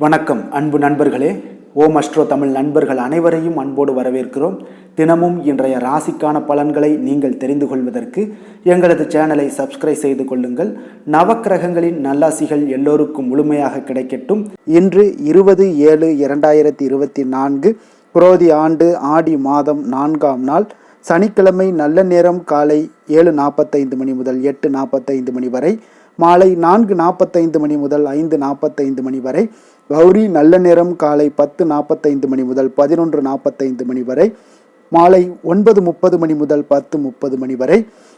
வணக்கம் அன்பு நண்பர்களே. ஓம் அஸ்ட்ரோ தமிழ் நண்பர்கள் அனைவரையும் அன்போடு வரவேற்கிறோம். தினமும் இன்றைய ராசிக்கான பலன்களை நீங்கள் தெரிந்து கொள்வதற்கு எங்களது சேனலை சப்ஸ்கிரைப் செய்து கொள்ளுங்கள். நவக்கிரகங்களின் நல்லாசிகள் எல்லோருக்கும் முழுமையாக கிடைக்கட்டும். இன்று 20/7/2024 குரோதி ஆண்டு ஆடி மாதம் 4ஆம் நாள் சனிக்கிழமை. நல்ல நேரம் காலை 7:45 மணி முதல் 8:45 மணி வரை, மாலை 4:45 மணி முதல் 5:45 மணி வரை. கௌரி நல்ல நேரம் காலை 10:45 மணி முதல் 11:45 மணி வரை, மாலை 9:30 மணி முதல் 10:30 மணி வரை.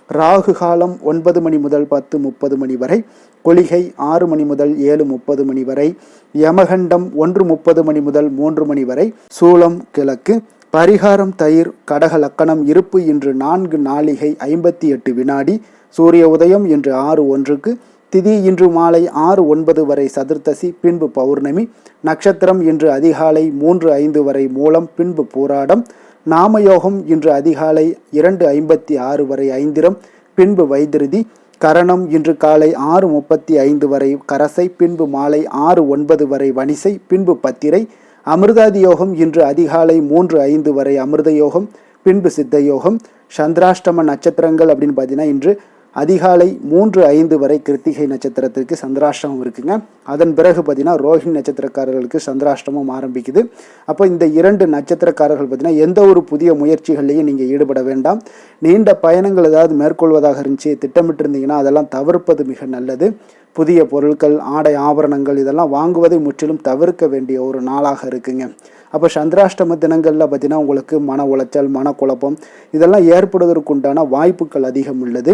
ராகு காலம் 9 மணி முதல் 10:30 மணி வரை. குளிகை 6 மணி முதல் 7:30 மணி வரை. யமகண்டம் 1:30 மணி முதல் 3 மணி வரை. சூலம் கிழக்கு. பரிகாரம் தயிர். கடக லக்கணம். இருப்பு இன்று 4 நாழிகை 58 வினாடி. சூரிய உதயம் இன்று 6:01க்கு. திதி இன்று மாலை 6:09 வரை சதுர்த்தசி, பின்பு பௌர்ணமி. நட்சத்திரம் இன்று அதிகாலை 3:05 வரை மூலம், பின்பு பூராடம். நாமயோகம் இன்று அதிகாலை 2:56 வரை ஐந்திரம், பின்பு வைத்திருதி. கரணம் இன்று காலை 6:35 வரை கரசை, பின்பு மாலை 6:09 வரை வணிசை, பின்பு பத்திரை. அமிர்தாதி யோகம் இன்று அதிகாலை 3:05 வரை அமிர்த யோகம், பின்பு சித்த யோகம். சந்திராஷ்டம நட்சத்திரங்கள் அப்படின்னு பார்த்தீங்கன்னா இன்று அதிகாலை 3:05 வரை கிருத்திகை நட்சத்திரத்திற்கு சந்திராஷ்டமம் இருக்குங்க. அதன் பிறகு பார்த்தீங்கன்னா ரோஹிணி நட்சத்திரக்காரர்களுக்கு சந்திராஷ்டமம் ஆரம்பிக்குது. அப்போ இந்த 2 நட்சத்திரக்காரர்கள் பார்த்தீங்கன்னா எந்த ஒரு புதிய முயற்சிகள்லையும் நீங்கள் ஈடுபட வேண்டாம். நீண்ட பயணங்கள் ஏதாவது மேற்கொள்வதாக இருந்துச்சு திட்டமிட்டு இருந்தீங்கன்னா அதெல்லாம் தவிர்ப்பது மிக நல்லது. புதிய பொருட்கள், ஆடை ஆபரணங்கள் இதெல்லாம் வாங்குவதை முற்றிலும் தவிர்க்க வேண்டிய ஒரு நாளாக இருக்குங்க. அப்போ சந்திராஷ்டம தினங்களில் பார்த்தீங்கன்னா உங்களுக்கு மன உளைச்சல், மனக்குழப்பம் இதெல்லாம் ஏற்படுவதற்குண்டான வாய்ப்புகள் அதிகம் உள்ளது.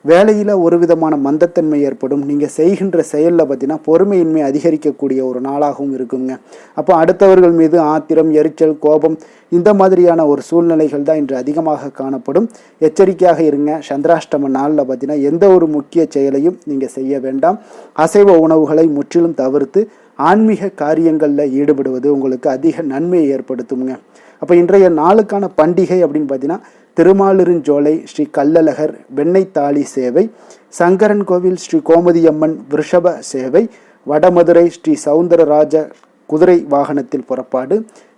வேலையில் ஒரு விதமான மந்தத்தன்மை ஏற்படும். நீங்கள் செய்கின்ற செயலில் பார்த்தீங்கன்னா பொறுமையின்மை அதிகரிக்கக்கூடிய ஒரு நாளாகவும் இருக்குங்க. அப்போ அடுத்தவர்கள் மீது ஆத்திரம், எரிச்சல், கோபம் இந்த மாதிரியான ஒரு சூழ்நிலைகள் தான் இன்று அதிகமாக காணப்படும். எச்சரிக்கையாக இருங்க. சந்திராஷ்டம நாளில் பார்த்தீங்கன்னா எந்த ஒரு முக்கிய செயலையும் நீங்கள் செய்ய வேண்டாம். அசைவ உணவுகளை முற்றிலும் தவிர்த்து ஆன்மீக காரியங்களில் ஈடுபடுவது உங்களுக்கு அதிக நன்மையை ஏற்படுத்துங்க. அப்போ இன்றைய நாளுக்கான பண்டிகை அப்படின்னு பார்த்தீங்கன்னா திருமாலிருஞ்சோலை ஸ்ரீ கள்ளழகர் வெண்ணெய் தாலி சேவை, சங்கரன் கோவில் ஸ்ரீ கோமதியம்மன் விருஷப சேவை, வடமதுரை ஸ்ரீ சவுந்தரராஜ குதிரை வாகனத்தில் புறப்பாடு.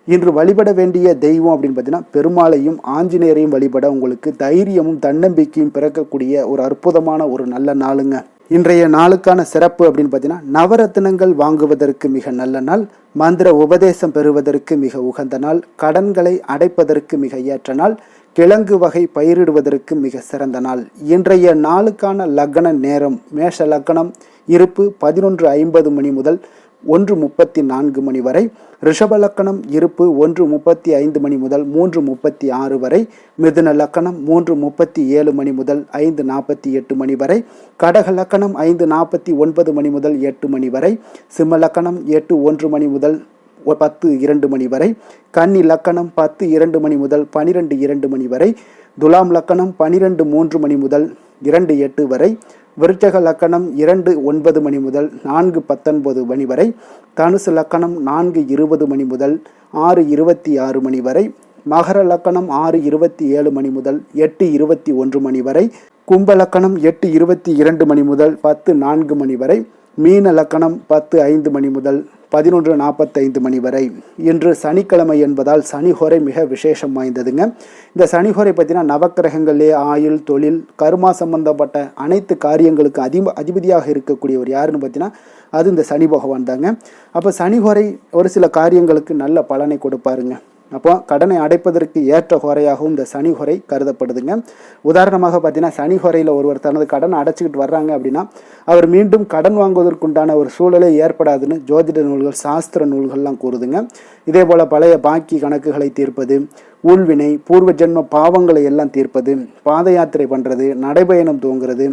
இன்று வழிபட வேண்டிய தெய்வம் அப்படின்னு பார்த்தீங்கன்னா பெருமாளையும் ஆஞ்சநேயரையும் வழிபட உங்களுக்கு தைரியமும் தன்னம்பிக்கையும் பிறக்கக்கூடிய ஒரு அற்புதமான ஒரு நல்ல நாளுங்க. இன்றைய நாளுக்கான சிறப்பு அப்படின்னு பார்த்தீங்கன்னா நவரத்தினங்கள் வாங்குவதற்கு மிக நல்ல நாள், மந்திர உபதேசம் பெறுவதற்கு மிக உகந்த நாள், கடன்களை அடைப்பதற்கு மிக ஏற்ற நாள், கிழங்கு வகை பயிரிடுவதற்கு மிக சிறந்த நாள். இன்றைய நாளுக்கான லக்ன நேரம் மேஷ லக்னம். இருப்பு 11:50 மணி முதல் 1:34 மணி வரை. ரிஷப லக்கணம். இருப்பு 1:35 மணி முதல் 3:36 வரை. மிதுன லக்கணம் 3:37 மணி முதல் 5:48 மணி வரை. கடக லக்கணம் 5:49 மணி முதல் 8 மணி வரை. சிம்ம லக்கணம் 8:1 மணி முதல் 10:02 மணி வரை. கன்னி லக்கணம் 10:02 மணி முதல் 12:02 மணி வரை. துலாம் லக்கணம் 12:03 மணி முதல் 2:08 வரை. விருச்சக லக்கணம் 2:09 மணி முதல் 4:19 மணி வரை. தனுசு லக்கணம் 4:20 மணி முதல் 6:26 மணி வரை. மகர லக்கணம் 6:27 மணி முதல் 8:21 மணி வரை. கும்ப லக்கணம் 8:22 மணி முதல் 10:04 மணி வரை. மீன லக்கணம் 10:05 மணி முதல் 11:45 மணி வரை. இன்று சனிக்கிழமை என்பதால் சனிஹோரை மிக விசேஷம் வாய்ந்ததுங்க. இந்த சனிஹோரை பார்த்தீங்கன்னா நவக்கிரகங்களே ஆயுள், தொழில், கர்மா சம்பந்தப்பட்ட அனைத்து காரியங்களுக்கு அதிபதியாக இருக்கக்கூடியவர் யாருன்னு பார்த்தீங்கன்னா அது இந்த சனி பகவான் தாங்க. அப்போ சனிஹோரை ஒரு சில காரியங்களுக்கு நல்ல பலனை கொடுப்பாருங்க. அப்போ கடனை அடைப்பதற்கு ஏற்ற ஹோரையாகவும் இந்த சனி ஹோரை கருதப்படுதுங்க. உதாரணமாக பார்த்தீங்கன்னா சனி ஹோரையில் ஒருவர் தனது கடனை அடைச்சிக்கிட்டு வர்றாங்க அப்படின்னா அவர் மீண்டும் கடன் வாங்குவதற்குண்டான ஒரு சூழலை ஏற்படாதுன்னு ஜோதிட நூல்கள், சாஸ்திர நூல்கள்லாம் கூறுதுங்க. இதே போல் பழைய பாக்கி கணக்குகளை தீர்ப்பது, ஊழ்வினை, பூர்வ ஜென்ம பாவங்களை எல்லாம் தீர்ப்பது, பாத யாத்திரை பண்ணுறது, நடைபயணம் துவங்குறது,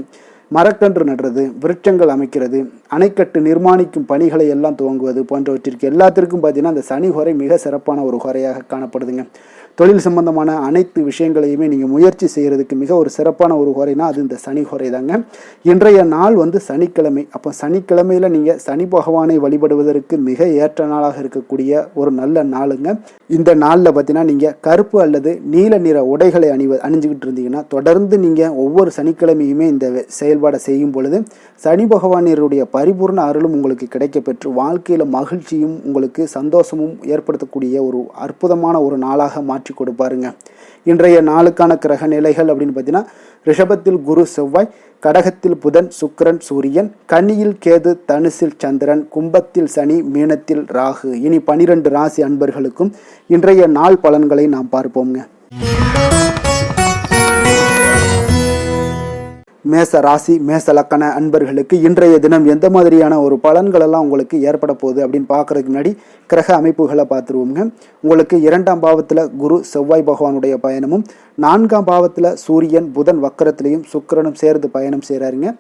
மரக்கன்று நடுறது, விருட்சங்கள் அமைக்கிறது, அணைக்கட்டு நிர்மாணிக்கும் பணிகளை எல்லாம் துவங்குவது போன்றவற்றிற்கு எல்லாத்திற்கும் பார்த்தீங்கன்னா அந்த சனி ஹோரை மிக சிறப்பான ஒரு ஹோரையாக காணப்படுதுங்க. தொழில் சம்பந்தமான அனைத்து விஷயங்களையுமே நீங்கள் முயற்சி செய்கிறதுக்கு மிக ஒரு சிறப்பான ஒரு ஹோரைனா அது இந்த சனி ஹோரை தாங்க. இன்றைய நாள் சனிக்கிழமை. அப்போ சனிக்கிழமையில் நீங்கள் சனி பகவானை வழிபடுவதற்கு மிக ஏற்ற நாளாக இருக்கக்கூடிய ஒரு நல்ல நாளுங்க. இந்த நாளில் பார்த்தீங்கன்னா நீங்கள் கருப்பு அல்லது நீல நிற உடைகளை அணிஞ்சுக்கிட்டு இருந்தீங்கன்னா தொடர்ந்து நீங்கள் ஒவ்வொரு சனிக்கிழமையுமே இந்த செயல்பாடை செய்யும் பொழுது சனி பகவானியருடைய பரிபூர்ண அருளும் உங்களுக்கு கிடைக்க பெற்று வாழ்க்கையில் மகிழ்ச்சியும் உங்களுக்கு சந்தோஷமும் ஏற்படுத்தக்கூடிய ஒரு அற்புதமான ஒரு நாளாக மாற்றி கொடுப்பாருங்க. இன்றைய நாளுக்கான கிரக நிலைகள் அப்படின்னு பார்த்தீங்கன்னா ரிஷபத்தில் குரு செவ்வாய், கடகத்தில் புதன் சுக்கிரன் சூரியன், கன்னியில் கேது, தனுசில் சந்திரன், கும்பத்தில் சனி, மீனத்தில் ராகு. இனி 12 ராசி அன்பர்களுக்கும் இன்றைய நாள் பலன்களை நாம் பார்ப்போம்ங்க. மேச ராசி மேச லக்கண அன்பர்களுக்கு இன்றைய தினம் எந்த மாதிரியான ஒரு பலன்கள் எல்லாம் உங்களுக்கு ஏற்பட போகுது அப்படின்னு பார்க்கறதுக்கு முன்னாடி கிரக அமைப்புகளை பார்த்துருவோங்க. உங்களுக்கு 2ஆம் பாவத்தில் குரு செவ்வாய் பகவானுடைய பயணமும், 4ஆம் பாவத்தில் சூரியன் புதன் வக்கரத்திலையும் சுக்கிரனும் சேர்ந்து பயணம் செய்கிறாருங்க.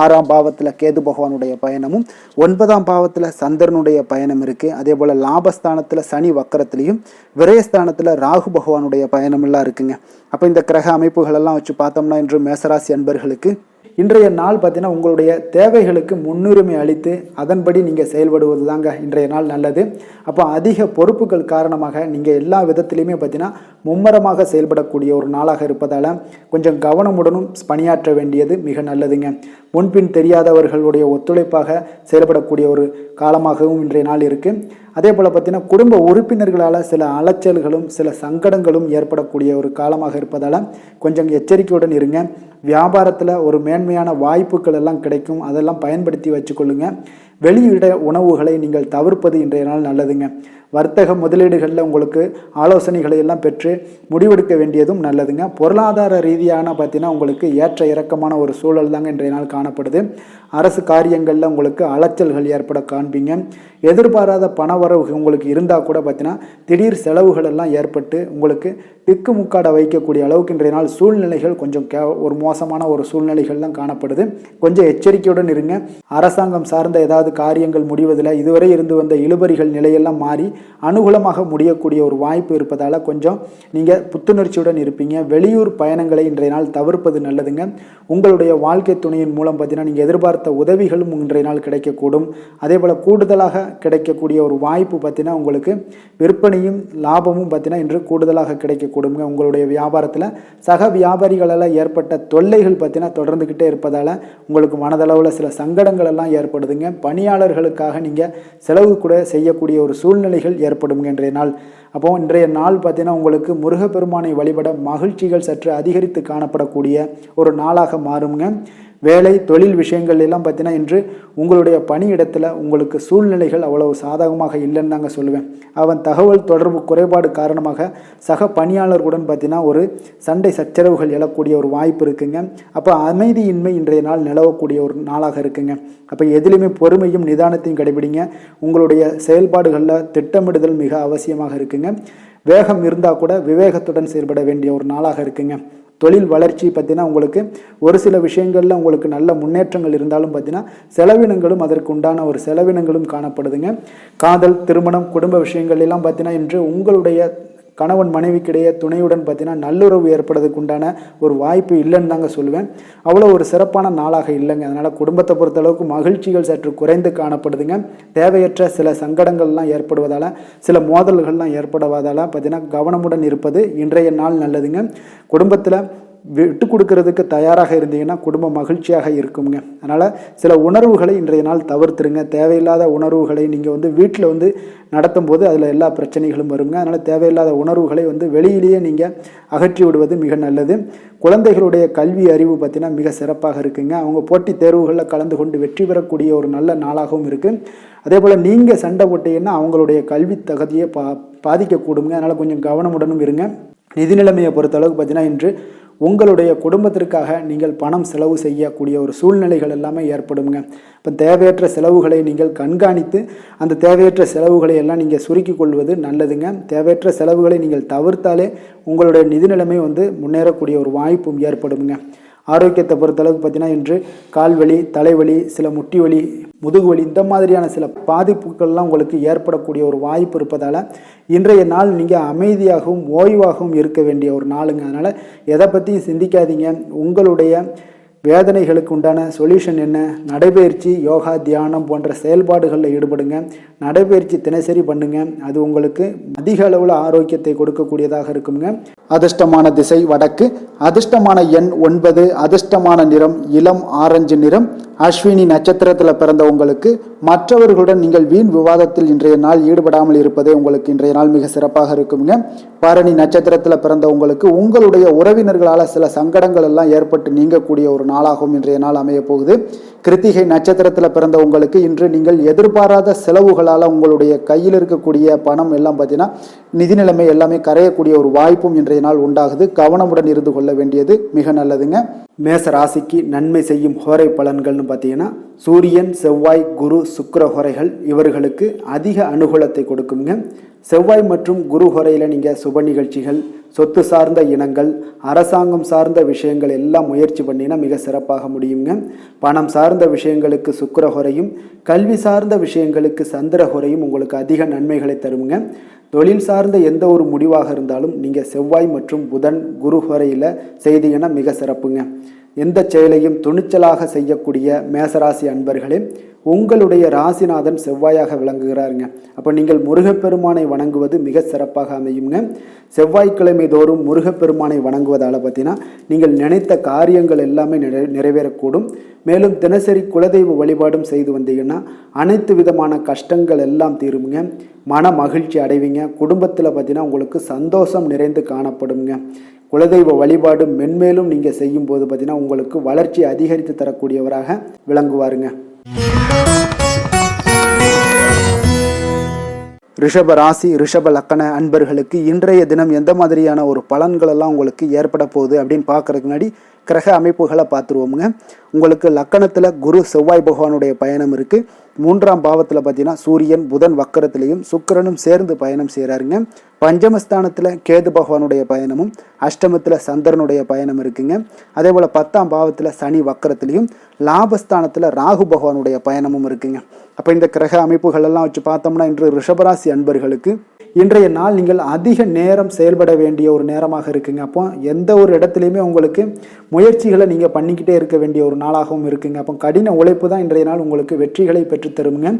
6ஆம் பாவத்தில் கேது பகவானுடைய பயணமும், 9ஆம் பாவத்தில் சந்திரனுடைய பயணம் இருக்குது. அதே போல் லாபஸ்தானத்தில் சனி வக்கரத்திலையும், விரயஸ்தானத்தில் ராகு பகவானுடைய பயணமெல்லாம் இருக்குங்க. அப்போ இந்த கிரக அமைப்புகளெல்லாம் வச்சு பார்த்தோம்னா இன்று மேசராசி அன்பர்களுக்கு இன்றைய நாள் பார்த்தீங்கன்னா உங்களுடைய தேவைகளுக்கு முன்னுரிமை அளித்து அதன்படி நீங்கள் செயல்படுவது தாங்க இன்றைய நாள் நல்லது. அப்போ அதிக பொறுப்புகள் காரணமாக நீங்கள் எல்லா விதத்திலையுமே பார்த்தீங்கன்னா மும்மரமாக செயல்படக்கூடிய ஒரு நாளாக இருப்பதால் கொஞ்சம் கவனமுடனும் பணியாற்ற வேண்டியது மிக நல்லதுங்க. முன்பின் தெரியாதவர்களுடைய ஒத்துழைப்பாக செயல்படக்கூடிய ஒரு காலமாகவும் இன்றைய நாள் இருக்குது. அதே போல் பார்த்தீங்கன்னா குடும்ப உறுப்பினர்களால் சில அலைச்சல்களும் சில சங்கடங்களும் ஏற்படக்கூடிய ஒரு காலமாக இருப்பதால் கொஞ்சம் எச்சரிக்கையுடன் இருங்க. வியாபாரத்தில் ஒரு மேன்மையான வாய்ப்புகள் எல்லாம் கிடைக்கும், அதெல்லாம் பயன்படுத்தி வச்சுக்கொள்ளுங்க. வெளியிட உணவுகளை நீங்கள் தவிர்ப்பது இன்றைய நாள் நல்லதுங்க. வர்த்தக முதலீடுகளில் உங்களுக்கு ஆலோசனைகளை எல்லாம் பெற்று முடிவெடுக்க வேண்டியதும் நல்லதுங்க. பொருளாதார ரீதியான பார்த்தீங்கன்னா உங்களுக்கு ஏற்ற இறக்கமான ஒரு சூழல் தாங்க இன்றைய நாள் காணப்படுது. அரசு காரியங்களில் உங்களுக்கு அலைச்சல்கள் ஏற்பட காண்பீங்க. எதிர்பாராத பணவரவு உங்களுக்கு இருந்தால் கூட பார்த்தீங்கன்னா திடீர் செலவுகள் எல்லாம் ஏற்பட்டு உங்களுக்கு திக்குமுக்காட வைக்கக்கூடிய அளவுக்கு இன்றைய நாள் சூழ்நிலைகள் கொஞ்சம் ஒரு மோசமான ஒரு சூழ்நிலைகள்லாம் காணப்படுது. கொஞ்சம் எச்சரிக்கையுடன் இருங்க. அரசாங்கம் சார்ந்த ஏதாவது காரியங்கள் முடிவதில் இதுவரை இருந்து வந்த இழுபறிகள் நிலையெல்லாம் மாறி அனுகூலமாக முடியக்கூடிய ஒரு வாய்ப்பு இருப்பதால் கொஞ்சம் நீங்கள் புத்துணர்ச்சியுடன் இருப்பீங்க. வெளியூர் பயணங்களை இன்றைய நாள் தவிர்ப்பது நல்லதுங்க. உங்களுடைய வாழ்க்கை துணையின் மூலம் பார்த்தீங்கன்னா நீங்கள் எதிர்பார்த்த உதவிகளும் இன்றைய நாள் கிடைக்கக்கூடும். அதே போல் கூடுதலாக கிடைக்கக்கூடிய ஒரு வாய்ப்பு பார்த்தீங்கன்னா உங்களுக்கு விற்பனையும் லாபமும் பார்த்தீங்கன்னா இன்று கூடுதலாக கிடைக்கக்கூடுங்க. உங்களுடைய வியாபாரத்தில் சக வியாபாரிகளால் ஏற்பட்ட தொல்லைகள் பார்த்தீங்கன்னா தொடர்ந்துக்கிட்டே இருப்பதால் உங்களுக்கு மனதளவில் சில சங்கடங்கள் எல்லாம் ஏற்படுதுங்க. பணியாளர்களுக்காக நீங்கள் செலவு கூட செய்யக்கூடிய ஒரு சூழ்நிலைகள் ஏற்படும் இன்றைய நாள். அப்போ இன்றைய நாள் பார்த்தீங்கன்னா உங்களுக்கு முருகப்பெருமானை வழிபட மகிழ்ச்சிகள் சற்று அதிகரித்து காணப்படக்கூடிய ஒரு நாளாக மாறுங்க. வேலை தொழில் விஷயங்கள் எல்லாம் பார்த்தீங்கன்னா இன்று உங்களுடைய பணியிடத்தில் உங்களுக்கு சூழ்நிலைகள் அவ்வளவு சாதகமாக இல்லைன்னு தாங்க சொல்லுவேன். அவன் தகவல் தொடர்பு குறைபாடு காரணமாக சக பணியாளர்களுடன் பார்த்தீங்கன்னா ஒரு சண்டை சச்சரவுகள் எழக்கூடிய ஒரு வாய்ப்பு இருக்குங்க. அப்போ அமைதியின்மை இன்றைய நாள் நிலவக்கூடிய ஒரு நாளாக இருக்குங்க. அப்போ எதிலுமே பொறுமையும் நிதானத்தையும் கடைபிடிங்க. உங்களுடைய செயல்பாடுகளில் திட்டமிடுதல் மிக அவசியமாக இருக்குங்க. வேகம் இருந்தால் கூட விவேகத்துடன் செயல்பட வேண்டிய ஒரு நாளாக இருக்குங்க. தொழில் வளர்ச்சி பார்த்தீங்கன்னா உங்களுக்கு ஒரு சில விஷயங்களில் உங்களுக்கு நல்ல முன்னேற்றங்கள் இருந்தாலும் பார்த்தீங்கன்னா செலவினங்களும் அதற்கு உண்டான ஒரு செலவினங்களும் காணப்படுதுங்க. காதல் திருமணம் குடும்ப விஷயங்கள் எல்லாம் பார்த்தீங்கன்னா இன்று உங்களுடைய கணவன் மனைவிக்கிடையே துணையுடன் பார்த்தீங்கன்னா நல்லுறவு ஏற்படுறதுக்கு உண்டான ஒரு வாய்ப்பு இல்லைன்னு தாங்க சொல்லுவேன். அவ்வளோ ஒரு சிறப்பான நாளாக இல்லைங்க. அதனால் குடும்பத்தை பொறுத்தளவுக்கு மகிழ்ச்சிகள் சற்று குறைந்து காணப்படுதுங்க. தேவையற்ற சில சங்கடங்கள்லாம் ஏற்படுவதால் சில மோதல்கள்லாம் ஏற்படுவதால் பார்த்தீங்கன்னா கவனமுடன் இருப்பது இன்றைய நாள் நல்லதுங்க. குடும்பத்தில் விட்டு கொடுக்கறதுக்கு தயாராக இருந்தீங்கன்னா குடும்பம் மகிழ்ச்சியாக இருக்குங்க. அதனால் சில உணர்வுகளை இன்றைய நாள் தவிர்த்துருங்க. தேவையில்லாத உணர்வுகளை நீங்கள் வீட்டில் நடத்தும் போது அதில் எல்லா பிரச்சனைகளும் வருங்க. அதனால் தேவையில்லாத உணர்வுகளை வெளியிலேயே நீங்கள் அகற்றி விடுவது மிக நல்லது. குழந்தைகளுடைய கல்வி அறிவு பார்த்தீங்கன்னா மிக சிறப்பாக இருக்குங்க. அவங்க போட்டித் தேர்வுகளில் கலந்து கொண்டு வெற்றி பெறக்கூடிய ஒரு நல்ல நாளாகவும் இருக்குது. அதே போல் நீங்கள் சண்டை போட்டீங்கன்னா அவங்களுடைய கல்வி தகுதியை பாதிக்கக்கூடுங்க. அதனால் கொஞ்சம் கவனமுடனும் இருங்க. நிதி நிலைமையை பொறுத்தளவுக்கு பார்த்தீங்கன்னா இன்று உங்களுடைய குடும்பத்திற்காக நீங்கள் பணம் செலவு செய்யக்கூடிய ஒரு சூழ்நிலைகள் எல்லாமே ஏற்படுங்க. இப்போ தேவையற்ற செலவுகளை நீங்கள் கண்காணித்து அந்த தேவையற்ற செலவுகளை எல்லாம் நீங்கள் சுருக்கி கொள்வது நல்லதுங்க. தேவையற்ற செலவுகளை நீங்கள் தவிர்த்தாலே உங்களுடைய நிதி நிலைமை முன்னேறக்கூடிய ஒரு வாய்ப்பும் ஏற்படுங்க. ஆரோக்கியத்தை பொறுத்தளவுக்கு பார்த்தீங்கன்னா இன்று கால்வலி, தலைவலி, சில முட்டி வலி, முதுகு வலி இந்த மாதிரியான சில பாதிப்புகள்லாம் உங்களுக்கு ஏற்படக்கூடிய ஒரு வாய்ப்பு இருப்பதால் இன்றைய நாள் நீங்கள் அமைதியாகவும் ஓய்வாகவும் இருக்க வேண்டிய ஒரு நாளுங்க. அதனால் எதை பற்றியும் சிந்திக்காதீங்க. உங்களுடைய வேதனைகளுக்கு உண்டான சொல்யூஷன் என்ன? நடைபயிற்சி, யோகா, தியானம் போன்ற செயல்பாடுகளில் ஈடுபடுங்க. நடைபயிற்சி தினசரி பண்ணுங்க. அது உங்களுக்கு அதிக அளவில் ஆரோக்கியத்தை கொடுக்கக்கூடியதாக இருக்குங்க. அதிர்ஷ்டமான திசை வடக்கு, அதிர்ஷ்டமான எண் 9, அதிர்ஷ்டமான நிறம் இளம் ஆரஞ்சு நிறம். அஸ்வினி நட்சத்திரத்தில் பிறந்த உங்களுக்கு மற்றவர்களுடன் நீங்கள் வீண் விவாதத்தில் இன்றைய நாள் ஈடுபடாமல் இருப்பதே உங்களுக்கு இன்றைய நாள் மிக சிறப்பாக இருக்குங்க. பரணி நட்சத்திரத்தில் பிறந்த உங்களுக்கு உங்களுடைய உறவினர்களால் சில சங்கடங்கள் எல்லாம் ஏற்பட்டு நீங்கக்கூடிய ஒரு நாளாகவும் இன்றைய நாள் அமைய போகுது. கிருத்திகை நட்சத்திரத்தில் பிறந்த உங்களுக்கு இன்று நீங்கள் எதிர்பாராத செலவுகளால் உங்களுடைய கையில் இருக்கக்கூடிய பணம் எல்லாம் பார்த்தீங்கன்னா நிதி நிலைமை எல்லாமே கரையக்கூடிய ஒரு வாய்ப்பும் இன்றைய நாள் உண்டாகுது. கவனமுடன் இருந்து கொள்ள வேண்டியது மிக நல்லதுங்க. மேச ராசிக்கு நன்மை செய்யும் ஹோரை பலன்கள்னு பார்த்தீங்கன்னா சூரியன், செவ்வாய், குரு, சுக்கிர ஹோரைகள் இவர்களுக்கு அதிக அனுகூலத்தை கொடுக்குங்க. செவ்வாய் மற்றும் குரு ஹோரையில் நீங்கள் சுப நிகழ்ச்சிகள், சொத்து சார்ந்த இனங்கள், அரசாங்கம் சார்ந்த விஷயங்கள் எல்லாம் முயற்சி பண்ணினா மிக சிறப்பாக முடியுங்க. பணம் சார்ந்த விஷயங்களுக்கு சுக்கிர ஹோரையும், கல்வி சார்ந்த விஷயங்களுக்கு சந்திர ஹோரையும் உங்களுக்கு அதிக நன்மைகளை தருங்க. தொழில் சார்ந்த எந்த ஒரு முடிவாக இருந்தாலும் நீங்கள் செவ்வாய் மற்றும் புதன், குரு ஹோரையில் செய்தீங்கன்னா மிக சிறப்புங்க. எந்த செயலையும் துணிச்சலாக செய்யக்கூடிய மேசராசி அன்பர்களே, உங்களுடைய ராசிநாதன் செவ்வாயாக விளங்குகிறாருங்க. அப்போ நீங்கள் முருகப்பெருமானை வணங்குவது மிக சிறப்பாக அமையுங்க. செவ்வாய்க்கிழமை தோறும் முருகப்பெருமானை வணங்குவதால் பார்த்தீங்கன்னா நீங்கள் நினைத்த காரியங்கள் எல்லாமே நிறைவேறக்கூடும். மேலும் தினசரி குலதெய்வ வழிபாடும் செய்து வந்தீங்கன்னா அனைத்து விதமான கஷ்டங்கள் எல்லாம் தீருங்க. மன மகிழ்ச்சி அடைவீங்க. குடும்பத்தில் பார்த்தீங்கன்னா உங்களுக்கு சந்தோஷம் நிறைந்து காணப்படுங்க. குலதெய்வ வழிபாடு மென்மேலும் நீங்கள் செய்யும் போது பார்த்தீங்கன்னா உங்களுக்கு வளர்ச்சி அதிகரித்து தரக்கூடியவராக விளங்குவாருங்க. ரிஷப ராசி, ரிஷப லக்கண அன்பர்களுக்கு இன்றைய தினம் எந்த மாதிரியான ஒரு பலன்கள் எல்லாம் உங்களுக்கு ஏற்பட போகுது அப்படின்னு பார்க்கறதுக்கு முன்னாடி கிரக அமைப்புகளை பார்த்துருவோமுங்க. உங்களுக்கு லக்கணத்தில் குரு செவ்வாய் பகவானுடைய பயணம் இருக்குது. 3ஆம் பாவத்தில் பார்த்தீங்கன்னா சூரியன் புதன் வக்கரத்திலையும் சுக்கிரனும் சேர்ந்து பயணம் செய்கிறாருங்க. பஞ்சமஸ்தானத்தில் கேது பகவானுடைய பயணமும், அஷ்டமத்தில் சந்திரனுடைய பயணம் இருக்குங்க. அதே போல் 10ஆம் பாவத்தில் சனி வக்கரத்திலையும், லாபஸ்தானத்தில் ராகு பகவானுடைய பயணமும் இருக்குங்க. அப்போ இந்த கிரக அமைப்புகள் எல்லாம் வச்சு பார்த்தோம்னா இன்று ரிஷபராசி அன்பர்களுக்கு இன்றைய நாள் நீங்கள் அதிக நேரம் செயல்பட வேண்டிய ஒரு நேரமாக இருக்குங்க. அப்போ எந்த ஒரு இடத்துலையுமே உங்களுக்கு முயற்சிகளை நீங்கள் பண்ணிக்கிட்டே இருக்க வேண்டிய ஒரு நாளாகவும் இருக்குங்க. அப்போ கடின உழைப்பு தான் இன்றைய நாள் உங்களுக்கு வெற்றிகளை பெற்றுத்தருங்க.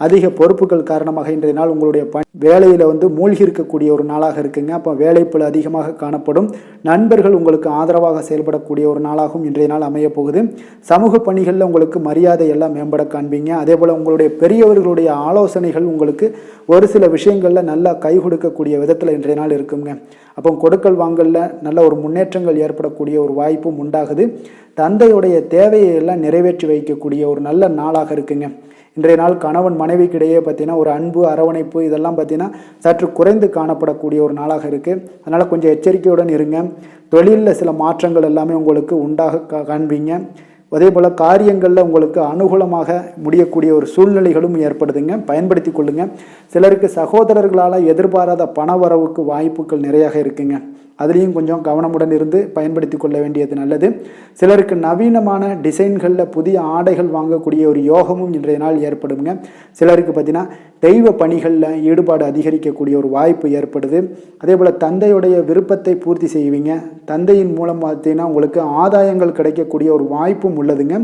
அதிக பொறுப்புகள் காரணமாக இன்றைய நாள் உங்களுடைய வேலையில் மூழ்கி இருக்கக்கூடிய ஒரு நாளாக இருக்குங்க. அப்போ வேலைப்பளு அதிகமாக காணப்படும். நண்பர்கள் உங்களுக்கு ஆதரவாக செயல்படக்கூடிய ஒரு நாளாகவும் இன்றைய நாள் அமைய போகுது. சமூக பணிகளில் உங்களுக்கு மரியாதை எல்லாம் மேம்பட காண்பீங்க. அதே போல் உங்களுடைய பெரியவர்களுடைய ஆலோசனைகள் உங்களுக்கு ஒரு சில விஷயங்களில் நல்லா கை கொடுக்கக்கூடிய விதத்தில் இன்றைய நாள் இருக்குங்க. அப்போ கொடுக்கல் வாங்கலில் நல்ல ஒரு முன்னேற்றங்கள் ஏற்படக்கூடிய ஒரு வாய்ப்பும் உண்டாகுது. தந்தையுடைய தேவையை எல்லாம் நிறைவேற்றி வைக்கக்கூடிய ஒரு நல்ல நாளாக இருக்குங்க. இன்றைய நாள் கணவன் மனைவிக்கிடையே பார்த்தீங்கன்னா ஒரு அன்பு, அரவணைப்பு இதெல்லாம் பார்த்தீங்கன்னா சற்று குறைந்து காணப்படக்கூடிய ஒரு நாளாக இருக்குது. அதனால் கொஞ்சம் எச்சரிக்கையுடன் இருங்க. தொழிலில் சில மாற்றங்கள் எல்லாமே உங்களுக்கு உண்டாக காண்பீங்க. அதே போல் காரியங்களில் உங்களுக்கு அனுகூலமாக முடியக்கூடிய ஒரு சூழ்நிலைகளும் ஏற்படுதுங்க. பயன்படுத்தி கொள்ளுங்கள். சிலருக்கு சகோதரர்களால் எதிர்பாராத பண வரவுக்கு வாய்ப்புகள் நிறையாக இருக்குங்க. அதுலேயும் கொஞ்சம் கவனமுடன் இருந்து பயன்படுத்தி கொள்ள வேண்டியது நல்லது. சிலருக்கு நவீனமான டிசைன்களில் புதிய ஆடைகள் வாங்கக்கூடிய ஒரு யோகமும் இன்றைய நாள் ஏற்படுங்க. சிலருக்கு பார்த்தீங்கன்னா தெய்வ பணிகளில் ஈடுபாடு அதிகரிக்கக்கூடிய ஒரு வாய்ப்பு ஏற்படுது. அதே போல் தந்தையுடைய விருப்பத்தை பூர்த்தி செய்வீங்க. தந்தையின் மூலம் பார்த்தீங்கன்னா உங்களுக்கு ஆதாயங்கள் கிடைக்கக்கூடிய ஒரு வாய்ப்பும் உள்ளதுங்க.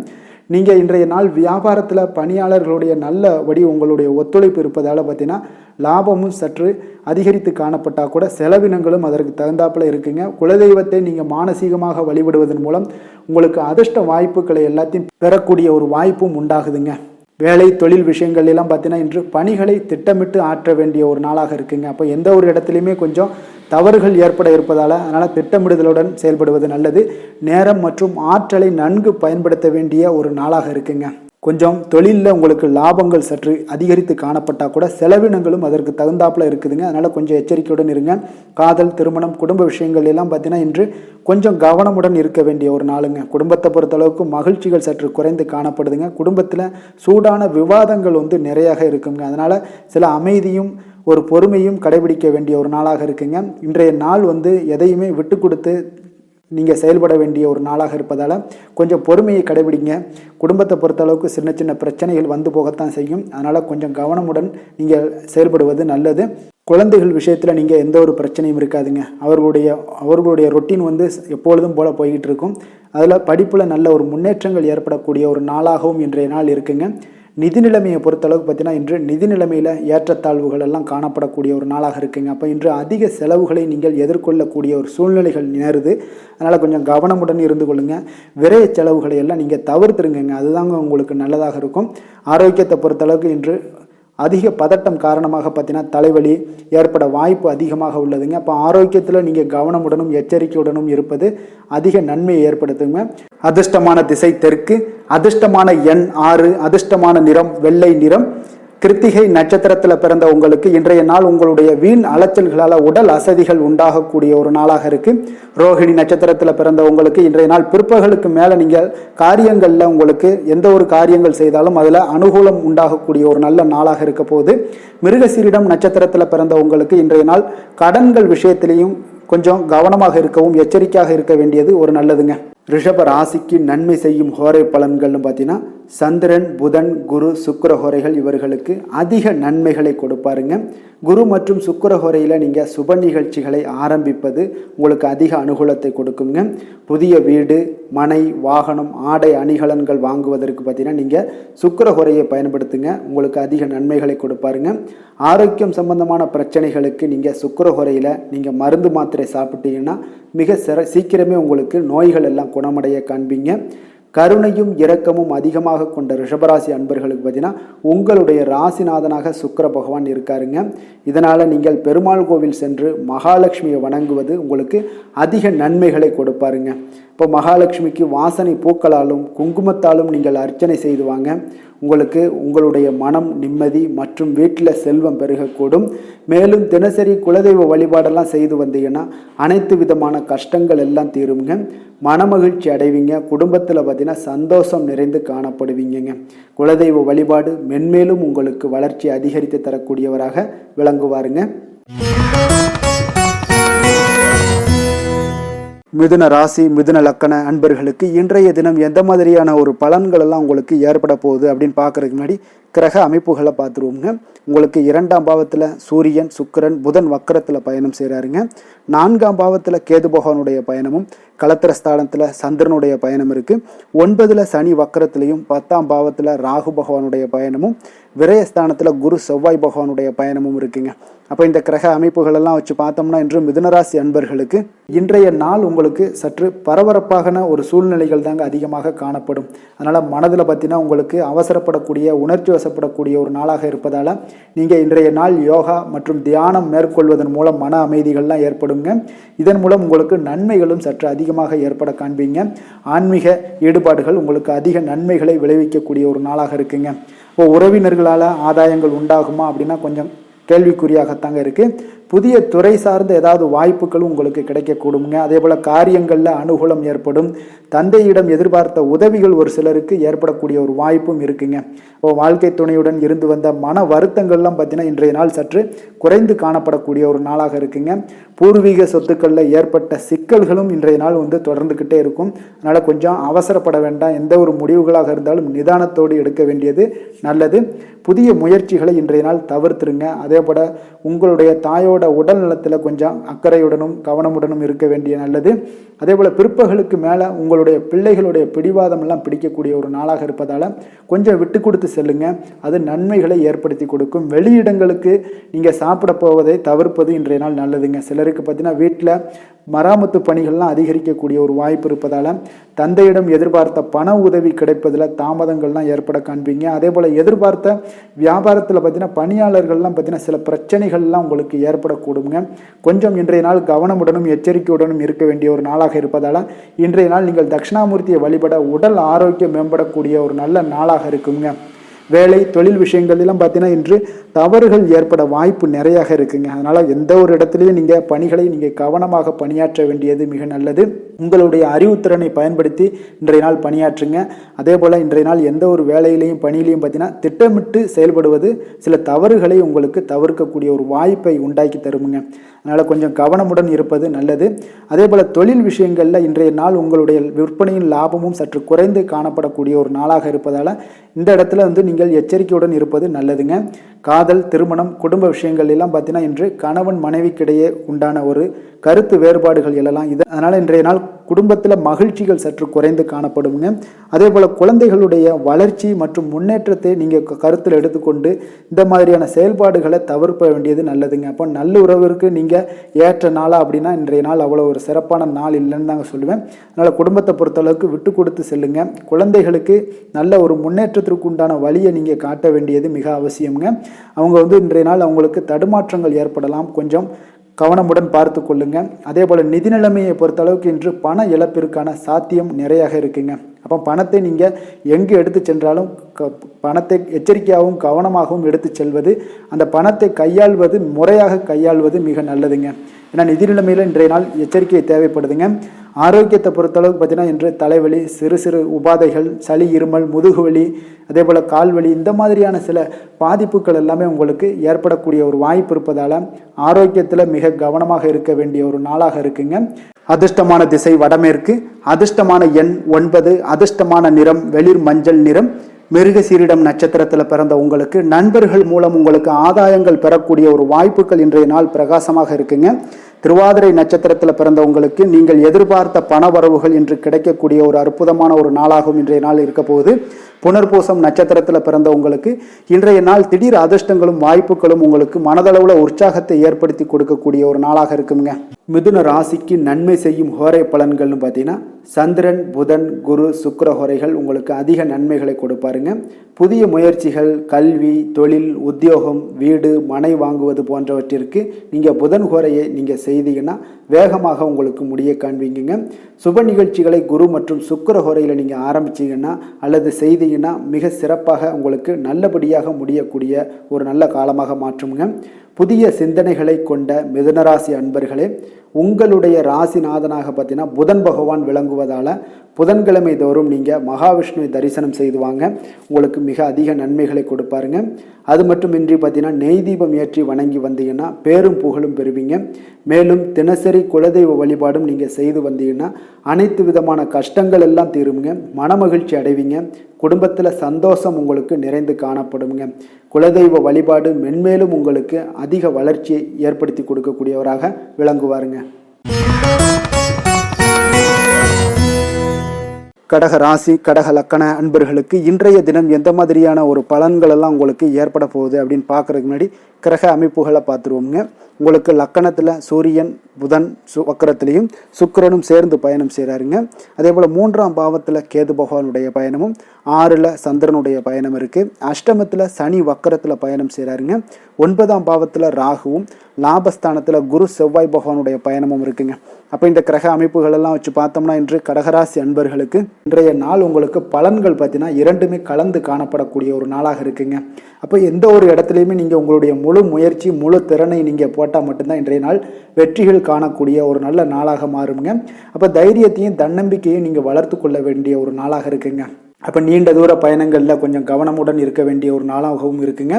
நீங்கள் இன்றைய நாள் வியாபாரத்தில் பணியாளர்களுடைய நல்லபடி உங்களுடைய ஒத்துழைப்பு இருப்பதால் பார்த்தீங்கன்னா லாபமும் சற்று அதிகரித்து காணப்பட்டால் கூட செலவினங்களும் அதற்கு தகுந்தாப்பில் இருக்குங்க. குலதெய்வத்தை நீங்கள் மானசீகமாக வழிபடுவதன் மூலம் உங்களுக்கு அதிர்ஷ்ட வாய்ப்புகளை எல்லாத்தையும் பெறக்கூடிய ஒரு வாய்ப்பும் உண்டாகுதுங்க. வேலை தொழில் விஷயங்கள் எல்லாம் பார்த்தீங்கன்னா இன்று பணிகளை திட்டமிட்டு ஆற்ற வேண்டிய ஒரு நாளாக இருக்குங்க. அப்போ எந்த ஒரு இடத்துலையுமே கொஞ்சம் தவறுகள் ஏற்பட இருப்பதால் அதனால் திட்டமிடுதலுடன் செயல்படுவது நல்லது. நேரம் மற்றும் ஆற்றலை நன்கு பயன்படுத்த வேண்டிய ஒரு நாளாக இருக்குங்க. கொஞ்சம் தொழிலில் உங்களுக்கு லாபங்கள் சற்று அதிகரித்து காணப்பட்டால் கூட செலவினங்களும் அதற்கு தகுந்தாப்பில் இருக்குதுங்க. அதனால் கொஞ்சம் எச்சரிக்கையுடன் இருங்க. காதல், திருமணம், குடும்ப விஷயங்கள் எல்லாம் பார்த்தீங்கன்னா இன்று கொஞ்சம் கவனமுடன் இருக்க வேண்டிய ஒரு நாளுங்க. குடும்பத்தை பொறுத்தளவுக்கு மகிழ்ச்சிகள் சற்று குறைந்து காணப்படுதுங்க. குடும்பத்தில் சூடான விவாதங்கள் நிறையாக இருக்குங்க. அதனால் சில அமைதியும் ஒரு பொறுமையும் கடைபிடிக்க வேண்டிய ஒரு நாளாக இருக்குங்க. இன்றைய நாள் எதையுமே விட்டு கொடுத்து நீங்கள் செயல்பட வேண்டிய ஒரு நாளாக இருப்பதால் கொஞ்சம் பொறுமையை கடைபிடிங்க. குடும்பத்தை பொறுத்தளவுக்கு சின்ன சின்ன பிரச்சனைகள் வந்து போகத்தான் செய்யும். அதனால் கொஞ்சம் கவனமுடன் நீங்கள் செயல்படுவது நல்லது. குழந்தைகள் விஷயத்தில் நீங்கள் எந்த ஒரு பிரச்சனையும் இருக்காதுங்க. அவர்களுடைய ரொட்டீன் எப்பொழுதும் போல் போய்கிட்டு இருக்கும். அதில் படிப்பில் நல்ல ஒரு முன்னேற்றங்கள் ஏற்படக்கூடிய ஒரு நாளாகவும் இன்றைய நாள் இருக்குங்க. நிதி நிலைமையை பொறுத்தளவுக்கு பார்த்தீங்கன்னா இன்று நிதி நிலைமையில் ஏற்றத்தாழ்வுகள் எல்லாம் காணப்படக்கூடிய ஒரு நாளாக இருக்குங்க. அப்போ இன்று அதிக செலவுகளை நீங்கள் எதிர்கொள்ளக்கூடிய ஒரு சூழ்நிலைகள் நேருது. அதனால் கொஞ்சம் கவனமுடன் இருந்து கொள்ளுங்கள். விரைய செலவுகளை எல்லாம் நீங்கள் தவிர்த்துருங்க. அதுதாங்க உங்களுக்கு நல்லதாக இருக்கும். ஆரோக்கியத்தை பொறுத்தளவுக்கு இன்று அதிக பதட்டம் காரணமாக பார்த்தீங்கன்னா தலைவலி ஏற்பட வாய்ப்பு அதிகமாக உள்ளதுங்க. அப்போ ஆரோக்கியத்தில் நீங்கள் கவனமுடனும் எச்சரிக்கையுடனும் இருப்பது அதிக நன்மையை ஏற்படுத்துங்க. அதிர்ஷ்டமான திசை தெற்கு, அதிர்ஷ்டமான எண் 6, அதிர்ஷ்டமான நிறம் வெள்ளை நிறம். கிருத்திகை நட்சத்திரத்தில் பிறந்த உங்களுக்கு இன்றைய நாள் உங்களுடைய வீண் அலைச்சல்களால் உடல் அசதிகள் உண்டாகக்கூடிய ஒரு நாளாக இருக்கு. ரோஹிணி நட்சத்திரத்தில் பிறந்த உங்களுக்கு இன்றைய நாள் பிற்பகலுக்கு மேலே நீங்கள் காரியங்களில் உங்களுக்கு எந்த ஒரு காரியங்கள் செய்தாலும் அதில் அனுகூலம் உண்டாகக்கூடிய ஒரு நல்ல நாளாக இருக்க போகுது. மிருகசீரிடம் நட்சத்திரத்தில் பிறந்த உங்களுக்கு இன்றைய நாள் கடன்கள் விஷயத்திலையும் கொஞ்சம் கவனமாக இருக்கவும் எச்சரிக்கையாக இருக்க வேண்டியது ஒரு நல்லதுங்க. ரிஷப ராசிக்கு நன்மை செய்யும் ஹோரை பலன்கள்னு பார்த்தீங்கன்னா சந்திரன், புதன், குரு, சுக்கிர ஹோரைகள் இவர்களுக்கு அதிக நன்மைகளை கொடுப்பாருங்க. குரு மற்றும் சுக்கிர ஹோரையில் நீங்கள் சுப நிகழ்ச்சிகளை ஆரம்பிப்பது உங்களுக்கு அதிக அனுகூலத்தை கொடுக்குங்க. புதிய வீடு, மனை, வாகனம், ஆடை அணிகலன்கள் வாங்குவதற்கு பார்த்தீங்கன்னா நீங்கள் சுக்கிர ஹோரையை பயன்படுத்துங்க. உங்களுக்கு அதிக நன்மைகளை கொடுப்பாருங்க. ஆரோக்கியம் சம்பந்தமான பிரச்சனைகளுக்கு நீங்கள் சுக்கிர ஹோரையில் நீங்கள் மருந்து மாத்திரை சாப்பிட்டீங்கன்னா மிக சீக்கிரமே உங்களுக்கு நோய்கள் எல்லாம் குணமடைய காண்பீங்க. கருணையும் இரக்கமும் அதிகமாக கொண்ட ரிஷபராசி அன்பர்களுக்கு பார்த்தீங்கன்னா உங்களுடைய ராசிநாதனாக சுக்கிர பகவான் இருக்காருங்க. இதனால் நீங்கள் பெருமாள் கோவில் சென்று மகாலட்சுமியை வணங்குவது உங்களுக்கு அதிக நன்மைகளை கொடுப்பாருங்க. இப்போ மகாலட்சுமிக்கு வாசனை பூக்களாலும் குங்குமத்தாலும் நீங்கள் அர்ச்சனை செய்துவாங்க. உங்களுக்கு உங்களுடைய மனம் நிம்மதி மற்றும் வீட்டில் செல்வம் பெருகக்கூடும். மேலும் தினசரி குலதெய்வ வழிபாடெல்லாம் செய்து வந்தீங்கன்னா அனைத்து விதமான கஷ்டங்கள் எல்லாம் தீருங்க. மனமகிழ்ச்சி அடைவீங்க. குடும்பத்தில் பார்த்தீங்கன்னா சந்தோஷம் நிறைந்து காணப்படுவீங்க. குலதெய்வ வழிபாடு மென்மேலும் உங்களுக்கு வளர்ச்சி அதிகரித்து தரக்கூடியவராக விளங்குவாருங்க. மிதுன ராசி, மிதுன லக்கண அன்பர்களுக்கு இன்றைய தினம் எந்த மாதிரியான ஒரு பலன்கள் எல்லாம் உங்களுக்கு ஏற்பட போகுது அப்படின்னு பார்க்கறதுக்கு முன்னாடி கிரக அமைப்புகளை பார்த்துருவோங்க. உங்களுக்கு 2ஆம் பாவத்தில் சூரியன், சுக்கிரன், புதன் வக்கரத்தில் பயணம் செய்கிறாருங்க. 4ஆம் பாவத்தில் கேது பகவானுடைய பயணமும், களத்திரஸ்தானத்தில் சந்திரனுடைய பயணம் இருக்குது. 9ல் சனி வக்கரத்திலையும், 10ஆம் பாவத்தில் ராகு பகவானுடைய பயணமும், விரயஸ்தானத்தில் குரு செவ்வாய் பகவானுடைய பயணமும் இருக்குங்க. அப்போ இந்த கிரக அமைப்புகளெல்லாம் வச்சு பார்த்தோம்னா இன்று மிதுனராசி அன்பர்களுக்கு இன்றைய நாள் உங்களுக்கு சற்று பரபரப்பான ஒரு சூழ்நிலைகள் தாங்க அதிகமாக காணப்படும். அதனால் மனதில் பார்த்தீங்கன்னா உங்களுக்கு அவசரப்படக்கூடிய, உணர்ச்சி வசப்படக்கூடிய ஒரு நாளாக இருப்பதால் நீங்கள் இன்றைய நாள் யோகா மற்றும் தியானம் மேற்கொள்வதன் மூலம் மன அமைதிகள்லாம் ஏற்படுங்க. இதன் மூலம் உங்களுக்கு நன்மைகளும் சற்று அதிகமாக ஏற்பட காண்பீங்க. ஆன்மீக ஈடுபாடுகள் உங்களுக்கு அதிக நன்மைகளை விளைவிக்கக்கூடிய ஒரு நாளாக இருக்குங்க. இப்போ உறவினர்களால் ஆதாயங்கள் உண்டாகுமா அப்படின்னா கொஞ்சம் கேள்விக்குறியாகத்தாங்க இருக்குது. புதிய துறை சார்ந்த ஏதாவது வாய்ப்புகளும் உங்களுக்கு கிடைக்கக்கூடுங்க. அதே போல் காரியங்களில் அனுகூலம் ஏற்படும். தந்தையிடம் எதிர்பார்த்த உதவிகள் ஒரு சிலருக்கு ஏற்படக்கூடிய ஒரு வாய்ப்பும் இருக்குங்க. இப்போ வாழ்க்கை துணையுடன் இருந்து வந்த மன வருத்தங்கள்லாம் பார்த்தீங்கன்னா இன்றைய நாள் சற்று குறைந்து காணப்படக்கூடிய ஒரு நாளாக இருக்குங்க. பூர்வீக சொத்துக்களில் ஏற்பட்ட சிக்கல்களும் இன்றைய நாள் தொடர்ந்துக்கிட்டே இருக்கும். அதனால் கொஞ்சம் அவசரப்பட வேண்டாம். எந்த ஒரு முடிவுகளாக இருந்தாலும் நிதானத்தோடு எடுக்க வேண்டியது நல்லது. புதிய முயற்சிகளை இன்றைய நாள் தவிர்த்துருங்க. அதே போல் உங்களுடைய தாயோட உடல் நலத்தில் கொஞ்சம் அக்கறையுடனும் கவனமுடனும் இருக்க வேண்டிய நல்லது. அதே போல் பிற்பகலுக்கு மேலே உங்களுடைய பிள்ளைகளுடைய பிடிவாதம் எல்லாம் பிடிக்கக்கூடிய ஒரு நாளாக இருப்பதால் கொஞ்சம் விட்டு கொடுத்து செல்லுங்க. அது நன்மைகளை ஏற்படுத்தி கொடுக்கும். வெளியிடங்களுக்கு நீங்கள் சாப்பிட போவதை தவிர்ப்பது இன்றைய நாள் நல்லதுங்க. சிலருக்கு பார்த்தீங்கன்னா வீட்டில் மராமத்து பணிகள்லாம் அதிகரிக்கக்கூடிய ஒரு வாய்ப்பு இருப்பதால் தந்தையிடம் எதிர்பார்த்த பண உதவி கிடைப்பதில் தாமதங்கள்லாம் ஏற்பட காண்பீங்க. அதே போல் எதிர்பார்த்த வியாபாரத்தில் பார்த்தீங்கன்னா பணியாளர்கள்லாம் பார்த்தீங்கன்னா சில பிரச்சனைகள்லாம் உங்களுக்கு ஏற்படக்கூடுங்க. கொஞ்சம் இன்றைய நாள் கவனமுடனும் எச்சரிக்கையுடனும் இருக்க வேண்டிய ஒரு நாளாக இருப்பதால் இன்றைய நாள் நீங்கள் தட்சிணாமூர்த்தியை வழிபட உடல் ஆரோக்கியம் மேம்படக்கூடிய ஒரு நல்ல நாளாக இருக்குங்க. வேலை தொழில் விஷயங்கள்லாம் பார்த்தீங்கன்னா இன்று தவறுகள் ஏற்பட வாய்ப்பு நிறையாக இருக்குங்க. அதனால் எந்த ஒரு இடத்துலையும் நீங்கள் பணிகளை நீங்கள் கவனமாக பணியாற்ற வேண்டியது மிக நல்லது. உங்களுடைய அறிவுத்திறனை பயன்படுத்தி இன்றைய நாள் பணியாற்றுங்க. அதே போல் இன்றைய நாள் எந்த ஒரு வேலையிலையும் பணியிலையும் பார்த்தீங்கன்னா திட்டமிட்டு செயல்படுவது சில தவறுகளை உங்களுக்கு தவிர்க்கக்கூடிய ஒரு வாய்ப்பை உண்டாக்கி தருமுங்க. அதனால் கொஞ்சம் கவனமுடன் இருப்பது நல்லது. அதே போல் தொழில் விஷயங்களில் இன்றைய நாள் உங்களுடைய விற்பனையின் லாபமும் சற்று குறைந்து காணப்படக்கூடிய ஒரு நாளாக இருப்பதால் இந்த இடத்துல நீங்கள் எச்சரிக்கையுடன் இருப்பது நல்லதுங்க. காதல், திருமணம், குடும்ப விஷயங்கள் எல்லாம் பார்த்தீங்கன்னா இன்று கணவன் மனைவிக்கிடையே உண்டான ஒரு கருத்து வேறுபாடுகள் எழலாம். அதனால் இன்றைய நாள் குடும்பத்தில் மகிழ்ச்சிகள் சற்று குறைந்து காணப்படுங்க. அதே போல் குழந்தைகளுடைய வளர்ச்சி மற்றும் முன்னேற்றத்தை நீங்கள் கருத்தில் எடுத்துக்கொண்டு இந்த மாதிரியான செயல்பாடுகளை தவிர்க்க வேண்டியது நல்லதுங்க. அப்போ நல்ல உறவிற்கு நீங்கள் ஏற்ற நாளா அப்படின்னா இன்றைய நாள் அவ்வளோ ஒரு சிறப்பான நாள் இல்லைன்னு தாங்க சொல்லுவேன். அதனால் குடும்பத்தை பொறுத்தளவுக்கு விட்டு கொடுத்து செல்லுங்க. குழந்தைகளுக்கு நல்ல ஒரு முன்னேற்றத்திற்கு உண்டான வழியை நீங்கள் காட்ட வேண்டியது மிக அவசியம்ங்க. அவங்க இன்றைய நாள் அவங்களுக்கு தடுமாற்றங்கள் ஏற்படலாம், கொஞ்சம் கவனமுடன் பார்த்து கொள்ளுங்க. அதே போல் நிதி நிலைமையை பொறுத்தளவுக்கு இன்று பண இழப்பிற்கான சாத்தியம் நிறையாக இருக்குங்க. அப்போ பணத்தை நீங்கள் எங்கு எடுத்து சென்றாலும் பணத்தை எச்சரிக்கையாகவும் கவனமாகவும் எடுத்து செல்வது, அந்த பணத்தை கையாள்வது முறையாக கையாள்வது மிக நல்லதுங்க. ஏன்னா நிதி நிலைமையில் இன்றைய நாள் எச்சரிக்கை தேவைப்படுதுங்க. ஆரோக்கியத்தை பொறுத்தளவுக்கு பார்த்தீங்கன்னா இன்று தலைவலி, சிறு சிறு உபாதைகள், சளி, இருமல், முதுகுவலி, அதே போல் கால்வலி, இந்த மாதிரியான சில பாதிப்புகள் எல்லாமே உங்களுக்கு ஏற்படக்கூடிய ஒரு வாய்ப்பு இருப்பதால் ஆரோக்கியத்தில் மிக கவனமாக இருக்க வேண்டிய ஒரு நாளாக இருக்குங்க. அதிர்ஷ்டமான திசை வடமேற்கு, அதிர்ஷ்டமான எண் 9, அதிர்ஷ்டமான நிறம் வெளிர் மஞ்சள் நிறம். மிருகசீரிடம் நட்சத்திரத்தில் பிறந்த உங்களுக்கு நண்பர்கள் மூலம் உங்களுக்கு ஆதாயங்கள் பெறக்கூடிய ஒரு வாய்ப்புகள் இன்றைய நாள் பிரகாசமாக இருக்குங்க. திருவாதிரை நட்சத்திரத்தில் பிறந்த உங்களுக்கு நீங்கள் எதிர்பார்த்த பண வரவுகள் இன்று கிடைக்கக்கூடிய ஒரு அற்புதமான ஒரு நாளாகவும் இன்றைய நாள் இருக்க போகுது. புனர்பூசம் நட்சத்திரத்தில் பிறந்த உங்களுக்கு இன்றைய நாள் திடீர் அதிர்ஷ்டங்களும் வாய்ப்புகளும் உங்களுக்கு மனதளவில் உற்சாகத்தை ஏற்படுத்தி கொடுக்கக்கூடிய ஒரு நாளாக இருக்குங்க. மிதுன ராசிக்கு நன்மை செய்யும் ஹோரை பலன்கள்னு பார்த்தீங்கன்னா சந்திரன், புதன், குரு, சுக்கிர ஹோரைகள் உங்களுக்கு அதிக நன்மைகளை கொடுப்பாருங்க. புதிய முயற்சிகள், கல்வி, தொழில், உத்தியோகம், வீடு, மனை வாங்குவது போன்றவற்றிற்கு நீங்கள் புதன் ஹோரையை நீங்கள் செய்தீங்கன்னா வேகமாக உங்களுக்கு முடிய காண்பீங்க. சுப நிகழ்ச்சிகளை குரு மற்றும் சுக்கிர ஹோரையில் நீங்கள் ஆரம்பிச்சிங்கன்னா அல்லது செய்தீங்கன்னா மிக சிறப்பாக உங்களுக்கு நல்லபடியாக முடியக்கூடிய ஒரு நல்ல காலமாக மாற்றுங்க. புதிய சிந்தனைகளை கொண்ட மிதுனராசி அன்பர்களே, உங்களுடைய ராசிநாதனாக பார்த்தீங்கன்னா புதன் பகவான் விளங்குவதால் புதன்கிழமை தோறும் நீங்கள் மகாவிஷ்ணுவை தரிசனம் செய்து வாங்க, உங்களுக்கு மிக அதிக நன்மைகளை கொடுப்பாருங்க. அது மட்டுமின்றி பார்த்தீங்கன்னா நெய் தீபம் ஏற்றி வணங்கி வந்தீங்கன்னா பேரும் புகழும் பெறுவீங்க. மேலும் தினசரி குலதெய்வ வழிபாடும் நீங்கள் செய்து வந்தீங்கன்னா அனைத்து விதமான கஷ்டங்கள் எல்லாம் தீருங்க, மனமகிழ்ச்சி அடைவீங்க, குடும்பத்தில் சந்தோஷம் உங்களுக்கு நிறைந்து காணப்படுங்க. குலதெய்வ வழிபாடு மென்மேலும் உங்களுக்கு அதிக வளர்ச்சியை ஏற்படுத்தி கொடுக்கக்கூடியவராக விளங்குவாருங்க. கடக ராசி, கடக லக்கண அன்பர்களுக்கு இன்றைய தினம் எந்த மாதிரியான ஒரு பலன்கள் எல்லாம் உங்களுக்கு ஏற்பட போகுது அப்படின்னு பார்க்கறதுக்கு முன்னாடி கிரக அமைப்புகளை பார்த்துருவோங்க. உங்களுக்கு லக்கணத்தில் சூரியன், புதன் வக்கரத்திலையும் சுக்கிரனும் சேர்ந்து பயணம் செய்கிறாருங்க. அதே போல் 3ஆம் பாவத்தில் கேது பகவானுடைய பயணமும், 6ல் சந்திரனுடைய பயணம் இருக்குது. அஷ்டமத்தில் சனி வக்கரத்தில் பயணம் செய்கிறாருங்க. 9ஆம் பாவத்தில் ராகுவும், லாபஸ்தானத்தில் குரு செவ்வாய் பகவானுடைய பயணமும் இருக்குங்க. அப்போ இந்த கிரக அமைப்புகள் எல்லாம் வச்சு பார்த்தோம்னா இன்று கடகராசி அன்பர்களுக்கு இன்றைய நாள் உங்களுக்கு பலன்கள் பார்த்தீங்கன்னா இரண்டுமே கலந்து காணப்படக்கூடிய ஒரு நாளாக இருக்குங்க. அப்போ எந்த ஒரு இடத்துலையுமே நீங்கள் உங்களுடைய முழு முயற்சி, முழு திறனை நீங்கள் போட்டால் மட்டும்தான் இன்றைய நாள் வெற்றிகள் காணக்கூடிய ஒரு நல்ல நாளாக மாறுங்க. அப்போ தைரியத்தையும் தன்னம்பிக்கையும் நீங்கள் வளர்த்து கொள்ள வேண்டிய ஒரு நாளாக இருக்குங்க. அப்போ நீண்ட தூர பயணங்களில் கொஞ்சம் கவனமுடன் இருக்க வேண்டிய ஒரு நாளாகவும் இருக்குங்க.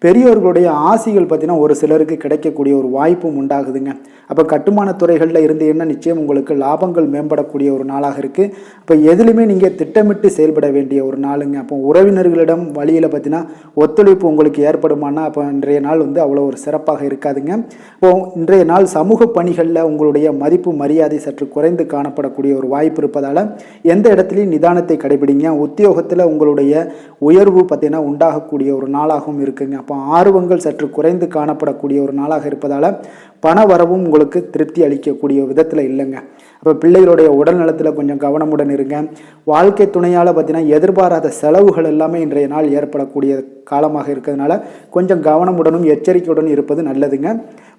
பெரியோர்களுடைய ஆசிகள் பார்த்தீங்கன்னா ஒரு சிலருக்கு கிடைக்கக்கூடிய ஒரு வாய்ப்பும் உண்டாகுதுங்க. அப்போ கட்டுமான துறைகளில் இருந்தீங்கன்னா நிச்சயம் உங்களுக்கு லாபங்கள் மேம்படக்கூடிய ஒரு நாளாக இருக்குது. அப்போ எதுலையுமே நீங்கள் திட்டமிட்டு செயல்பட வேண்டிய ஒரு நாளுங்க. அப்போ உறவினர்களிடம் வழியில் பார்த்தீங்கன்னா ஒத்துழைப்பு உங்களுக்கு ஏற்படுமானா அப்போ இன்றைய நாள் அவ்வளோ ஒரு சிறப்பாக இருக்காதுங்க. இப்போ இன்றைய நாள் சமூக பணிகளில் உங்களுடைய மதிப்பு மரியாதை சற்று குறைந்து காணப்படக்கூடிய ஒரு வாய்ப்பு இருப்பதால் எந்த இடத்துலையும் நிதானத்தை கடைபிடிங்க. உத்தியோகத்தில் உங்களுடைய உயர்வு பார்த்தீங்கன்னா உண்டாகக்கூடிய ஒரு நாளாகவும் இருக்குங்க. அப்போ ஆர்வங்கள் சற்று குறைந்து காணப்படக்கூடிய ஒரு நாளாக இருப்பதால் பண வரவும் உங்களுக்கு திருப்தி அளிக்கக்கூடிய விதத்தில் இல்லைங்க. அப்போ பிள்ளைகளுடைய உடல் நலத்தில் கொஞ்சம் கவனமுடன் இருங்க. வாழ்க்கை துணையால் பார்த்தீங்கன்னா எதிர்பாராத செலவுகள் எல்லாமே இன்றைய நாள் ஏற்படக்கூடிய காலமாக இருக்கிறதுனால கொஞ்சம் கவனமுடனும் எச்சரிக்கையுடன் இருப்பது நல்லதுங்க.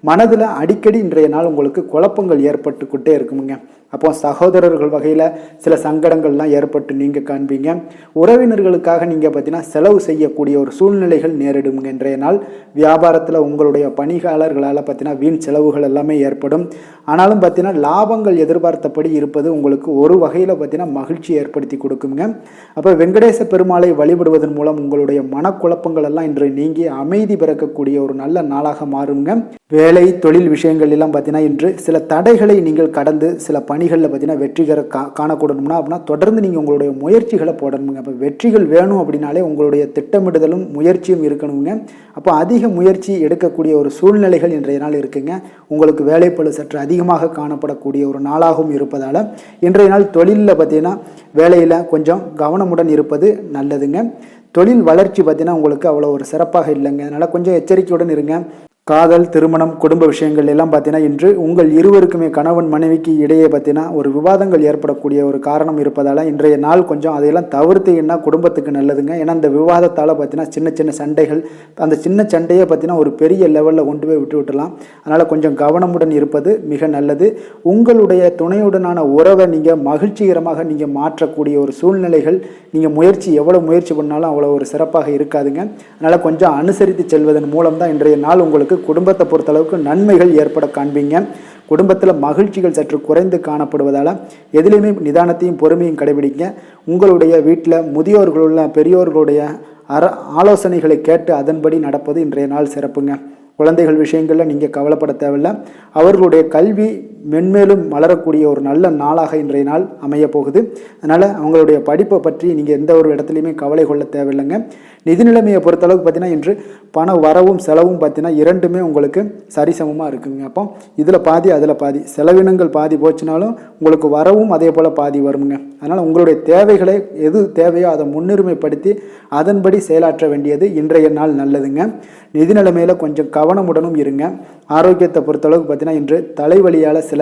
மனதில் அடிக்கடி இன்றைய நாள் உங்களுக்கு குழப்பங்கள் ஏற்பட்டுக்கிட்டே இருக்குமுங்க. அப்போ சகோதரர்கள் வகையில் சில சங்கடங்கள்லாம் ஏற்பட்டு நீங்கள் காண்பீங்க. உறவினர்களுக்காக நீங்கள் பார்த்தீங்கன்னா செலவு செய்யக்கூடிய ஒரு சூழ்நிலைகள் நேரிடுங்க. இன்றைய நாள் வியாபாரத்தில் உங்களுடைய பணியாளர்களால் பார்த்தீங்கன்னா வீண் செலவுகள் எல்லாமே ஏற்படும். ஆனாலும் பார்த்தீங்கன்னா லாபங்கள் எதிர்பார்த்த எதிர்பார்த்தபடி இருப்பது உங்களுக்கு ஒரு வகையில் பார்த்தீங்கன்னா மகிழ்ச்சி ஏற்படுத்தி கொடுக்குங்க. அப்போ வெங்கடேச பெருமாளை வழிபடுவதன் மூலம் உங்களுடைய மனக்குழப்பங்கள் எல்லாம் இன்று நீங்கி அமைதி பிறக்கக்கூடிய ஒரு நல்ல நாளாக மாறுங்க. வேலை தொழில் விஷயங்கள் எல்லாம் பார்த்தீங்கன்னா இன்று சில தடைகளை நீங்கள் கடந்து சில பணிகளில் பார்த்தீங்கன்னா வெற்றிகர காணக்கூடணும்னா அப்படின்னா தொடர்ந்து நீங்கள் உங்களுடைய முயற்சிகளை போடணுங்க. அப்போ வெற்றிகள் வேணும் அப்படின்னாலே உங்களுடைய திட்டமிடுதலும் முயற்சியும் இருக்கணுங்க. அப்போ அதிக முயற்சி எடுக்கக்கூடிய ஒரு சூழ்நிலைகள் இன்றைய நாள் இருக்குங்க. உங்களுக்கு வேலைப்பளு சற்று அதிகமாக காணப்படக்கூடிய ஒரு நாளாகவும் இருப்பதால் இன்றைய நாள் தொழிலில் பார்த்தீங்கன்னா வேலையில் கொஞ்சம் கவனமுடன் இருப்பது நல்லதுங்க. தொழில் வளர்ச்சி பார்த்தீங்கன்னா உங்களுக்கு அவ்வளோ ஒரு சிறப்பாக இல்லைங்க. அதனால் கொஞ்சம் எச்சரிக்கையுடன் இருங்க. காதல், திருமணம், குடும்ப விஷயங்கள் எல்லாம் பார்த்தீங்கன்னா இன்று உங்கள் இருவருக்குமே கணவன் மனைவிக்கு இடையே பார்த்தீங்கன்னா ஒரு விவாதங்கள் ஏற்படக்கூடிய ஒரு காரணம் இருப்பதால் இன்றைய நாள் கொஞ்சம் அதையெல்லாம் தவிர்த்தீங்கன்னா குடும்பத்துக்கு நல்லதுங்க. ஏன்னா அந்த விவாதத்தால் பார்த்தீங்கன்னா சின்ன சின்ன சண்டைகள், அந்த சின்ன சண்டையை பார்த்தீங்கன்னா ஒரு பெரிய லெவலில் கொண்டு போய் விட்டுலாம். அதனால் கொஞ்சம் கவனமுடன் இருப்பது மிக நல்லது. உங்களுடைய துணையுடனான உறவை நீங்கள் மகிழ்ச்சிகரமாக நீங்கள் மாற்றக்கூடிய ஒரு சூழ்நிலைகள் நீங்கள் எவ்வளோ முயற்சி பண்ணாலும் அவ்வளோ ஒரு சிறப்பாக இருக்காதுங்க. அதனால் கொஞ்சம் அனுசரித்து செல்வதன் மூலம் தான் இன்றைய நாள் உங்களுக்கு குடும்பத்தை பொறுத்தளவுக்கு நன்மைகள் ஏற்பட காண்பீங்க. குடும்பத்தில் மகிழ்ச்சிகள் சற்று குறைந்து காணப்படுவதால் எதிலையுமே நிதானத்தையும் பொறுமையும் கடைபிடிங்க. உங்களுடைய வீட்டில் முதியோர்களுள்ள பெரியோர்களுடைய ஆலோசனைகளை கேட்டு அதன்படி நடப்பது இன்றைய நாள் சிறப்புங்க. குழந்தைகள் விஷயங்களில் நீங்கள் கவலைப்பட தேவையில்லை. அவர்களுடைய கல்வி மென்மேலும் வளரக்கூடிய ஒரு நல்ல நாளாக இன்றைய நாள் அமைய போகுது. அதனால் அவங்களுடைய படிப்பை பற்றி நீங்கள் எந்த ஒரு இடத்துலையுமே கவலை கொள்ள தேவையில்லைங்க. நிதி நிலைமையை பொறுத்தளவுக்கு பார்த்தீங்கன்னா இன்று பண வரவும் செலவும் பார்த்தீங்கன்னா இரண்டுமே உங்களுக்கு சரிசமமாக இருக்குங்க. அப்போ இதில் பாதி அதில் பாதி, செலவினங்கள் பாதி போச்சுனாலும் உங்களுக்கு வரவும் அதே போல் பாதி வருங்க. அதனால் உங்களுடைய தேவைகளை எது தேவையோ அதை முன்னுரிமைப்படுத்தி அதன்படி செயலாற்ற வேண்டியது இன்றைய நாள் நல்லதுங்க. நிதி நிலைமையில் கொஞ்சம் கவனமுடனும் இருங்க. ஆரோக்கியத்தை பொறுத்தளவுக்கு பார்த்தீங்கன்னா இன்று தலைவலியால் சில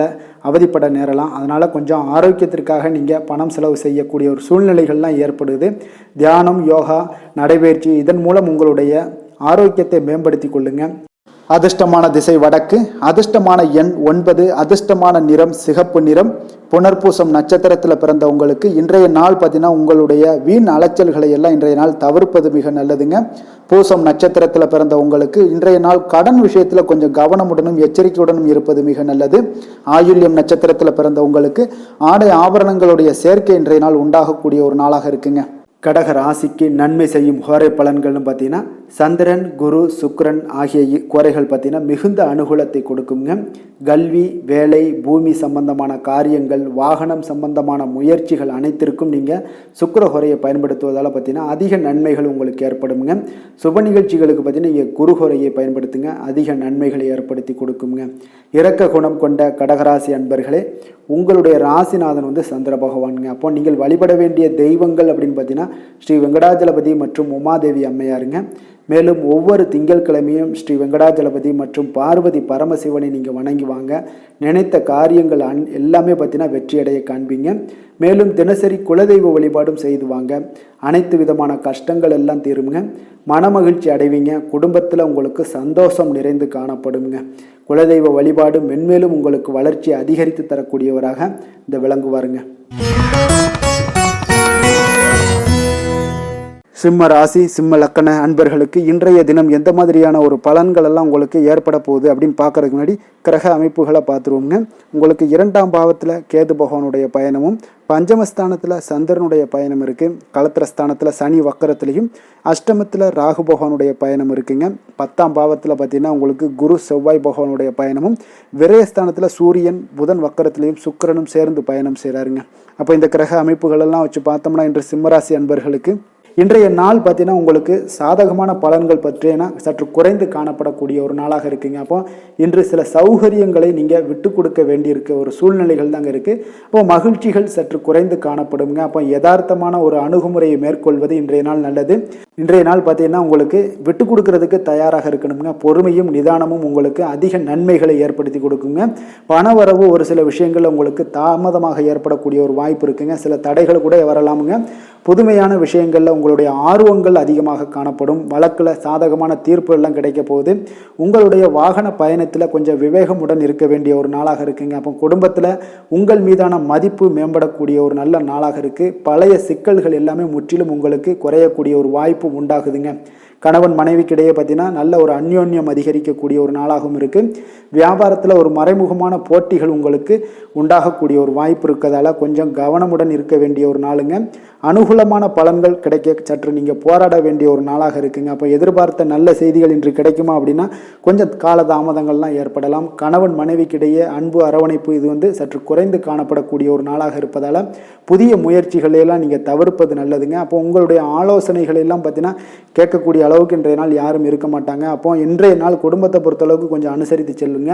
அவதிப்பட நேரலாம். அதனால் கொஞ்சம் ஆரோக்கியத்திற்காக நீங்கள் பணம் செலவு செய்யக்கூடிய ஒரு சூழ்நிலைகள்லாம் ஏற்படுது. தியானம், யோகா, நடைபயிற்சி இதன் மூலம் உங்களுடைய ஆரோக்கியத்தை மேம்படுத்தி கொள்ளுங்க. அதிர்ஷ்டமான திசை வடக்கு, அதிர்ஷ்டமான எண் 9, அதிர்ஷ்டமான நிறம் சிகப்பு நிறம். புனர்பூசம் நட்சத்திரத்தில் பிறந்த உங்களுக்கு இன்றைய நாள் பார்த்தீங்கன்னா உங்களுடைய வீண் அலைச்சல்களை எல்லாம் இன்றைய நாள் தவிர்ப்பது மிக நல்லதுங்க. பூசம் நட்சத்திரத்தில் பிறந்த உங்களுக்கு இன்றைய நாள் கடன் விஷயத்தில் கொஞ்சம் கவனமுடனும் எச்சரிக்கையுடனும் இருப்பது மிக நல்லது. ஆயுள்யம் நட்சத்திரத்தில் பிறந்த உங்களுக்கு ஆடை ஆபரணங்களுடைய சேர்க்கை இன்றைய நாள் உண்டாகக்கூடிய ஒரு நாளாக இருக்குங்க. கடக ராசிக்கு நன்மை செய்யும் ஹோரை பலன்கள்னு பார்த்தீங்கன்னா சந்திரன், குரு, சுக்கிரன் ஆகிய கோரைகள் பார்த்தீங்கன்னா மிகுந்த அனுகூலத்தை கொடுக்குங்க. கல்வி, வேலை, பூமி சம்பந்தமான காரியங்கள், வாகனம் சம்பந்தமான முயற்சிகள் அனைத்திற்கும் நீங்கள் சுக்கிர ஹோரையை பயன்படுத்துவதால் பார்த்தீங்கன்னா அதிக நன்மைகள் உங்களுக்கு ஏற்படுங்க. சுப நிகழ்ச்சிகளுக்கு பார்த்தீங்கன்னா நீங்கள் குரு ஹோரையை பயன்படுத்துங்க, அதிக நன்மைகளை ஏற்படுத்தி கொடுக்குங்க. இரக்க குணம் கொண்ட கடகராசி அன்பர்களே, உங்களுடைய ராசிநாதன் சந்திர பகவானுங்க. அப்போ நீங்கள் வழிபட வேண்டிய தெய்வங்கள் அப்படின்னு பார்த்தீங்கன்னா ஸ்ரீ வெங்கடாஜலபதி மற்றும் உமாதேவி அம்மையாருங்க. மேலும் ஒவ்வொரு திங்கட்கிழமையும் ஸ்ரீ வெங்கடாஜலபதி மற்றும் பார்வதி பரமசிவனை நீங்கள் வணங்கி வாங்க. நினைத்த காரியங்கள் எல்லாமே பார்த்தீங்கன்னா வெற்றியடைய காண்பீங்க. மேலும் தினசரி குலதெய்வ வழிபாடும் செய்து வாங்க. அனைத்து விதமான கஷ்டங்கள் எல்லாம் தீருங்க. மனமகிழ்ச்சி அடைவீங்க. குடும்பத்தில் உங்களுக்கு சந்தோஷம் நிறைந்து காணப்படுங்க. குலதெய்வ வழிபாடு மென்மேலும் உங்களுக்கு வளர்ச்சி அதிகரித்து தரக்கூடியவராக இந்த விளங்குவாருங்க. சிம்ம ராசி, சிம்ம லக்கண அன்பர்களுக்கு இன்றைய தினம் எந்த மாதிரியான ஒரு பலன்கள் எல்லாம் உங்களுக்கு ஏற்பட போகுது அப்படின்னு பார்க்கறதுக்கு முன்னாடி கிரக அமைப்புகளை பார்த்துருவோங்க. உங்களுக்கு 2ஆம் பாவத்தில் கேது பகவானுடைய பயணமும், பஞ்சமஸ்தானத்தில் சந்திரனுடைய பயணம் இருக்குது. களத்திரஸ்தானத்தில் சனி வக்கரத்துலேயும், அஷ்டமத்தில் ராகு பகவானுடைய பயணம் இருக்குங்க. 10ஆம் பாவத்தில் பார்த்தீங்கன்னா உங்களுக்கு குரு செவ்வாய் பகவானுடைய பயணமும், விரயஸ்தானத்தில் சூரியன் புதன் வக்கரத்துலேயும் சுக்கிரனும் சேர்ந்து பயணம் செய்கிறாருங்க. அப்போ இந்த கிரக அமைப்புகளெல்லாம் வச்சு பார்த்தோம்னா இன்று சிம்மராசி அன்பர்களுக்கு இன்றைய நாள் பார்த்தீங்கன்னா உங்களுக்கு சாதகமான பலன்கள் பற்றினா சற்று குறைந்து காணப்படக்கூடிய ஒரு நாளாக இருக்குங்க. அப்போ இன்று சில சௌகரியங்களை நீங்கள் விட்டு கொடுக்க வேண்டியிருக்க ஒரு சூழ்நிலைகள் தாங்க இருக்குது. அப்போ மகிழ்ச்சிகள் சற்று குறைந்து காணப்படுங்க. அப்போ யதார்த்தமான ஒரு அணுகுமுறையை மேற்கொள்வது இன்றைய நாள் நல்லது. இன்றைய நாள் பார்த்தீங்கன்னா உங்களுக்கு விட்டு கொடுக்கறதுக்கு தயாராக இருக்கணுங்க. பொறுமையும் நிதானமும் உங்களுக்கு அதிக நன்மைகளை ஏற்படுத்தி கொடுக்குங்க. பணவரவு ஒரு சில விஷயங்கள் உங்களுக்கு தாமதமாக ஏற்படக்கூடிய ஒரு வாய்ப்பு இருக்குங்க. சில தடைகள் கூட வரலாமுங்க. புதுமையான விஷயங்களில் உங்களுடைய ஆர்வங்கள் அதிகமாக காணப்படும். வழக்கில் சாதகமான தீர்ப்பு எல்லாம் கிடைக்க போகுது. உங்களுடைய வாகன பயணத்தில் கொஞ்சம் விவேகமுடன் இருக்க வேண்டிய ஒரு நாளாக இருக்குங்க. அப்போ குடும்பத்தில் உங்கள் மீதான மதிப்பு மேம்படக்கூடிய ஒரு நல்ல நாளாக இருக்குது. பழைய சிக்கல்கள் எல்லாமே முற்றிலும் உங்களுக்கு குறையக்கூடிய ஒரு வாய்ப்பு வாய்ப்பும் உண்டாகுதுங்க. கணவன் மனைவிக்கிடையே பார்த்தீங்கன்னா நல்ல ஒரு அந்யோன்யம் அதிகரிக்கக்கூடிய ஒரு நாளாகவும் இருக்குது. வியாபாரத்தில் ஒரு மறைமுகமான போட்டிகள் உங்களுக்கு உண்டாகக்கூடிய ஒரு வாய்ப்பு இருக்கிறதால கொஞ்சம் கவனமுடன் இருக்க வேண்டிய ஒரு நாளுங்க. அனுகூலமான பலன்கள் கிடைக்க சற்று நீங்கள் போராட வேண்டிய ஒரு நாளாக இருக்குங்க. அப்போ எதிர்பார்த்த நல்ல செய்திகள் இன்று கிடைக்குமா அப்படின்னா கொஞ்சம் காலதாமதங்கள்லாம் ஏற்படலாம். கணவன் மனைவிக்கிடையே அன்பு அரவணைப்பு இது சற்று குறைந்து காணப்படக்கூடிய ஒரு நாளாக இருப்பதால் புதிய முயற்சிகளையெல்லாம் நீங்கள் தவிர்ப்பது நல்லதுங்க. அப்போ உங்களுடைய ஆலோசனைகள் எல்லாம் பார்த்தீங்கன்னா கேட்கக்கூடிய அளவுக்கு இன்றைய நாள் யாரும் இருக்க மாட்டாங்க. அப்போ இன்றைய நாள் குடும்பத்தை பொறுத்தளவுக்கு கொஞ்சம் அனுசரித்து செல்லுங்க.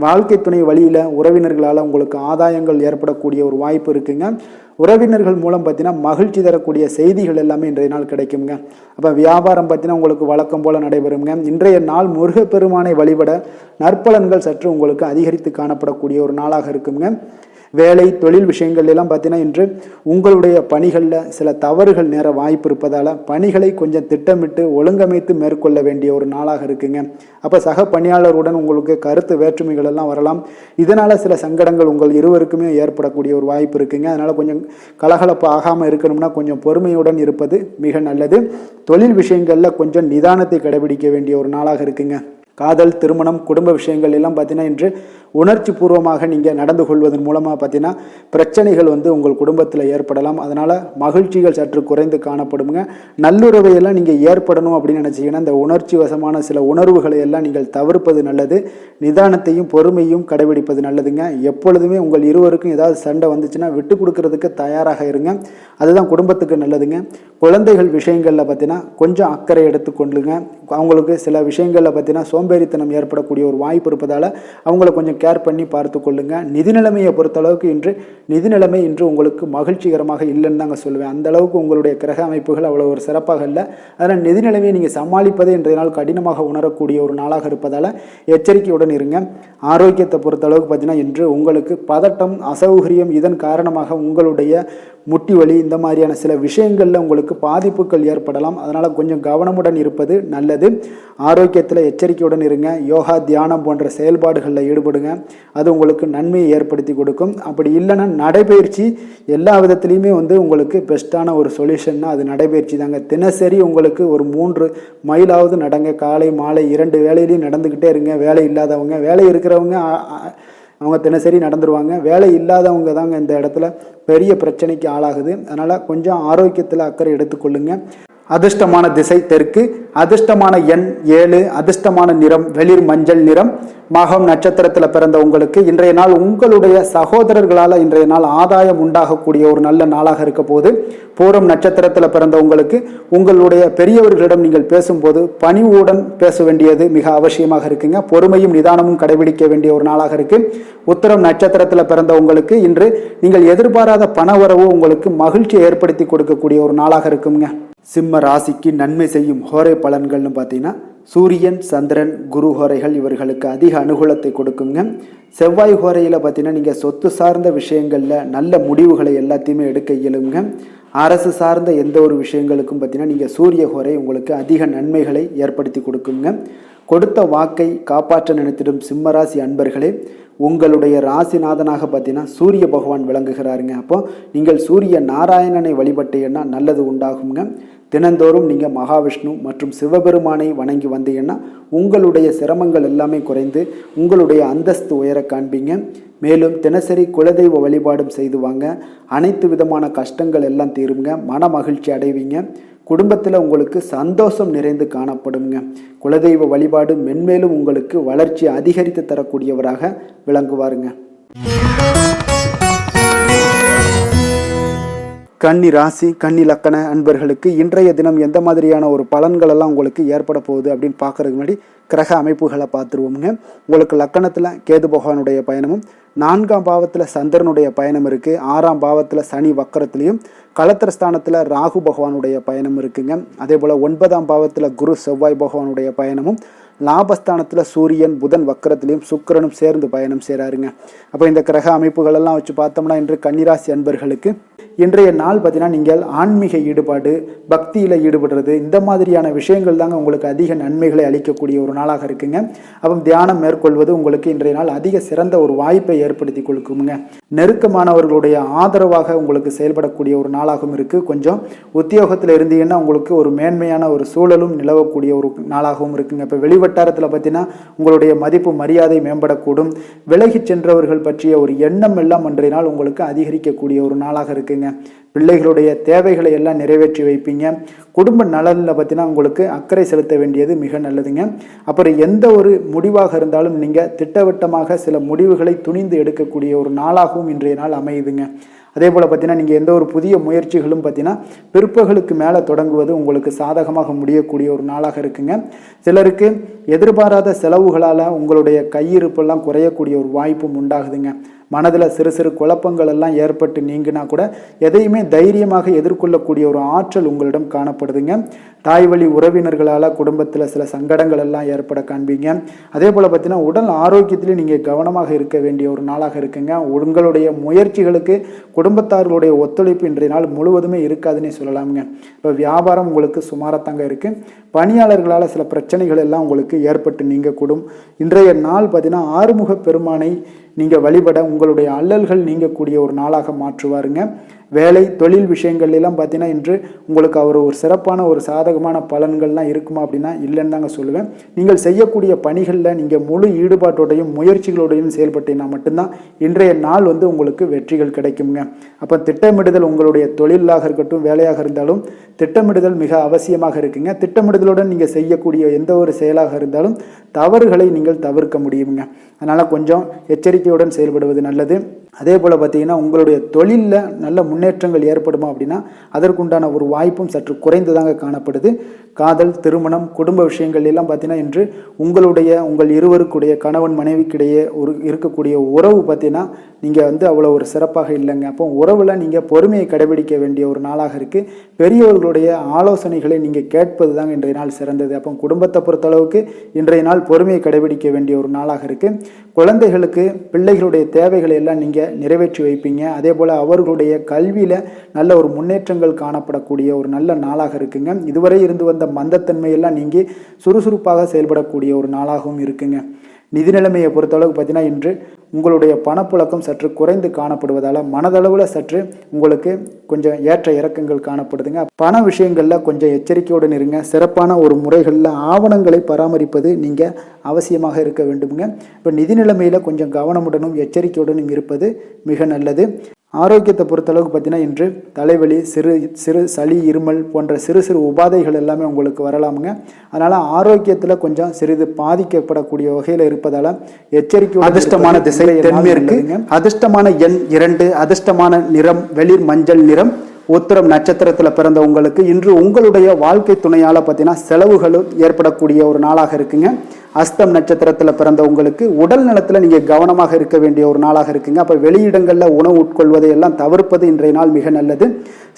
வாழ்க்கை துணை வழியில் உறவினர்களால் உங்களுக்கு ஆதாயங்கள் ஏற்படக்கூடிய ஒரு வாய்ப்பு இருக்குங்க. உறவினர்கள் மூலம் பார்த்தீங்கன்னா மகிழ்ச்சி தரக்கூடிய செய்திகள் எல்லாமே இன்றைய நாள் கிடைக்குங்க. அப்போ வியாபாரம் பார்த்தீங்கன்னா உங்களுக்கு வழக்கம் போல் நடைபெறுங்க. இன்றைய நாள் முருகப்பெருமானை வழிபட நற்பலன்கள் சற்று உங்களுக்கு அதிகரித்து காணப்படக்கூடிய ஒரு நாளாக இருக்குங்க. வேலை தொழில் விஷயங்கள் எல்லாம் பார்த்தீங்கன்னா இன்று உங்களுடைய பணிகளில் சில தவறுகள் நேர வாய்ப்பு இருப்பதால் பணிகளை கொஞ்சம் திட்டமிட்டு ஒழுங்கமைத்து மேற்கொள்ள வேண்டிய ஒரு நாளாக இருக்குங்க. அப்போ சக பணியாளருடன் உங்களுக்கு கருத்து வேற்றுமைகள் எல்லாம் வரலாம். இதனால் சில சங்கடங்கள் உங்கள் இருவருக்குமே ஏற்படக்கூடிய ஒரு வாய்ப்பு இருக்குங்க. அதனால் கொஞ்சம் கலகலப்பு ஆகாமல் இருக்கணும்னா கொஞ்சம் பொறுமையுடன் இருப்பது மிக நல்லது. தொழில் விஷயங்களில் கொஞ்சம் நிதானத்தை கடைபிடிக்க வேண்டிய ஒரு நாளாக இருக்குங்க. காதல், திருமணம், குடும்ப விஷயங்கள் எல்லாம் பார்த்தீங்கன்னா இன்று உணர்ச்சி பூர்வமாக நீங்கள் நடந்து கொள்வதன் மூலமாக பார்த்தீங்கன்னா பிரச்சனைகள் உங்கள் குடும்பத்தில் ஏற்படலாம். அதனால் மகிழ்ச்சிகள் சற்று குறைந்து காணப்படுங்க. நல்லுறவையெல்லாம் நீங்கள் ஏற்படணும் அப்படின்னு நினச்சிங்கன்னா இந்த உணர்ச்சி வசமான சில உணர்வுகளை எல்லாம் நீங்கள் தவிர்ப்பது நல்லது. நிதானத்தையும் பொறுமையும் கடைபிடிப்பது நல்லதுங்க. எப்பொழுதுமே உங்கள் இருவருக்கும் ஏதாவது சண்டை வந்துச்சுன்னா விட்டு கொடுக்கறதுக்கு தயாராக இருங்க. அதுதான் குடும்பத்துக்கு நல்லதுங்க. குழந்தைகள் விஷயங்களில் பார்த்தீங்கன்னா கொஞ்சம் அக்கறை எடுத்துக்கொள்ளுங்க. அவங்களுக்கு சில விஷயங்களில் பார்த்தீங்கன்னா சோம்பேறித்தனம் ஏற்படக்கூடிய ஒரு வாய்ப்பு இருப்பதால் அவங்கள கொஞ்சம் கேர் பண்ணி பார்த்து கொள்ளுங்க. நிதி நிலைமையை பொறுத்தளவுக்கு நிதி நிலைமை இன்று உங்களுக்கு மகிழ்ச்சிகரமாக இல்லைன்னு தாங்க சொல்லுவேன். அந்த அளவுக்கு உங்களுடைய கிரக அமைப்புகள் அவ்வளோ ஒரு சிறப்பாக இல்லை. அதனால் நிதி நிலைமையை நீங்கள் சமாளிப்பதே இன்றைய நாள் கடினமாக உணரக்கூடிய ஒரு நாளாக இருப்பதால் எச்சரிக்கையுடன் இருங்க. ஆரோக்கியத்தை பொறுத்தளவுக்கு பார்த்தீங்கன்னா இன்று உங்களுக்கு பதட்டம், அசௌகரியம் இதன் காரணமாக உங்களுடைய முட்டி வலி இந்த மாதிரியான சில விஷயங்களில் உங்களுக்கு பாதிப்புகள் ஏற்படலாம். அதனால் கொஞ்சம் கவனமுடன் இருப்பது நல்லது. ஆரோக்கியத்தில் எச்சரிக்கையுடன் இருங்க. யோகா, தியானம் போன்ற செயல்பாடுகளில் ஈடுபடுங்க. அது உங்களுக்கு நன்மையை ஏற்படுத்தி கொடுக்கும். அப்படி இல்லைன்னா நடைபயிற்சி எல்லா விதத்துலேயுமே உங்களுக்கு பெஸ்ட்டான ஒரு சொல்யூஷன்னா அது நடைபயிற்சி தாங்க. தினசரி உங்களுக்கு ஒரு 3 மைலாவது நடங்க. காலை மாலை 2 வேலையிலையும் நடந்துக்கிட்டே இருங்க. வேலை இல்லாதவங்க, வேலை இருக்கிறவங்க அவங்க தினசரி நடந்துருவாங்க. வேலை இல்லாதவங்க தாங்க இந்த இடத்துல பெரிய பிரச்சனைக்கு ஆளாகுது. அதனால் கொஞ்சம் ஆரோக்கியத்தில் அக்கறை எடுத்துக்கொள்ளுங்க. அதிர்ஷ்டமான திசை தெற்கு, அதிர்ஷ்டமான எண் 7, அதிர்ஷ்டமான நிறம் வெளிர் மஞ்சள் நிறம். மகம் நட்சத்திரத்தில் பிறந்த உங்களுக்கு இன்றைய நாள் உங்களுடைய சகோதரர்களால் இன்றைய நாள் ஆதாயம் உண்டாகக்கூடிய ஒரு நல்ல நாளாக இருக்க போது. பூரம் நட்சத்திரத்தில் பிறந்த உங்களுக்கு உங்களுடைய பெரியவர்களிடம் நீங்கள் பேசும்போது பணிவுடன் பேச வேண்டியது மிக அவசியமாக இருக்குங்க. பொறுமையும் நிதானமும் கடைபிடிக்க வேண்டிய ஒரு நாளாக இருக்கு. உத்திரம் நட்சத்திரத்தில் பிறந்த உங்களுக்கு இன்று நீங்கள் எதிர்பாராத பணவரவு உங்களுக்கு மகிழ்ச்சியை ஏற்படுத்தி கொடுக்கக்கூடிய ஒரு நாளாக இருக்குங்க. சிம்ம ராசிக்கு நன்மை செய்யும் ஹோரை பலன்கள்னு பார்த்தீங்கன்னா சூரியன், சந்திரன், குரு ஹோரைகள் இவர்களுக்கு அதிக அனுகூலத்தை கொடுக்குங்க. செவ்வாய் ஹோரையில் பார்த்தீங்கன்னா நீங்கள் சொத்து சார்ந்த விஷயங்களில் நல்ல முடிவுகளை எல்லாத்தையுமே எடுக்க இயலுங்க. அரசு சார்ந்த எந்த ஒரு விஷயங்களுக்கும் பார்த்தீங்கன்னா நீங்கள் சூரிய ஹோரை உங்களுக்கு அதிக நன்மைகளை ஏற்படுத்தி கொடுக்குங்க. கொடுத்த வாக்கை காப்பாற்ற நினைத்திடும் சிம்மராசி அன்பர்களே, உங்களுடைய ராசிநாதனாக பார்த்தீங்கன்னா சூரிய பகவான் விளங்குகிறாருங்க. அப்போ நீங்கள் சூரிய நாராயணனை வழிபட்டீங்கன்னா நல்லது உண்டாகுங்க. தினந்தோறும் நீங்கள் மகாவிஷ்ணு மற்றும் சிவபெருமானை வணங்கி வந்தீங்கன்னா உங்களுடைய சிரமங்கள் எல்லாமே குறைந்து உங்களுடைய அந்தஸ்து உயர காண்பீங்க. மேலும் தினசரி குலதெய்வ வழிபாடும் செய்து வாங்க. அனைத்து விதமான கஷ்டங்கள் எல்லாம் தீருங்க. மன மகிழ்ச்சி அடைவீங்க. குடும்பத்தில் உங்களுக்கு சந்தோஷம் நிறைந்து காணப்படுங்க. குலதெய்வ வழிபாடு மென்மேலும் உங்களுக்கு வளர்ச்சி அதிகரித்து தரக்கூடியவராக விளங்குவாருங்க. கன்னி ராசி, கன்னி லக்கண அன்பர்களுக்கு இன்றைய தினம் எந்த மாதிரியான ஒரு பலன்கள் எல்லாம் உங்களுக்கு ஏற்பட போகுது அப்படின்னு பார்க்கறதுக்கு முன்னாடி கிரக அமைப்புகளை பார்த்துருவோமுங்க. உங்களுக்கு லக்கணத்தில் கேது பகவானுடைய பயணமும், 4ஆம் பாவத்தில் சந்திரனுடைய பயணம் இருக்குது, 6ஆம் பாவத்தில் சனி வக்கரத்துலேயும், களத்திரஸ்தானத்தில் ராகு பகவானுடைய பயணம் இருக்குங்க. அதே போல் 9ஆம் பாவத்தில் குரு செவ்வாய் பகவானுடைய பயணமும், லாபஸ்தானத்தில் சூரியன் புதன் வக்கரத்திலையும் சுக்கிரனும் சேர்ந்து பயணம் செய்கிறாருங்க. அப்போ இந்த கிரக அமைப்புகள் எல்லாம் வச்சு பார்த்தோம்னா இன்று கன்னிராசி அன்பர்களுக்கு இன்றைய நாள் பார்த்தீங்கன்னா நீங்கள் ஆன்மீக ஈடுபாடு, பக்தியில் ஈடுபடுறது, இந்த மாதிரியான விஷயங்கள் தாங்க உங்களுக்கு அதிக நன்மைகளை அளிக்கக்கூடிய ஒரு நாளாக இருக்குங்க. அப்போ தியானம் மேற்கொள்வது உங்களுக்கு இன்றைய நாள் அதிக சிறந்த ஒரு வாய்ப்பை ஏற்படுத்தி கொடுக்குங்க. நெருக்கமானவர்களுடைய ஆதரவாக உங்களுக்கு செயல்படக்கூடிய ஒரு நாளாகவும் இருக்குது. கொஞ்சம் உத்தியோகத்தில் இருந்தீங்கன்னா உங்களுக்கு ஒரு மேன்மையான ஒரு சூழலும் நிலவக்கூடிய ஒரு நாளாகவும் இருக்குங்க. இப்போ வெளிவட்டாரத்தில் பார்த்தீங்கன்னா உங்களுடைய மதிப்பு மரியாதை மேம்படக்கூடும். விலகி சென்றவர்கள் பற்றிய ஒரு எண்ணம் எல்லாம் அன்றைய நாள் உங்களுக்கு அதிகரிக்கக்கூடிய ஒரு நாளாக இருக்குங்க. பிள்ளைகளுடைய தேவைகளை எல்லாம் நிறைவேற்றி வைப்பீங்க. குடும்ப நலனில் பார்த்தீங்கன்னா உங்களுக்கு அக்கறை செலுத்த வேண்டியது மிக நல்லதுங்க. அப்புறம் எந்த ஒரு முடிவாக இருந்தாலும் நீங்கள் திட்டவட்டமாக சில முடிவுகளை துணிந்து எடுக்கக்கூடிய ஒரு நாளாகவும் இன்றைய நாள் அமையுதுங்க. அதே போல் பார்த்தீங்கன்னா நீங்கள் எந்த ஒரு புதிய முயற்சிகளும் பார்த்தீங்கன்னா பிற்பகலுக்கு மேலே தொடங்குவது உங்களுக்கு சாதகமாக முடியக்கூடிய ஒரு நாளாக இருக்குங்க. சிலருக்கு எதிர்பாராத செலவுகளால் உங்களுடைய கையிருப்பெல்லாம் குறையக்கூடிய ஒரு வாய்ப்பும் உண்டாகுதுங்க. மனதில் சிறு சிறு குழப்பங்கள் எல்லாம் ஏற்பட்டு நீங்கினா கூட எதையுமே தைரியமாக எதிர்கொள்ளக்கூடிய ஒரு ஆற்றல் உங்களிடம் காணப்படுதுங்க. தாய் வழி உறவினர்களால் குடும்பத்தில் சில சங்கடங்கள் எல்லாம் ஏற்பட காண்பீங்க. அதே போல் பார்த்தீங்கன்னா உடல் ஆரோக்கியத்திலையும் நீங்கள் கவனமாக இருக்க வேண்டிய ஒரு நாளாக இருக்குங்க. உங்களுடைய முயற்சிகளுக்கு குடும்பத்தார்களுடைய ஒத்துழைப்பு இன்றைய நாள் முழுவதுமே இருக்காதுன்னே சொல்லலாமுங்க. இப்போ வியாபாரம் உங்களுக்கு சுமாரத்தாங்க இருக்குது. பணியாளர்களால் சில பிரச்சனைகள் எல்லாம் உங்களுக்கு ஏற்பட்டு நீங்கக்கூடும். இன்றைய நாள் பார்த்தீங்கன்னா ஆறுமுக பெருமானை நீங்கள் வழிபட உங்களுடைய அல்லல்கள் நீங்கக்கூடிய ஒரு நாளாக மாற்றுவாருங்க. வேலை தொழில் விஷயங்கள் எல்லாம் பார்த்தீங்கன்னா இன்று உங்களுக்கு அவர் ஒரு சிறப்பான ஒரு சாதகமான பலன்கள்லாம் இருக்குமா அப்படின்னா இல்லைன்னு தாங்க சொல்லுவேன். நீங்கள் செய்யக்கூடிய பணிகளில் நீங்கள் முழு ஈடுபாட்டோடையும் முயற்சிகளோடையும் செயல்பட்டீங்கன்னா மட்டும்தான் இன்றைய நாள் உங்களுக்கு வெற்றிகள் கிடைக்குங்க. அப்போ திட்டமிடுதல் உங்களுடைய தொழிலாக இருக்கட்டும் வேலையாக இருந்தாலும் திட்டமிடுதல் மிக அவசியமாக இருக்குங்க. திட்டமிடுதலுடன் நீங்கள் செய்யக்கூடிய எந்த ஒரு செயலாக இருந்தாலும் தவறுகளை நீங்கள் தவிர்க்க முடியுங்க. அதனால் கொஞ்சம் எச்சரிக்கையுடன் செயல்படுவது நல்லது. அதே போல் பார்த்தீங்கன்னா உங்களுடைய தொழிலில் நல்ல முன்னேற்றங்கள் ஏற்படுமா அப்படின்னா அதற்குண்டான ஒரு வாய்ப்பும் சற்று குறைந்துதாங்க காணப்படுது. காதல், திருமணம், குடும்ப விஷயங்கள் எல்லாம் பார்த்தீங்கன்னா இன்று உங்கள் இருவருக்குடைய கணவன் மனைவிக்கிடையே இருக்கக்கூடிய உறவு பார்த்தீங்கன்னா நீங்கள் அவ்வளோ ஒரு சிறப்பாக இல்லைங்க. அப்போ உறவில் நீங்கள் பொறுமையை கடைபிடிக்க வேண்டிய ஒரு நாளாக இருக்குது. பெரியவர்களுடைய ஆலோசனைகளை நீங்கள் கேட்பது தாங்க இன்றைய நாள் சிறந்தது. அப்போ குடும்பத்தை பொறுத்தளவுக்கு இன்றைய நாள் பொறுமையை கடைபிடிக்க வேண்டிய ஒரு நாளாக இருக்குது. குழந்தைகளுக்கு பிள்ளைகளுடைய தேவைகளை எல்லாம் நீங்கள் நிறைவேற்றி வைப்பீங்க. அதே போல் அவர்களுடைய கல்வியில் நல்ல ஒரு முன்னேற்றங்கள் காணப்படக்கூடிய ஒரு நல்ல நாளாக இருக்குங்க. இதுவரை இருந்து வந்த மந்தத்தன்மையெல்லாம் நீங்கி சுறுசுறுப்பாக செயல்படக்கூடிய ஒரு நாளாகவும் இருக்குங்க. நிதி நிலைமையை பொறுத்தளவுக்கு பார்த்தீங்கன்னா இன்று உங்களுடைய பணப்புழக்கம் சற்று குறைந்து காணப்படுவதால் மனதளவில் சற்று உங்களுக்கு கொஞ்சம் ஏற்ற இறக்கங்கள் காணப்படுதுங்க. பண விஷயங்களில் கொஞ்சம் எச்சரிக்கையுடன் இருங்க. சிறப்பான ஒரு முறைகளில் ஆவணங்களை பராமரிப்பது நீங்கள் அவசியமாக இருக்க வேண்டுங்க. இப்போ நிதி நிலைமையில் கொஞ்சம் கவனமுடனும் எச்சரிக்கையுடனும் இருப்பது மிக நல்லது. ஆரோக்கியத்தை பொறுத்தளவுக்கு பார்த்தீங்கன்னா இன்று தலைவலி, சிறு சளி, இருமல் போன்ற சிறு சிறு உபாதைகள் எல்லாமே உங்களுக்கு வரலாமுங்க. அதனால் ஆரோக்கியத்தில் கொஞ்சம் சிறிது பாதிக்கப்படக்கூடிய வகையில் இருப்பதால் எச்சரிக்கை. அதிர்ஷ்டமான திசை தென்மேற்கு, அதிர்ஷ்டமான எண் 2, அதிர்ஷ்டமான நிறம் வெளிர் மஞ்சள் நிறம். உத்திரம் நட்சத்திரத்தில் பிறந்த உங்களுக்கு இன்று உங்களுடைய வாழ்க்கை துணையால் பார்த்தீங்கன்னா செலவுகளும் ஏற்படக்கூடிய ஒரு நாளாக இருக்குங்க. அஸ்தம் நட்சத்திரத்தில் பிறந்த உங்களுக்கு உடல் நலத்தில் நீங்கள் கவனமாக இருக்க வேண்டிய ஒரு நாளாக இருக்குங்க. அப்போ வெளியிடங்களில் உணவு உட்கொள்வதை எல்லாம் தவிர்ப்பது இன்றைய நாள் மிக நல்லது.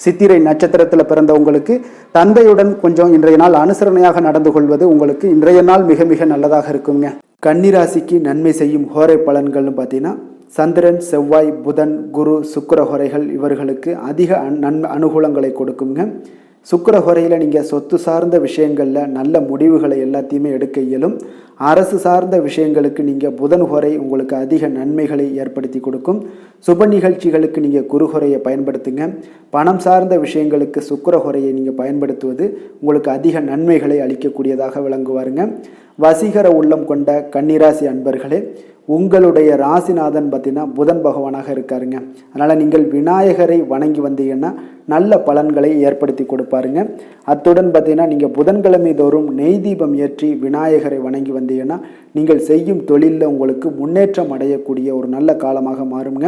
சித்திரை நட்சத்திரத்தில் பிறந்த உங்களுக்கு தந்தையுடன் கொஞ்சம் இன்றைய நாள் அனுசரணையாக நடந்து கொள்வது உங்களுக்கு இன்றைய நாள் மிக மிக நல்லதாக இருக்குங்க. கன்னிராசிக்கு நன்மை செய்யும் ஹோரை பலன்கள்னு பார்த்தீங்கன்னா சந்திரன், செவ்வாய், புதன், குரு, சுக்கிர ஹோரைகள் இவர்களுக்கு அதிக அனுகூலங்களை கொடுக்குங்க. சுக்கிர ஹோரையில் நீங்கள் சொத்து சார்ந்த விஷயங்களில் நல்ல முடிவுகளை எல்லாத்தையுமே எடுக்க இயலும். அரசு சார்ந்த விஷயங்களுக்கு நீங்கள் புதன் ஹோரை உங்களுக்கு அதிக நன்மைகளை ஏற்படுத்தி கொடுக்கும். சுப நிகழ்ச்சிகளுக்கு நீங்கள் குரு ஹோரையை பயன்படுத்துங்க. பணம் சார்ந்த விஷயங்களுக்கு சுக்கிர ஹோரையை நீங்கள் பயன்படுத்துவது உங்களுக்கு அதிக நன்மைகளை அளிக்கக்கூடியதாக விளங்குவாருங்க. வசீகர உள்ளம் கொண்ட கன்னிராசி அன்பர்களே, உங்களுடைய ராசிநாதன் பார்த்தீங்கன்னா புதன் பகவானாக இருக்காருங்க. அதனால் நீங்கள் விநாயகரை வணங்கி வந்தீங்கன்னா நல்ல பலன்களை ஏற்படுத்தி கொடுப்பாருங்க. அத்துடன் பார்த்தீங்கன்னா நீங்கள் புதன்கிழமை தோறும் நெய் தீபம் ஏற்றி விநாயகரை வணங்கி வந்தீங்கன்னா நீங்கள் செய்யும் தொழிலில் உங்களுக்கு முன்னேற்றம் அடையக்கூடிய ஒரு நல்ல காலமாக மாறுங்க.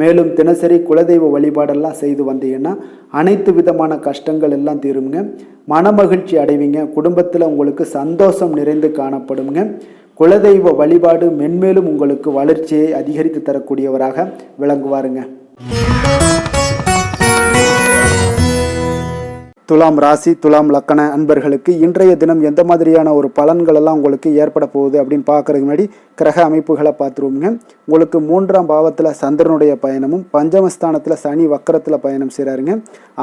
மேலும் தினசரி குலதெய்வ வழிபாடெல்லாம் செய்து வந்தீங்கன்னா அனைத்து விதமான கஷ்டங்கள் எல்லாம் தீருங்க. மனமகிழ்ச்சி அடைவீங்க. குடும்பத்தில் உங்களுக்கு சந்தோஷம் நிறைந்து காணப்படுங்க. குலதெய்வ வழிபாடு மென்மேலும் உங்களுக்கு வளர்ச்சியை அதிகரித்து தரக்கூடியவராக விளங்குவாருங்க. துலாம் ராசி துலாம் லக்கண அன்பர்களுக்கு இன்றைய தினம் எந்த மாதிரியான ஒரு பலன்கள் எல்லாம் உங்களுக்கு ஏற்பட போகுது அப்படின்னு பார்க்கறதுக்கு முன்னாடி கிரக அமைப்புகளை பார்த்துருவோங்க. உங்களுக்கு 3ஆம் பாவத்தில் சந்திரனுடைய பயணமும், பஞ்சமஸ்தானத்தில் சனி வக்கரத்தில் பயணம் செய்கிறாருங்க.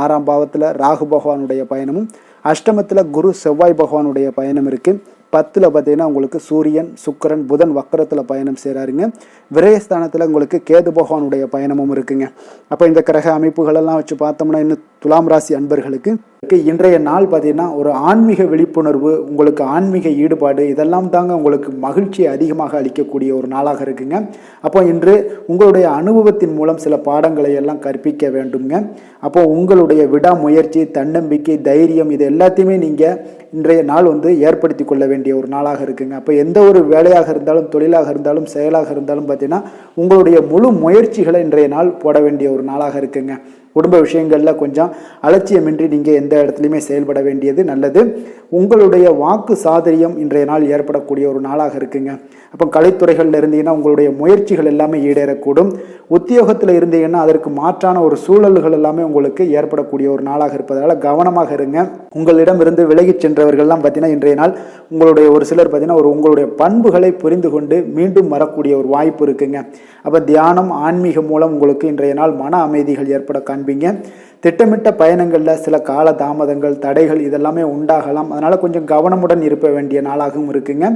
6ஆம் பாவத்தில் ராகு பகவானுடைய பயணமும், அஷ்டமத்தில் குரு செவ்வாய் பகவானுடைய பயணம் இருக்குது. 10ல் பார்த்தீங்கன்னா உங்களுக்கு சூரியன் சுக்கிரன் புதன் வக்கரத்தில் பயணம் செய்கிறாருங்க. விரயஸ்தானத்தில் உங்களுக்கு கேது பகவானுடைய பயணமும் இருக்குங்க. அப்போ இந்த கிரக அமைப்புகளெல்லாம் வச்சு பார்த்தோம்னா இன்னும் துலாம் ராசி அன்பர்களுக்கு இன்றைய நாள் பார்த்தீங்கன்னா ஒரு ஆன்மீக விழிப்புணர்வு, உங்களுக்கு ஆன்மீக ஈடுபாடு, இதெல்லாம் தாங்க உங்களுக்கு மகிழ்ச்சியை அதிகமாக அளிக்கக்கூடிய ஒரு நாளாக இருக்குங்க. அப்போ இன்று உங்களுடைய அனுபவத்தின் மூலம் சில பாடங்களை எல்லாம் கற்பிக்க வேண்டுங்க. அப்போ உங்களுடைய விடாமுயற்சி, தன்னம்பிக்கை, தைரியம் இது எல்லாத்தையுமே நீங்கள் இன்றைய நாள் ஏற்படுத்தி கொள்ள வேண்டிய ஒரு நாளாக இருக்குங்க. அப்போ எந்த ஒரு வேலையாக இருந்தாலும், தொழிலாக இருந்தாலும், செயலாக இருந்தாலும் பார்த்தீங்கன்னா உங்களுடைய முழு முயற்சிகளை இன்றைய நாள் போட வேண்டிய ஒரு நாளாக இருக்குங்க. குடும்ப விஷயங்களில் கொஞ்சம் அலட்சியமின்றி நீங்கள் எந்த இடத்துலையுமே செயல்பட வேண்டியது நல்லது. உங்களுடைய வாக்கு சாதுரியம் இன்றைய நாள் ஏற்படக்கூடிய ஒரு நாளாக இருக்குங்க. அப்போ கலைத்துறைகளில் இருந்தீங்கன்னா உங்களுடைய முயற்சிகள் எல்லாமே ஈடேறக்கூடும். உத்தியோகத்தில் இருந்தீங்கன்னா அதற்கு மாற்றான ஒரு சூழல்கள் எல்லாமே உங்களுக்கு ஏற்படக்கூடிய ஒரு நாளாக இருப்பதால் கவனமாக இருங்க. உங்களிடம் இருந்து விலகி சென்றவர்கள்லாம் பார்த்தீங்கன்னா இன்றைய நாள் உங்களுடைய ஒரு சிலர் பார்த்தீங்கன்னா உங்களுடைய பண்புகளை புரிந்து கொண்டு மீண்டும் வரக்கூடிய ஒரு வாய்ப்பு இருக்குங்க. அப்போ தியானம், ஆன்மீகம் மூலம் உங்களுக்கு இன்றைய நாள் மன அமைதிகள் ஏற்பட காண்பீங்க. திட்டமிட்ட பயணங்களில் சில கால தாமதங்கள், தடைகள் இதெல்லாமே உண்டாகலாம். அதனால் கொஞ்சம் கவனமுடன் இருக்க வேண்டிய நாளாகவும் இருக்குங்க.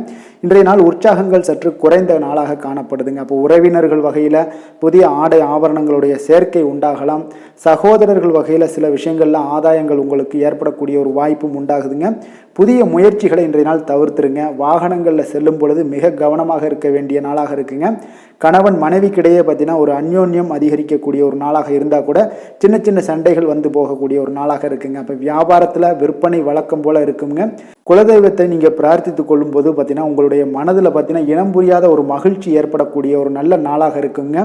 இன்றைய நாள் உற்சாகங்கள் சற்று குறைந்த நாளாக காணப்படுதுங்க. அப்போ உறவினர்கள் வகையில் புதிய ஆடை ஆபரணங்களுடைய சேர்க்கை உண்டாகலாம். சகோதரர்கள் வகையில் சில விஷயங்களில் ஆதாயங்கள் உங்களுக்கு ஏற்படக்கூடிய ஒரு வாய்ப்பும் உண்டாகுதுங்க. புதிய முயற்சிகளை இன்றைய நாள் தவிர்த்துருங்க. வாகனங்களில் செல்லும் பொழுது மிக கவனமாக இருக்க வேண்டிய நாளாக இருக்குங்க. கணவன் மனைவிக்கிடையே பார்த்தீங்கன்னா ஒரு அந்யோன்யம் அதிகரிக்கக்கூடிய ஒரு நாளாக இருந்தால் கூட சின்ன சின்ன சண்டைகள் போகக்கூடிய ஒரு நாளாக இருக்குங்க. அப்போ வியாபாரத்தில் விற்பனை வழக்கம் போல் இருக்குங்க. குலதெய்வத்தை நீங்கள் பிரார்த்தித்து கொள்ளும் போது பார்த்தீங்கன்னா உங்களுடைய மனதில் பார்த்தீங்கன்னா இனம் புரியாத ஒரு மகிழ்ச்சி ஏற்படக்கூடிய ஒரு நல்ல நாளாக இருக்குங்க.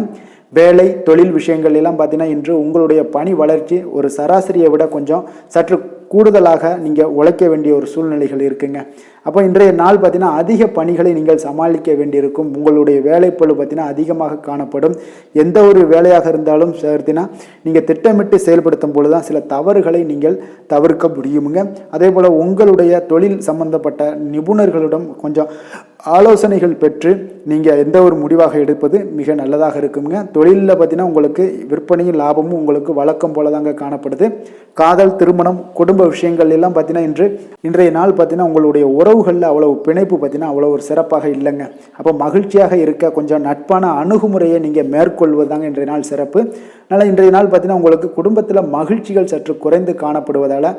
வேலை தொழில் விஷயங்கள் எல்லாம் பார்த்தீங்கன்னா இன்று உங்களுடைய பணி வளர்ச்சி ஒரு சராசரியை விட கொஞ்சம் சற்று கூடுதலாக நீங்கள் உழைக்க வேண்டிய ஒரு சூழ்நிலைகள் இருக்குங்க. அப்போ இன்றைய நாள் பார்த்தீங்கன்னா அதிக பணிகளை நீங்கள் சமாளிக்க வேண்டியிருக்கும். உங்களுடைய வேலைப்பளு பார்த்தீங்கன்னா அதிகமாக காணப்படும். எந்த ஒரு வேலையாக இருந்தாலும் பார்த்தீங்கன்னா நீங்கள் திட்டமிட்டு செயல்படுத்தும் பொழுது தான் சில தவறுகளை நீங்கள் தவிர்க்க முடியுமுங்க. அதே போல் உங்களுடைய தொழில் சம்பந்தப்பட்ட நிபுணர்களிடம் கொஞ்சம் ஆலோசனைகள் பெற்று நீங்கள் எந்த ஒரு முடிவாக எடுப்பது மிக நல்லதாக இருக்குங்க. தொழிலில் பார்த்தீங்கன்னா உங்களுக்கு விற்பனையும் லாபமும் உங்களுக்கு வழக்கம் போல தாங்க காணப்படுது. காதல், திருமணம், குடும்ப விஷயங்கள் எல்லாம் பார்த்தீங்கன்னா இன்றைய நாள் பார்த்தீங்கன்னா உங்களுடைய உறவுகளில் அவ்வளவு பிணைப்பு பார்த்தீங்கன்னா அவ்வளோ ஒரு சிறப்பாக இல்லைங்க. அப்போ மகிழ்ச்சியாக இருக்க கொஞ்சம் நட்பான அணுகுமுறையை நீங்கள் மேற்கொள்வது தாங்க இன்றைய நாள் சிறப்பு. அதனால் இன்றைய நாள் பார்த்தீங்கன்னா உங்களுக்கு குடும்பத்தில் மகிழ்ச்சிகள் சற்று குறைந்து காணப்படுவதால்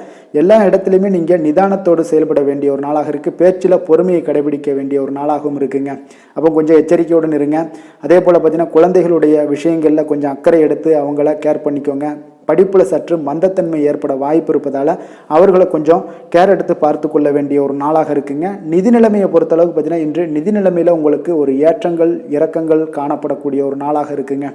எல்லா இடத்துலையுமே நீங்கள் நிதானத்தோடு செயல்பட வேண்டிய ஒரு நாளாக இருக்குது. பேச்சில் பொறுமையை கடைபிடிக்க வேண்டிய ஒரு நாளாகவும் இருக்குங்க. அப்போ கொஞ்சம் எச்சரிக்கையுடன் இருங்க. அதே போல் பார்த்தீங்கன்னா குழந்தைகளுடைய விஷயங்களில் கொஞ்சம் அக்கறை எடுத்து அவங்கள கேர் பண்ணிக்கோங்க. படிப்பில் சற்று மந்தத்தன்மை ஏற்பட வாய்ப்பு இருப்பதால் அவர்களை கொஞ்சம் கேர் எடுத்து பார்த்து கொள்ள வேண்டிய ஒரு நாளாக இருக்குங்க. நிதி நிலைமையை பொறுத்தளவுக்கு பார்த்தீங்கன்னா இன்று நிதி நிலைமையில் உங்களுக்கு ஒரு ஏற்றங்கள் இறக்கங்கள் காணப்படக்கூடிய ஒரு நாளாக இருக்குங்க.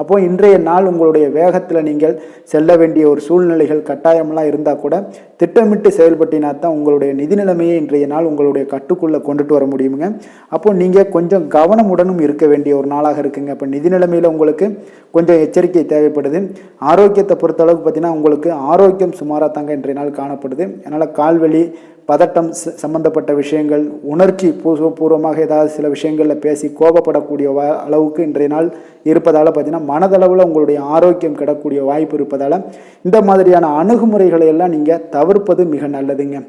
அப்போது இன்றைய நாள் உங்களுடைய வேகத்தில் நீங்கள் செல்ல வேண்டிய ஒரு சூழ்நிலைகள் கட்டாயமெல்லாம் இருந்தால் கூட திட்டமிட்டு செயல்பட்டினா தான் உங்களுடைய நிதி நிலைமையை இன்றைய நாள் உங்களுடைய கட்டுக்குள்ளே கொண்டுட்டு வர முடியுங்க. அப்போது நீங்கள் கொஞ்சம் கவனமுடனும் இருக்க வேண்டிய ஒரு நாளாக இருக்குங்க. அப்போ நிதி நிலைமையில் உங்களுக்கு கொஞ்சம் எச்சரிக்கை தேவைப்படுது. ஆரோக்கியத்தை பொறுத்தளவுக்கு பார்த்தீங்கன்னா உங்களுக்கு ஆரோக்கியம் சுமாராக தாங்க இன்றைய நாள் காணப்படுது. அதனால் கால்வலி, பதட்டம் சம்பந்தப்பட்ட விஷயங்கள், உணர்ச்சி பூர்வமாக ஏதாவது சில விஷயங்களில் பேசி கோபப்படக்கூடிய அளவுக்கு இன்றைய நாள் இருப்பதால் பார்த்தீங்கன்னா மனதளவில் உங்களுடைய ஆரோக்கியம் கிடக்கூடிய வாய்ப்பு இருப்பதால் இந்த மாதிரியான அணுகுமுறைகளை எல்லாம் நீங்கள் தவிர்ப்பது மிக நல்லதுங்க.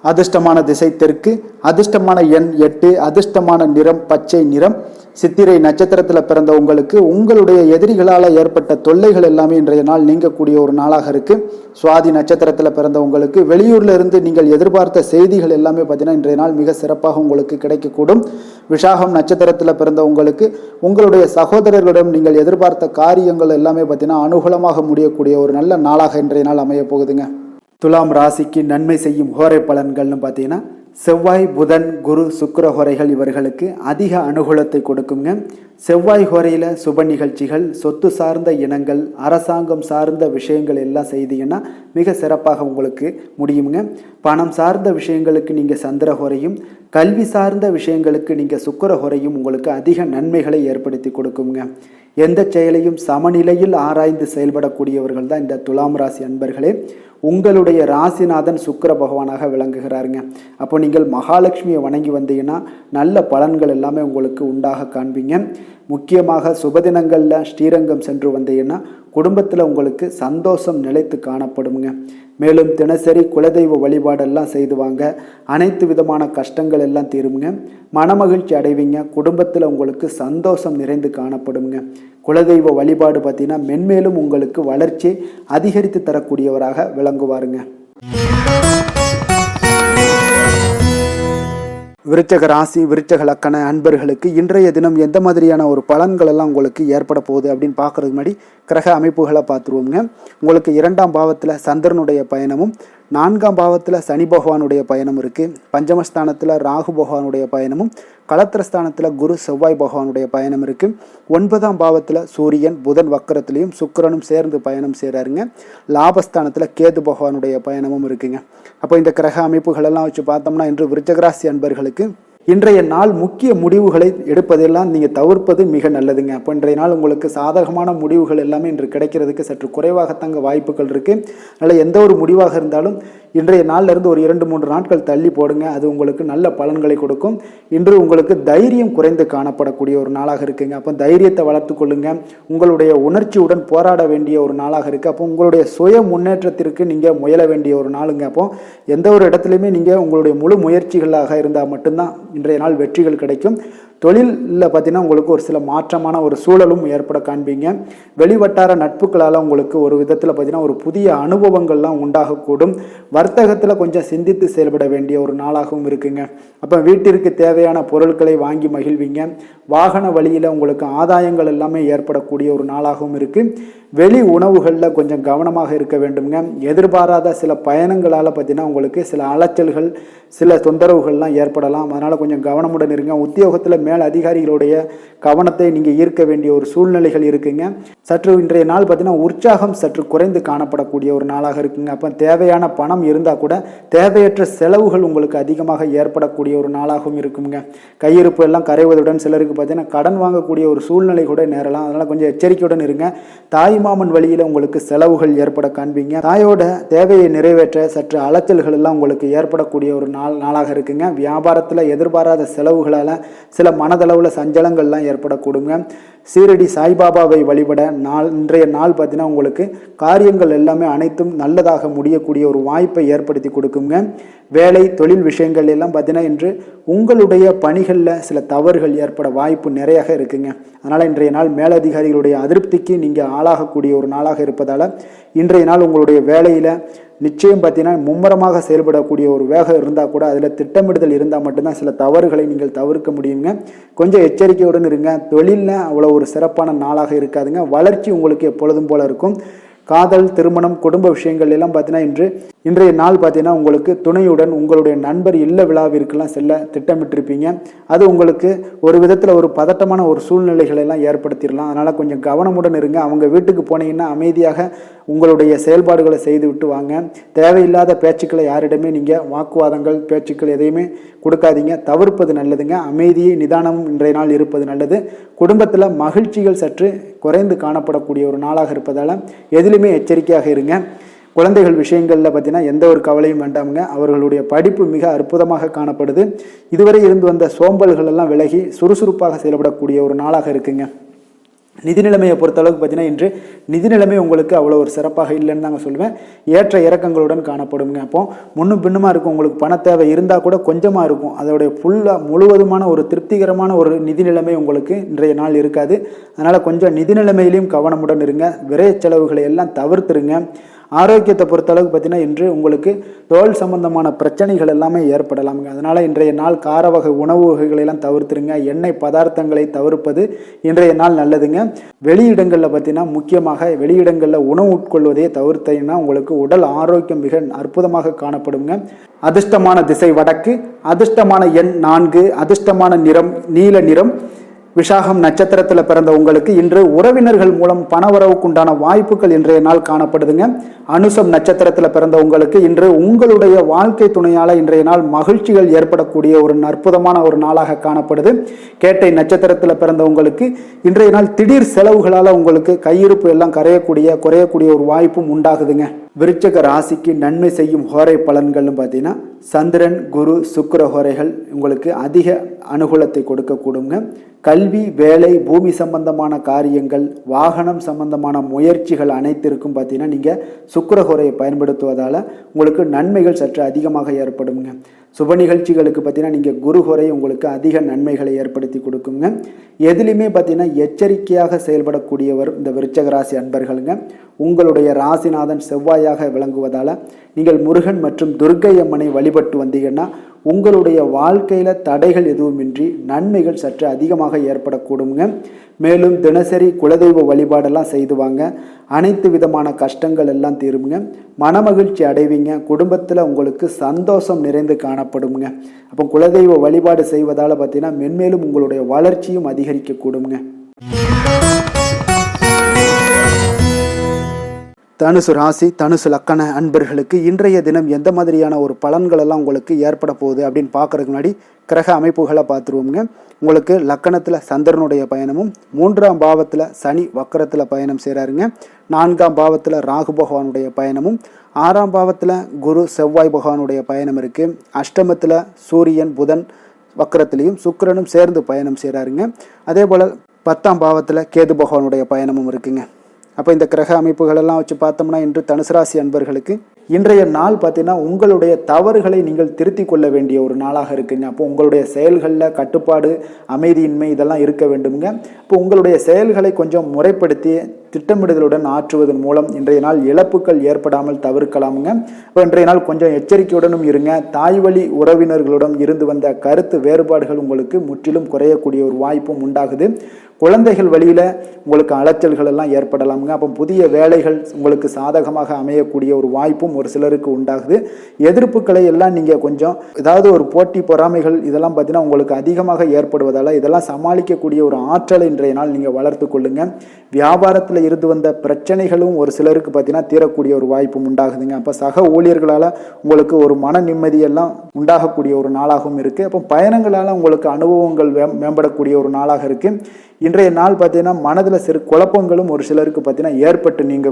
அதிர்ஷ்டமான திசை தெற்கு, அதிர்ஷ்டமான எண் 8, அதிர்ஷ்டமான நிறம் பச்சை நிறம். சித்திரை நட்சத்திரத்தில் பிறந்த உங்களுக்கு உங்களுடைய எதிரிகளால் ஏற்பட்ட தொல்லைகள் எல்லாமே இன்றைய நாள் நீங்கக்கூடிய ஒரு நாளாக இருக்குது. சுவாதி நட்சத்திரத்தில் பிறந்த உங்களுக்கு வெளியூரில் இருந்து நீங்கள் எதிர்பார்த்த செய்திகள் எல்லாமே பார்த்தீங்கன்னா இன்றைய நாள் மிக சிறப்பாக உங்களுக்கு கிடைக்கக்கூடும். விசாகம் நட்சத்திரத்தில் பிறந்த உங்களுக்கு உங்களுடைய சகோதரர்களிடம் நீங்கள் எதிர்பார்த்த காரியங்கள் எல்லாமே பார்த்தீங்கன்னா அனுகூலமாக முடியக்கூடிய ஒரு நல்ல நாளாக இன்றைய நாள் அமைய போகுதுங்க. துலாம் ராசிக்கு நன்மை செய்யும் ஹோரை பலன்கள்னு பார்த்தீங்கன்னா செவ்வாய், புதன், குரு, சுக்கிர ஹோரைகள் இவர்களுக்கு அதிக அனுகூலத்தை கொடுக்குங்க. செவ்வாய் ஹோரையில் சுப நிகழ்ச்சிகள், சொத்து சார்ந்த இனங்கள், அரசாங்கம் சார்ந்த விஷயங்கள் எல்லாம் செய்தீங்கன்னா மிக சிறப்பாக உங்களுக்கு முடியுங்க. பணம் சார்ந்த விஷயங்களுக்கு நீங்கள் சந்திர ஹோரையும், கல்வி சார்ந்த விஷயங்களுக்கு நீங்கள் சுக்கிர ஹோரையும் உங்களுக்கு அதிக நன்மைகளை ஏற்படுத்தி கொடுக்குங்க. எந்த செயலையும் சமநிலையில் ஆராய்ந்து செயல்படக்கூடியவர்கள் தான் இந்த துலாம் ராசி அன்பர்களே. உங்களுடைய ராசிநாதன் சுக்கிர பகவானாக விளங்குகிறாருங்க. அப்போ நீங்கள் மகாலட்சுமியை வணங்கி வந்தீங்கன்னா நல்ல பலன்கள் எல்லாமே உங்களுக்கு உண்டாக காண்பீங்க. முக்கியமாக சுபதினங்களில் ஸ்ரீரங்கம் சென்று வந்தீங்கன்னா குடும்பத்தில் உங்களுக்கு சந்தோஷம் நிலைத்து காணப்படுங்க. மேலும் தினசரி குலதெய்வ வழிபாடெல்லாம் செய்து வாங்க, அனைத்து விதமான கஷ்டங்கள் எல்லாம் தீருங்க, மனமகிழ்ச்சி அடைவீங்க, குடும்பத்தில் உங்களுக்கு சந்தோஷம் நிறைந்து காணப்படுங்க. குலதெய்வ வழிபாடு பார்த்தீங்கன்னா மென்மேலும் உங்களுக்கு வளர்ச்சி அதிகரித்து தரக்கூடியவராக விளங்குவாருங்க. விருச்சக ராசி விருச்சக லக்கண அன்பர்களுக்கு இன்றைய தினம் எந்த மாதிரியான ஒரு பலன்கள் எல்லாம் உங்களுக்கு ஏற்பட போகுது அப்படின்னு பார்க்கறதுக்கு முன்னாடி கிரக அமைப்புகளை பார்த்துருவோங்க. உங்களுக்கு 2ஆம் பாவத்தில் சந்திரனுடைய பயணமும், 4ஆம் பாவத்தில் சனி பகவானுடைய பயணம் இருக்குது. பஞ்சமஸ்தானத்தில் ராகு பகவானுடைய பயணமும், களத்திரஸ்தானத்தில் குரு செவ்வாய் பகவானுடைய பயணம் இருக்குது. 9ஆம் பாவத்தில் சூரியன் புதன் வக்கரத்திலையும் சுக்கிரனும் சேர்ந்து பயணம் செய்கிறாருங்க. லாபஸ்தானத்தில் கேது பகவானுடைய பயணமும் இருக்குங்க. அப்போ இந்த கிரக அமைப்புகளெல்லாம் வச்சு பார்த்தோம்னா இன்று விருச்சகராசி அன்பர்களுக்கு இன்றைய நாள் முக்கிய முடிவுகளை எடுப்பதெல்லாம் நீங்கள் தவிர்ப்பது மிக நல்லதுங்க. அப்போ இன்றைய நாள் உங்களுக்கு சாதகமான முடிவுகள் எல்லாமே இன்று கிடைக்கிறதுக்கு சற்று குறைவாகத்தாங்க வாய்ப்புகள் இருக்குது. அதனால் எந்த ஒரு முடிவாக இருந்தாலும் இன்றைய நாளிலிருந்து ஒரு 2-3 நாட்கள் தள்ளி போடுங்க. அது உங்களுக்கு நல்ல பலன்களை கொடுக்கும். இன்று உங்களுக்கு தைரியம் குறைந்து காணப்படக்கூடிய ஒரு நாளாக இருக்குங்க. அப்போ தைரியத்தை வளர்த்து கொள்ளுங்க. உங்களுடைய உணர்ச்சியுடன் போராட வேண்டிய ஒரு நாளாக இருக்குது. அப்போ உங்களுடைய சுய முன்னேற்றத்திற்கு நீங்கள் முயல வேண்டிய ஒரு நாளுங்க. அப்போ எந்த ஒரு இடத்துலையுமே நீங்கள் உங்களுடைய முழு முயற்சிகளாக இருந்தால் மட்டும்தான் இன்றைய நாள் வெற்றிகள் கிடைக்கும். தொழிலில் பார்த்தீங்கன்னா உங்களுக்கு ஒரு சில மாற்றமான ஒரு சூழலும் ஏற்பட காண்பீங்க. வெளிவட்டார நட்புகளால் உங்களுக்கு ஒரு விதத்தில் பார்த்தீங்கன்னா ஒரு புதிய அனுபவங்கள்லாம் உண்டாகக்கூடும். வர்த்தகத்தில் கொஞ்சம் சிந்தித்து செயல்பட வேண்டிய ஒரு நாளாகவும் இருக்குங்க. அப்போ வீட்டிற்கு தேவையான பொருட்களை வாங்கி மகிழ்வீங்க. வாகன வழியில் உங்களுக்கு ஆதாயங்கள் எல்லாமே ஏற்படக்கூடிய ஒரு நாளாகவும் இருக்குது. வெளி உணவுகளில் கொஞ்சம் கவனமாக இருக்க வேண்டுங்க. எதிர்பாராத சில பயணங்களால் பார்த்தீங்கன்னா உங்களுக்கு சில அலைச்சல்கள், சில தொந்தரவுகள்லாம் ஏற்படலாம். அதனால் கொஞ்சம் கவனமுடன் இருங்க. உத்தியோகத்தில் மேல் அதிகாரிகளுடைய கவனத்தை நீங்கள் ஈர்க்க வேண்டிய ஒரு சூழ்நிலைகள் இருக்குங்க. சற்று இன்றைய நாள் பார்த்தீங்கன்னா உற்சாகம் சற்று குறைந்து காணப்படக்கூடிய ஒரு நாளாக இருக்குங்க. அப்போ தேவையான பணம் இருந்தால் கூட தேவையற்ற செலவுகள் உங்களுக்கு அதிகமாக ஏற்படக்கூடிய ஒரு நாளாகவும் இருக்குங்க. கையிருப்பு எல்லாம் கரைவதுடன் சிலருக்கு பார்த்தீங்கன்னா கடன் வாங்கக்கூடிய ஒரு சூழ்நிலை கூட நேரலாம். அதனால் கொஞ்சம் எச்சரிக்கையுடன் இருங்க. தாய்மாமன் வழியில் உங்களுக்கு செலவுகள் ஏற்பட காண்பீங்க. தாயோட தேவையை நிறைவேற்ற சற்று அலைச்சல்கள் எல்லாம் உங்களுக்கு ஏற்படக்கூடிய ஒரு நாளாக இருக்குங்க. வியாபாரத்தில் எதிர்பாராத செலவுகளால் சில மனதளவில் சஞ்சலங்கள்லாம் ஏற்படக்கூடுங்க. சீரடி சாய்பாபாவை வழிபட இன்றைய நாள் பார்த்தீங்கன்னா உங்களுக்கு காரியங்கள் எல்லாமே அனைத்தும் நல்லதாக முடியக்கூடிய ஒரு வாய்ப்பை ஏற்படுத்தி கொடுக்குங்க. வேலை தொழில் விஷயங்கள் எல்லாம் பார்த்தீங்கன்னா இன்று உங்களுடைய பணிகளில் சில தவறுகள் ஏற்பட வாய்ப்பு நிறையாக இருக்குங்க. அதனால் இன்றைய நாள் மேலதிகாரிகளுடைய அதிருப்திக்கு நீங்கள் ஆளாகக்கூடிய ஒரு நாளாக இருப்பதால் இன்றைய நாள் உங்களுடைய வேலையில் நிச்சயம் பார்த்தீங்கன்னா மும்முரமாக செயல்படக்கூடிய ஒரு வேகம் இருந்தால் கூட அதில் திட்டமிடுதல் இருந்தால் மட்டும்தான் சில தவறுகளை நீங்கள் தவிர்க்க முடியுங்க. கொஞ்சம் எச்சரிக்கையுடன் இருங்க. தொழிலில் அவ்வளோ ஒரு சிறப்பான நாளாக இருக்காதுங்க. வளர்ச்சி உங்களுக்கு எப்பொழுதும் போல இருக்கும். காதல், திருமணம், குடும்ப விஷயங்கள் எல்லாம் பார்த்தீங்கன்னா இன்றைய நாள் பார்த்தீங்கன்னா உங்களுக்கு துணையுடன் உங்களுடைய நண்பர் இல்ல விழாவிற்கெல்லாம் செல்ல திட்டமிட்டிருப்பீங்க. அது உங்களுக்கு ஒரு விதத்தில் ஒரு பதட்டமான ஒரு சூழ்நிலைகளை எல்லாம் ஏற்படுத்திடலாம். அதனால் கொஞ்சம் கவனமுடன் இருங்க. அவங்க வீட்டுக்கு போனீங்கன்னா அமைதியாக உங்களுடைய செயல்பாடுகளை செய்து விட்டு வாங்க. தேவையில்லாத பேச்சுக்களை யாரிடமே நீங்கள் வாக்குவாதங்கள் பேச்சுக்கள் எதையுமே கொடுக்காதீங்க. தவிர்ப்பது நல்லதுங்க. அமைதியை நிதானமும் இன்றைய நாள் இருப்பது நல்லது. குடும்பத்தில் மகிழ்ச்சிகள் சற்று குறைந்து காணப்படக்கூடிய ஒரு நாளாக இருப்பதால் எதிலுமே எச்சரிக்கையாக இருங்க. குழந்தைகள் விஷயங்களில் பார்த்தீங்கன்னா எந்த ஒரு கவலையும் வேண்டாமுங்க. அவர்களுடைய படிப்பு மிக அற்புதமாக காணப்படுது. இதுவரை இருந்து வந்த சோம்பல்கள் எல்லாம் விலகி சுறுசுறுப்பாக செயல்படக்கூடிய ஒரு நாளாக இருக்குங்க. நிதி நிலைமையை பொறுத்தளவுக்கு பார்த்தீங்கன்னா இன்று நிதி நிலைமை உங்களுக்கு அவ்வளோ ஒரு சிறப்பாக இல்லைன்னு தாங்க சொல்லுவேன். ஏற்ற இறக்கங்களுடன் காணப்படுங்க. அப்போ முன்னும் பின்னுமா இருக்கும். உங்களுக்கு பண தேவை இருந்தால் கூட கொஞ்சமாக இருக்கும். அதோடைய முழுவதுமான ஒரு திருப்திகரமான ஒரு நிதி நிலைமை உங்களுக்கு இன்றைய நாள் இருக்காது. அதனால் கொஞ்சம் நிதி நிலைமையிலையும் கவனமுடன் இருங்க. விரைய செலவுகளை எல்லாம் தவிர்த்துருங்க. ஆரோக்கியத்தை பொறுத்தளவுக்கு பார்த்தீங்கன்னா இன்று உங்களுக்கு தோல் சம்பந்தமான பிரச்சனைகள் எல்லாமே ஏற்படலாமுங்க. அதனால் இன்றைய நாள் கார வகை உணவு வகைகளெல்லாம் தவிர்த்துருங்க. எண்ணெய் பதார்த்தங்களை தவிர்ப்பது இன்றைய நாள் நல்லதுங்க. வெளியிடங்களில் பார்த்தீங்கன்னா முக்கியமாக வெளியிடங்களில் உணவு உட்கொள்வதையே தவிர்த்தீங்கன்னா உங்களுக்கு உடல் ஆரோக்கியம் மிக அற்புதமாக காணப்படுங்க. அதிர்ஷ்டமான திசை வடக்கு, அதிர்ஷ்டமான எண் 4, அதிர்ஷ்டமான நிறம் நீல நிறம், விசாகம் நட்சத்திரத்தில் பிறந்த உங்களுக்கு இன்று உறவினர்கள் மூலம் பணவரவுக்குண்டான வாய்ப்புகள் இன்றைய நாள் காணப்படுதுங்க. அனுசம் நட்சத்திரத்தில் பிறந்த உங்களுக்கு இன்று உங்களுடைய வாழ்க்கை துணையால இன்றைய நாள் மகிழ்ச்சிகள் ஏற்படக்கூடிய ஒரு அற்புதமான ஒரு நாளாக காணப்படுது. கேட்டை நட்சத்திரத்தில் பிறந்த உங்களுக்கு இன்றைய நாள் திடீர் செலவுகளால் உங்களுக்கு கையிருப்பு எல்லாம் குறையக்கூடிய ஒரு வாய்ப்பும் உண்டாகுதுங்க. விருச்சக ராசிக்கு நன்மை செய்யும் ஹோரை பலன்கள்னு பார்த்தீங்கன்னா சந்திரன், குரு, சுக்கிர ஹோரைகள் உங்களுக்கு அதிக அனுகூலத்தை கொடுக்கக்கூடுங்க. கல்வி, வேலை, பூமி சம்பந்தமான காரியங்கள், வாகனம் சம்பந்தமான முயற்சிகள் அனைத்திற்கும் பார்த்தீங்கன்னா நீங்கள் சுக்கிர ஹோரையை பயன்படுத்துவதால் உங்களுக்கு நன்மைகள் சற்று அதிகமாக ஏற்படுங்க. சுப நிகழ்ச்சிகளுக்கு பார்த்தீங்கன்னா நீங்கள் குரு ஹோரை உங்களுக்கு அதிக நன்மைகளை ஏற்படுத்தி கொடுக்குங்க. எதுலையுமே பார்த்தீங்கன்னா எச்சரிக்கையாக செயல்படக்கூடியவர் இந்த விருச்சக ராசி அன்பர்களுங்க. உங்களுடைய ராசிநாதன் செவ்வாயாக விளங்குவதால் நீங்கள் முருகன் மற்றும் துர்க்கை அம்மனை வழிபட்டு வந்தீங்கன்னா உங்களுடைய வாழ்க்கையில் தடைகள் எதுவுமின்றி நன்மைகள் சற்று அதிகமாக ஏற்படக்கூடுங்க. மேலும் தினசரி குலதெய்வ வழிபாடெல்லாம் செய்து வாங்க. அனைத்து விதமான கஷ்டங்கள் எல்லாம் தீருங்க. மனமகிழ்ச்சி அடைவீங்க. குடும்பத்தில் உங்களுக்கு சந்தோஷம் நிறைந்து காணப்படுங்க. அப்போ குலதெய்வ வழிபாடு செய்வதால் பார்த்தீங்கன்னா மென்மேலும் உங்களுடைய வளர்ச்சியும் அதிகரிக்கக்கூடுங்க. தனுசு ராசி, தனுசு லக்கண அன்பர்களுக்கு இன்றைய தினம் எந்த மாதிரியான ஒரு பலன்கள் எல்லாம் உங்களுக்கு ஏற்பட போகுது அப்படின்னு பார்க்கறதுக்கு முன்னாடி கிரக அமைப்புகளை பார்த்துருவோங்க. உங்களுக்கு லக்கணத்தில் சந்திரனுடைய பயணமும், 3ஆம் பாவத்தில் சனி வக்கரத்தில் பயணம் செய்கிறாருங்க. 4ஆம் பாவத்தில் ராகு பகவானுடைய பயணமும், 6ஆம் பாவத்தில் குரு செவ்வாய் பகவானுடைய பயணம் இருக்குது. அஷ்டமத்தில் சூரியன் புதன் வக்கரத்திலையும் சுக்கிரனும் சேர்ந்து பயணம் செய்கிறாருங்க. அதே போல் 10ஆம் பாவத்தில் கேது பகவானுடைய பயணமும் இருக்குங்க. அப்போ இந்த கிரக அமைப்புகளெல்லாம் வச்சு பார்த்தோம்னா இன்று தனுசு ராசி அன்பர்களுக்கு இன்றைய நாள் பார்த்தீங்கன்னா உங்களுடைய தவறுகளை நீங்கள் திருத்தி கொள்ள வேண்டிய ஒரு நாளாக இருக்குங்க. அப்போ உங்களுடைய செயல்களில் கட்டுப்பாடு, அமைதியின்மை இதெல்லாம் இருக்க வேண்டுங்க. இப்போ உங்களுடைய செயல்களை கொஞ்சம் முறைப்படுத்தி திட்டமிடுதலுடன் ஆற்றுவதன் மூலம் இன்றைய நாள் இழப்புகள் ஏற்படாமல் தவிர்க்கலாமுங்க. இப்போ இன்றைய நாள் கொஞ்சம் எச்சரிக்கையுடனும் இருங்க. தாய் வழி உறவினர்களுடன் இருந்து வந்த கருத்து வேறுபாடுகள் உங்களுக்கு முற்றிலும் குறையக்கூடிய ஒரு வாய்ப்பும் உண்டாகுது. குழந்தைகள் வழியில் உங்களுக்கு அலைச்சல்கள் எல்லாம் ஏற்படலாமுங்க. அப்போ புதிய வேலைகள் உங்களுக்கு சாதகமாக அமையக்கூடிய ஒரு வாய்ப்பும் ஒரு சிலருக்கு உண்டாகுது. எதிர்ப்புகளை எல்லாம் நீங்கள் கொஞ்சம் ஏதாவது ஒரு போட்டி பொறாமைகள் இதெல்லாம் பார்த்தீங்கன்னா உங்களுக்கு அதிகமாக ஏற்படுவதால் இதெல்லாம் சமாளிக்கக்கூடிய ஒரு ஆற்றலை இன்றைய நாள் நீங்கள் வளர்த்து கொள்ளுங்க. வியாபாரத்தில் இருந்து வந்த பிரச்சனைகளும் ஒரு சிலருக்கு பார்த்தீங்கன்னா தீரக்கூடிய ஒரு வாய்ப்பும் உண்டாகுதுங்க. அப்போ சக ஊழியர்களால் உங்களுக்கு ஒரு மன நிம்மதியெல்லாம் உண்டாகக்கூடிய ஒரு நாளாகவும் இருக்குது. அப்போ பயணங்களால் உங்களுக்கு அனுபவங்கள் மேம்படக்கூடிய ஒரு நாளாக இருக்குது. இன்றைய நாள் பார்த்தீங்கன்னா மனதில் சிறு குழப்பங்களும் ஒரு சிலருக்கு பார்த்தீங்கன்னா ஏற்பட்டு நீங்க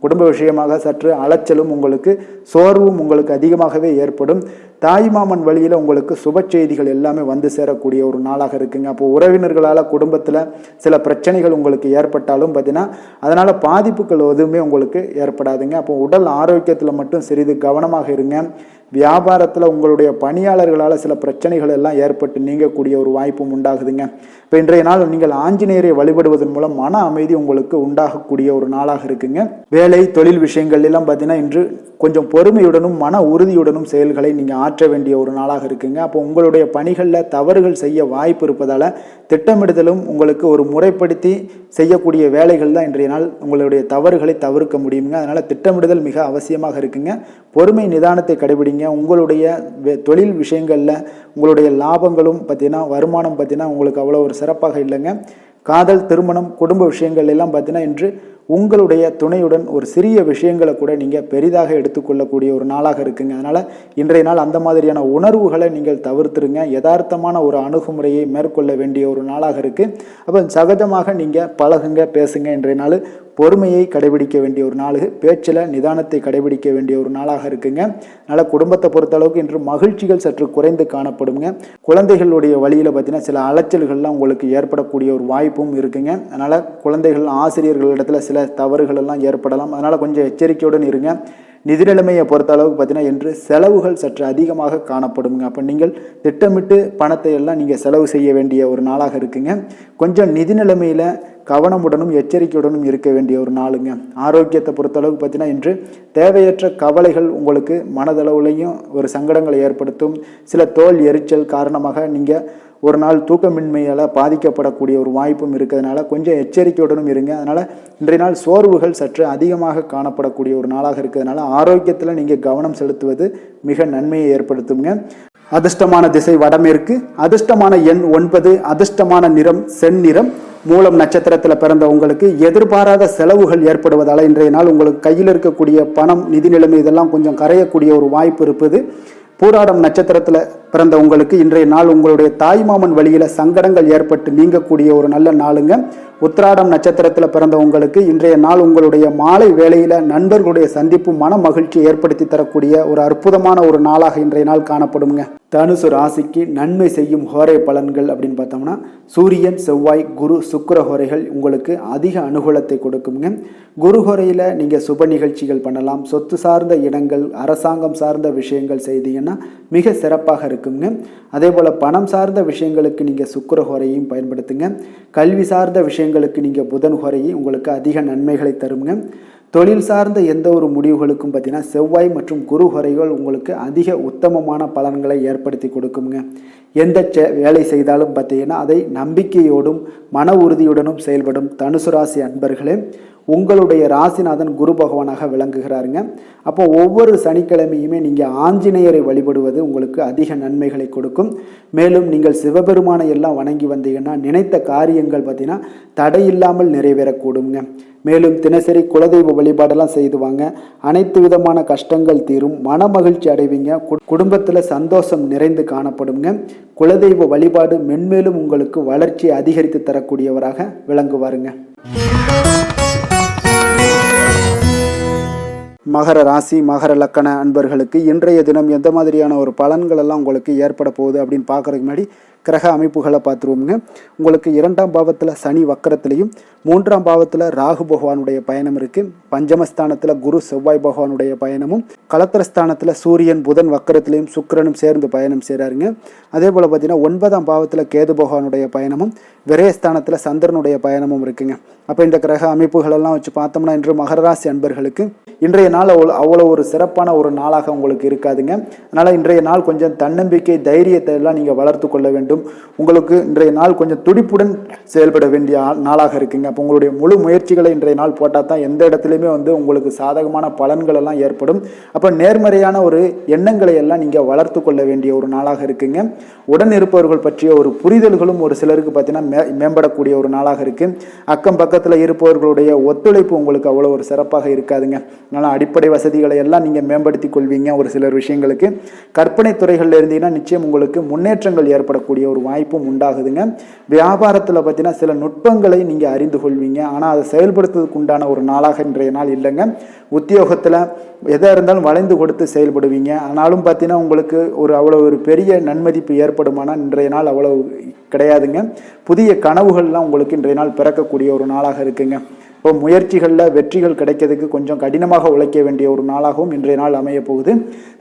குடும்ப விஷயமாக சற்று அலைச்சலும் உங்களுக்கு சோர்வும் உங்களுக்கு அதிகமாகவே ஏற்படும். தாய்மாமன் வழியில் உங்களுக்கு சுப செய்திகள் எல்லாமே வந்து சேரக்கூடிய ஒரு நாளாக இருக்குங்க. அப்போ உறவினர்களால் குடும்பத்தில் சில பிரச்சனைகள் உங்களுக்கு ஏற்பட்டாலும் பார்த்தீங்கன்னா அதனால் பாதிப்புகள் எதுவுமே உங்களுக்கு ஏற்படாதுங்க. அப்போ உடல் ஆரோக்கியத்தில் மட்டும் சிறிது கவனமாக இருங்க. வியாபாரத்தில் உங்களுடைய பணியாளர்களால் சில பிரச்சனைகள் எல்லாம் ஏற்பட்டு நீங்கக்கூடிய ஒரு வாய்ப்பும் உண்டாகுதுங்க. இப்போ இன்றைய நாள் நீங்கள் ஆஞ்சநேயரை வழிபடுவதன் மூலம் மன அமைதி உங்களுக்கு உண்டாகக்கூடிய ஒரு நாளாக இருக்குங்க. வேலை தொழில் விஷயங்கள் எல்லாம் பார்த்தீங்கன்னா இன்று கொஞ்சம் பொறுமையுடனும் மன உறுதியுடனும் செயல்களை நீங்கள் ஆற்ற வேண்டிய ஒரு நாளாக இருக்குங்க. அப்போ உங்களுடைய பணிகளில் தவறுகள் செய்ய வாய்ப்பு இருப்பதால் திட்டமிடுதலும் உங்களுக்கு ஒரு முறைப்படுத்தி செய்யக்கூடிய வேலைகள் தான் இன்றைய நாள் உங்களுடைய தவறுகளை தவிர்க்க முடியுங்க. அதனால் திட்டமிடுதல் மிக அவசியமாக இருக்குங்க. பொறுமை நிதானத்தை கடைபிடிங்க. உங்களுடைய தொழில் விஷயங்களில் உங்களுடைய லாபங்களும் பார்த்தீங்கன்னா வருமானம் பார்த்தீங்கன்னா உங்களுக்கு அவ்வளோ ஒரு சிறப்பாக இல்லைங்க. காதல், திருமணம், குடும்ப விஷயங்கள் எல்லாம் பார்த்தீங்கன்னா இன்று உங்களுடைய துணையுடன் ஒரு சிறிய விஷயங்களை கூட நீங்கள் பெரிதாக எடுத்துக்கொள்ளக்கூடிய ஒரு நாளாக இருக்குங்க. அதனால் இன்றைய நாள் அந்த மாதிரியான உணர்வுகளை நீங்கள் தவிர்த்துருங்க. யதார்த்தமான ஒரு அணுகுமுறையை மேற்கொள்ள வேண்டிய ஒரு நாளாக இருக்குது. அப்போ சகஜமாக நீங்கள் பழகுங்க, பேசுங்க. இன்றைய நாள் பொறுமையை கடைபிடிக்க வேண்டிய ஒரு நாள், பேச்சில் நிதானத்தை கடைபிடிக்க வேண்டிய ஒரு நாளாக இருக்குங்க. அதனால் குடும்பத்தை பொறுத்தளவுக்கு இன்று மகிழ்ச்சிகள் சற்று குறைந்து காணப்படுங்க. குழந்தைகளுடைய வழியில் பார்த்தீங்கன்னா சில அலைச்சல்கள்லாம் உங்களுக்கு ஏற்படக்கூடிய ஒரு வாய்ப்பும் இருக்குங்க. அதனால் குழந்தைகள் ஆசிரியர்களிடத்தில் சில தவறுகள் எல்லாம் ஏற்படலாம். அதனால் கொஞ்சம் எச்சரிக்கையுடன் இருங்க. நிதி நிலைமையை பொறுத்த அளவுக்கு பார்த்தீங்கன்னா இன்று செலவுகள் சற்று அதிகமாக காணப்படுங்க. அப்போ நீங்கள் திட்டமிட்டு பணத்தை எல்லாம் நீங்கள் செலவு செய்ய வேண்டிய ஒரு நாளாக இருக்குங்க. கொஞ்சம் நிதி நிலைமையில் கவனமுடனும் எச்சரிக்கையுடனும் இருக்க வேண்டிய ஒரு நாளுங்க. ஆரோக்கியத்தை பொறுத்தளவுக்கு பார்த்தீங்கன்னா இன்று தேவையற்ற கவலைகள் உங்களுக்கு மனதளவுலையும் ஒரு சங்கடங்களை ஏற்படுத்தும். சில தோல் எரிச்சல் காரணமாக நீங்கள் ஒரு நாள் தூக்கமின்மையால் பாதிக்கப்படக்கூடிய ஒரு வாய்ப்பும் இருக்கிறதுனால கொஞ்சம் எச்சரிக்கையுடனும் இருங்க. அதனால் இன்றைய நாள் சோர்வுகள் சற்று அதிகமாக காணப்படக்கூடிய ஒரு நாளாக இருக்கிறதுனால ஆரோக்கியத்தில் நீங்கள் கவனம் செலுத்துவது மிக நன்மையை ஏற்படுத்துங்க. அதிர்ஷ்டமான திசை வடமேற்கு, அதிர்ஷ்டமான எண் 9, அதிர்ஷ்டமான நிறம் செந்நிறம். மூலம் நட்சத்திரத்தில் பிறந்த உங்களுக்கு எதிர்பாராத செலவுகள் ஏற்படுவதால் இன்றைய நாள் உங்களுக்கு கையில் இருக்கக்கூடிய பணம், நிதி நிலைமை இதெல்லாம் கொஞ்சம் கரையக்கூடிய ஒரு வாய்ப்பு இருப்பது. பூராடம் நட்சத்திரத்தில் பிறந்த உங்களுக்கு இன்றைய நாள் உங்களுடைய தாய்மாமன் வழியில சங்கடங்கள் ஏற்பட்டு நீங்கக்கூடிய ஒரு நல்ல நாளுங்க. உத்திராடம் நட்சத்திரத்தில் பிறந்த உங்களுக்கு இன்றைய நாள் உங்களுடைய மாலை வேளையில நண்பர்களுடைய சந்திப்பு மன மகிழ்ச்சி ஏற்படுத்தி தரக்கூடிய ஒரு அற்புதமான ஒரு நாளாக இன்றைய நாள் காணப்படுங்க. தனுசு ராசிக்கு நன்மை செய்யும் ஹோரை பலன்கள் அப்படின்னு பார்த்தோம்னா சூரியன், செவ்வாய், குரு, சுக்கிர ஹோரைகள் உங்களுக்கு அதிக அனுகூலத்தை கொடுக்குங்க. குரு ஹோரையில் நீங்கள் சுப நிகழ்ச்சிகள் பண்ணலாம். சொத்து சார்ந்த இடங்கள், அரசாங்கம் சார்ந்த விஷயங்கள் செய்தீங்கன்னா மிக சிறப்பாக இருக்குங்க. அதே போல் பணம் சார்ந்த விஷயங்களுக்கு நீங்கள் சுக்கிர ஹோரையும் பயன்படுத்துங்க. கல்வி சார்ந்த விஷயங்களுக்கு நீங்கள் புதன் ஹோரையும் உங்களுக்கு அதிக நன்மைகளை தருங்க. தொழில் சார்ந்த எந்த ஒரு முடிவுகளுக்கும் பார்த்தீங்கன்னா செவ்வாய் மற்றும் குரு ஹோரைகள் உங்களுக்கு அதிக உத்தமமான பலன்களை ஏற்படுத்தி கொடுக்குங்க. எந்த வேலை செய்தாலும் பார்த்தீங்கன்னா அதை நம்பிக்கையோடும் மன உறுதியுடனும் செயல்படும் தனுசு ராசி அன்பர்களே, உங்களுடைய ராசிநாதன் குரு பகவானாக விளங்குகிறாருங்க. அப்போ ஒவ்வொரு சனிக்கிழமையுமே நீங்கள் ஆஞ்சநேயரை வழிபடுவது உங்களுக்கு அதிக நன்மைகளை கொடுக்கும். மேலும் நீங்கள் சிவபெருமானை எல்லாம் வணங்கி வந்தீங்கன்னா நினைத்த காரியங்கள் பார்த்தீங்கன்னா தடையில்லாமல் நிறைவேறக்கூடுங்க. மேலும் தினசரி குலதெய்வ வழிபாடெல்லாம் செய்துவாங்க. அனைத்து விதமான கஷ்டங்கள் தீரும், மன மகிழ்ச்சி அடைவீங்க, குடும்பத்தில் சந்தோஷம் நிறைந்து காணப்படுங்க. குலதெய்வ வழிபாடு மென்மேலும் உங்களுக்கு வளர்ச்சி அதிகரித்து தரக்கூடியவராக விளங்குவாருங்க. மகர ராசி, மகர லக்கண அன்பர்களுக்கு இன்றைய தினம் எந்த மாதிரியான ஒரு பலன்கள் எல்லாம் உங்களுக்கு ஏற்பட போகுது அப்படின்னு பார்க்கறதுக்கு முன்னாடி கிரக அமைப்புகளை பார்த்துருவோங்க. உங்களுக்கு 2ஆம் பாவத்தில் சனி வக்கரத்திலையும், 3ஆம் பாவத்தில் ராகு பகவானுடைய பயணம் இருக்குது. பஞ்சமஸ்தானத்தில் குரு செவ்வாய் பகவானுடைய பயணமும், களத்திரஸ்தானத்தில் சூரியன் புதன் வக்கரத்திலையும் சுக்கிரனும் சேர்ந்து பயணம் செய்கிறாருங்க. அதே போல் பார்த்தீங்கன்னா 9ஆம் பாவத்தில் கேது பகவானுடைய பயணமும், விரயஸ்தானத்தில் சந்திரனுடைய பயணமும் இருக்குங்க. அப்போ இந்த கிரக அமைப்புகளெல்லாம் வச்சு பார்த்தோம்னா இன்று மகர ராசி அன்பர்களுக்கு இன்றைய நாள் அவ்வளோ ஒரு சிறப்பான ஒரு நாளாக உங்களுக்கு இருக்காதுங்க. அதனால் இன்றைய நாள் கொஞ்சம் தன்னம்பிக்கை, தைரியத்தை எல்லாம் நீங்கள் வளர்த்து கொள்ள வேண்டும். உங்களுக்கு இன்றைய நாள் கொஞ்சம் துடிப்புடன் செயல்பட வேண்டிய நாளாக இருக்குங்க. அப்போ உங்களுடைய முழு முயற்சிகளை இன்றைய நாள் போட்டால் தான் எந்த இடத்துலையுமே உங்களுக்கு சாதகமான பலன்கள் எல்லாம் ஏற்படும். அப்போ நேர்மறையான ஒரு எண்ணங்களை எல்லாம் நீங்கள் வளர்த்து கொள்ள வேண்டிய ஒரு நாளாக இருக்குங்க. உடன் இருப்பவர்கள் பற்றிய ஒரு புரிதல்களும் ஒரு சிலருக்கு பார்த்தீங்கன்னா மேம்படக்கூடிய ஒரு நாளாக இருக்கு. அக்கம் பக்கத்தில் இருப்பவர்களுடைய ஒத்துழைப்பு உங்களுக்கு அவ்வளோ ஒரு சிறப்பாக இருக்காதுங்க. அதனால் அடிப்படை வசதிகளை எல்லாம் நீங்கள் மேம்படுத்தி கொள்வீங்க. ஒரு சிலர் விஷயங்களுக்கு கற்பனை துறைகளில் இருந்தீங்கன்னா நிச்சயம் உங்களுக்கு முன்னேற்றங்கள் ஏற்படக்கூடிய ஒரு வாய்ப்பும் உண்டாகுதுங்க. வியாபாரத்தில் பார்த்தீங்கன்னா சில நுட்பங்களை நீங்கள் அறிந்து கொள்வீங்க. ஆனால் அதை செயல்படுத்துவதற்கு உண்டான ஒரு நாளாக இன்றைய நாள் இல்லைங்க. உத்தியோகத்தில் எதாக இருந்தாலும் வளைந்து கொடுத்து செயல்படுவீங்க. ஆனாலும் பார்த்தீங்கன்னா உங்களுக்கு அவ்வளோ ஒரு பெரிய நன்மதிப்பு ஏற்படுமானால் இன்றைய நாள் அவ்வளோ கிடையாதுங்க. புதிய கனவுகள்லாம் உங்களுக்கு இன்றைய நாள் பிறக்கக்கூடிய ஒரு நாளாக இருக்குங்க. இப்போ முயற்சிகளில் வெற்றிகள் கிடைக்கிறதுக்கு கொஞ்சம் கடினமாக உழைக்க வேண்டிய ஒரு நாளாகவும் இன்றைய நாள் அமைய போகுது.